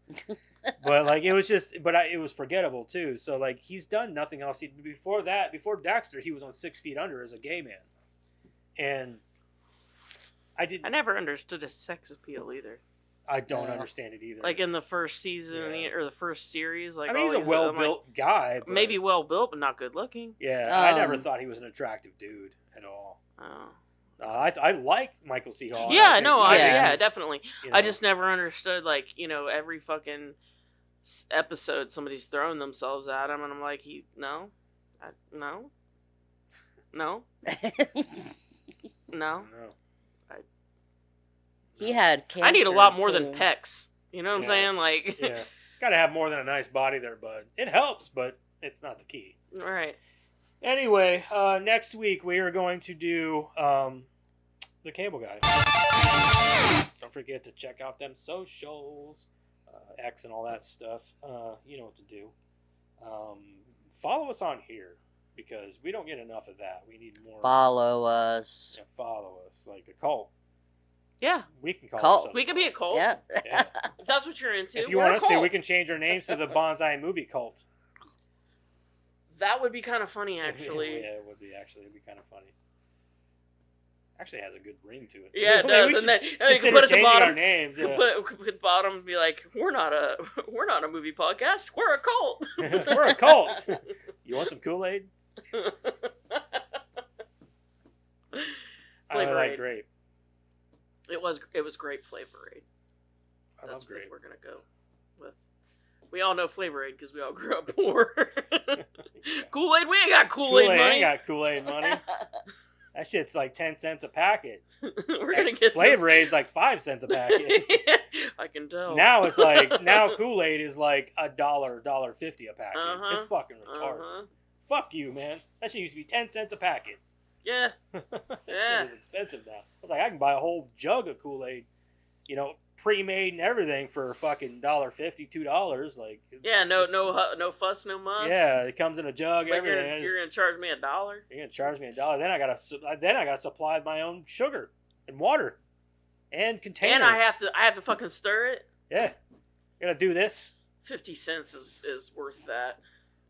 Speaker 2: But like it was forgettable too. So like he's done nothing else. Before Dexter, he was on 6 Feet Under as a gay man, and I
Speaker 1: never understood his sex appeal either.
Speaker 2: I don't
Speaker 4: Yeah.
Speaker 2: understand it either.
Speaker 1: Like in the first season
Speaker 2: Yeah.
Speaker 1: or the first series, like
Speaker 2: I mean, he's a well-built guy. But
Speaker 1: maybe well built, but not good looking.
Speaker 2: yeah, I never
Speaker 4: Um,
Speaker 2: thought he was an attractive dude at all.
Speaker 1: Oh.
Speaker 2: I like Michael C. Hall.
Speaker 1: Yeah,
Speaker 2: think
Speaker 1: no,
Speaker 2: he
Speaker 4: Yeah.
Speaker 2: is,
Speaker 1: definitely.
Speaker 2: you
Speaker 1: I
Speaker 2: know,
Speaker 1: just never understood, like, every fucking episode somebody's throwing themselves at him, and I'm like, no, no,
Speaker 2: no.
Speaker 4: He had cancer.
Speaker 1: I need a lot more than
Speaker 4: too.
Speaker 1: pecs. You know what I'm
Speaker 2: Yeah.
Speaker 1: saying? Like,
Speaker 2: Yeah, got to have more than a nice body there, bud. It helps, but it's not the key.
Speaker 1: all right.
Speaker 2: Anyway, next week we are going to do the Cable Guy. Don't forget to check out them socials, X and all that stuff. You know what to do. Follow us on here because we don't get enough of that. We need more.
Speaker 4: Follow us.
Speaker 2: Yeah, follow us like a cult.
Speaker 1: Yeah,
Speaker 2: We can call
Speaker 4: Cult.
Speaker 2: ourselves
Speaker 1: we could be a cult.
Speaker 4: Yeah.
Speaker 2: Yeah.
Speaker 1: If that's what you're into.
Speaker 2: If you
Speaker 1: we're
Speaker 2: want
Speaker 1: a
Speaker 2: us to,
Speaker 1: cult.
Speaker 2: we can change our names to the Bonsai Movie Cult.
Speaker 1: That would be kind of funny, actually.
Speaker 2: Yeah, it would be actually. It'd be kind of funny. Actually, it has a good ring to it.
Speaker 1: Yeah, it
Speaker 2: Maybe
Speaker 1: does.
Speaker 2: we
Speaker 1: And then
Speaker 2: should
Speaker 1: you can
Speaker 2: consider
Speaker 1: put at the
Speaker 2: changing
Speaker 1: bottom.
Speaker 2: our names.
Speaker 1: We
Speaker 2: Yeah.
Speaker 1: could put at the bottom and be like, we're not a movie podcast. We're a cult.
Speaker 2: We're a cult. You want some Kool-Aid? I
Speaker 1: Flavor
Speaker 2: like
Speaker 1: Aid.
Speaker 2: grape.
Speaker 1: It was grape Flavor Aid.
Speaker 2: I
Speaker 1: That's
Speaker 2: love
Speaker 1: what
Speaker 2: grape.
Speaker 1: we're gonna go with. We all know Flavor Aid because we all grew up poor. Kool-Aid, we ain't got Kool-Aid
Speaker 2: Kool-Aid
Speaker 1: money.
Speaker 2: ain't got Kool-Aid money. That shit's like 10 cents a packet.
Speaker 1: We're gonna
Speaker 2: Like,
Speaker 1: get
Speaker 2: Flavor Aid's like 5 cents a packet.
Speaker 1: I can tell.
Speaker 2: Now it's like Kool-Aid is like $1.50 a packet.
Speaker 1: Uh-huh.
Speaker 2: It's fucking retarded.
Speaker 1: Uh-huh.
Speaker 2: Fuck you, man. That shit used to be 10 cents a packet.
Speaker 1: Yeah. Yeah.
Speaker 2: It is expensive now. I was like, I can buy a whole jug of Kool-Aid, pre-made and everything for fucking $1.50, $2. Like,
Speaker 1: Yeah. No fuss, no muss.
Speaker 2: yeah, it comes in a jug,
Speaker 1: Like
Speaker 2: everything.
Speaker 1: you're gonna charge me $1.
Speaker 2: You're gonna charge me $1. Then I gotta supply my own sugar and water and container.
Speaker 1: And I have to fucking stir it.
Speaker 2: Yeah, I gotta do this.
Speaker 1: 50 cents is worth that.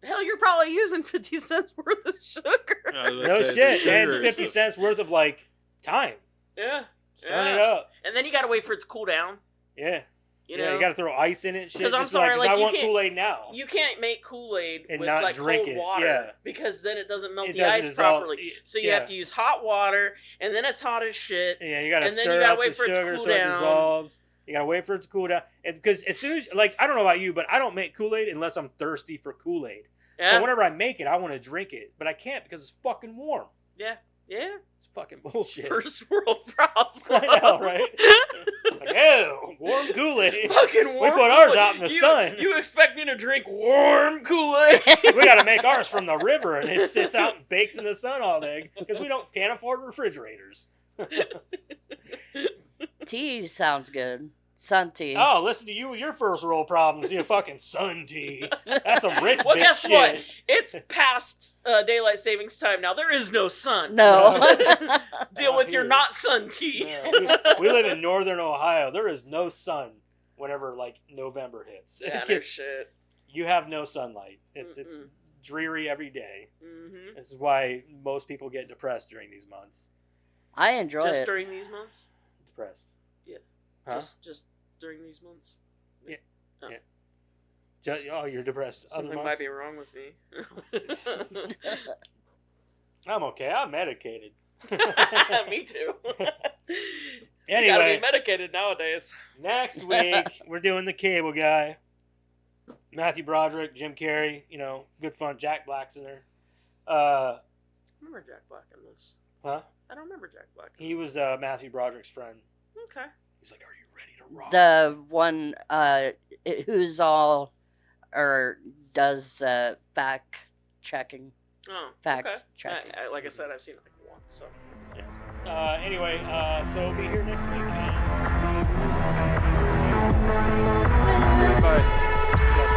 Speaker 1: Hell, you're probably using 50 cents worth of sugar.
Speaker 2: No shit, and 50 cents worth of like time.
Speaker 1: Yeah.
Speaker 2: Stirring it up.
Speaker 1: And then you gotta wait for it to cool down.
Speaker 2: Yeah.
Speaker 1: You
Speaker 2: Yeah,
Speaker 1: know,
Speaker 2: you gotta throw ice in it. And shit.
Speaker 1: 'Cause I'm
Speaker 2: just
Speaker 1: sorry,
Speaker 2: because
Speaker 1: like,
Speaker 2: I
Speaker 1: you
Speaker 2: want
Speaker 1: can't-
Speaker 2: Kool-Aid now.
Speaker 1: you can't make Kool-Aid
Speaker 2: And
Speaker 1: with
Speaker 2: not
Speaker 1: like
Speaker 2: drink
Speaker 1: cold
Speaker 2: it,
Speaker 1: water
Speaker 2: yeah.
Speaker 1: because then it doesn't melt
Speaker 2: It
Speaker 1: the
Speaker 2: doesn't
Speaker 1: ice
Speaker 2: dissolve-
Speaker 1: properly. So you
Speaker 2: yeah.
Speaker 1: have to use hot water, and then it's hot as shit.
Speaker 2: Yeah, you gotta
Speaker 1: and then
Speaker 2: stir
Speaker 1: you gotta
Speaker 2: up
Speaker 1: wait
Speaker 2: the
Speaker 1: for it to
Speaker 2: sugar
Speaker 1: cool
Speaker 2: so it
Speaker 1: down.
Speaker 2: dissolves. You gotta wait for it to cool down. Because as soon as, like, I don't know about you, but I don't make Kool-Aid unless I'm thirsty for Kool-Aid.
Speaker 1: Yeah.
Speaker 2: So whenever I make it, I want to drink it, but I can't because it's fucking warm.
Speaker 1: Yeah.
Speaker 2: It's fucking bullshit.
Speaker 1: First world problem.
Speaker 2: I know, right? Like, ew, warm Kool-Aid.
Speaker 1: Fucking warm.
Speaker 2: We put ours
Speaker 1: Kool-Aid.
Speaker 2: out in the sun.
Speaker 1: You expect me to drink warm Kool-Aid?
Speaker 2: We got to make ours from the river, and it sits out and bakes in the sun all day because we can't afford refrigerators.
Speaker 4: Tea sounds good. Sun tea.
Speaker 2: Oh, listen to you with your first world problems. You fucking sun tea. That's some rich
Speaker 1: Well,
Speaker 2: bitch
Speaker 1: guess
Speaker 2: shit.
Speaker 1: what? It's past daylight savings time now. There is no sun.
Speaker 4: No.
Speaker 1: Deal with your
Speaker 2: Here.
Speaker 1: not sun tea.
Speaker 2: Yeah, we live in northern Ohio. There is no sun whenever like November hits.
Speaker 1: Yeah,
Speaker 2: It
Speaker 1: no
Speaker 2: gets-
Speaker 1: shit.
Speaker 2: you have no sunlight. It's
Speaker 1: Mm-mm.
Speaker 2: dreary every day.
Speaker 1: Mm-hmm.
Speaker 2: This is why most people get depressed during these months.
Speaker 4: I enjoy
Speaker 1: Just
Speaker 4: it.
Speaker 1: during these months?
Speaker 2: Depressed.
Speaker 1: Yeah.
Speaker 2: Huh?
Speaker 1: Just during these months?
Speaker 2: Oh, you're depressed. Other
Speaker 1: Something
Speaker 2: months?
Speaker 1: might be wrong with me.
Speaker 2: I'm okay. I'm medicated.
Speaker 1: Me too. You gotta
Speaker 2: Anyway,
Speaker 1: be medicated nowadays.
Speaker 2: next week we're doing the Cable Guy. Matthew Broderick, Jim Carrey. You know, good fun. Jack Black's in there.
Speaker 1: I remember Jack Black in this.
Speaker 2: Huh?
Speaker 1: I don't remember Jack Black.
Speaker 2: He was Matthew Broderick's friend.
Speaker 1: Okay.
Speaker 2: He's like, "Are you ready to rock?"
Speaker 4: The one who's all or does the fact checking.
Speaker 1: Oh,
Speaker 4: Fact
Speaker 1: okay.
Speaker 4: checking.
Speaker 1: Like I said, I've seen it like once. So.
Speaker 2: Yes. Anyway, so be here next week.
Speaker 3: Bye.
Speaker 2: Yes,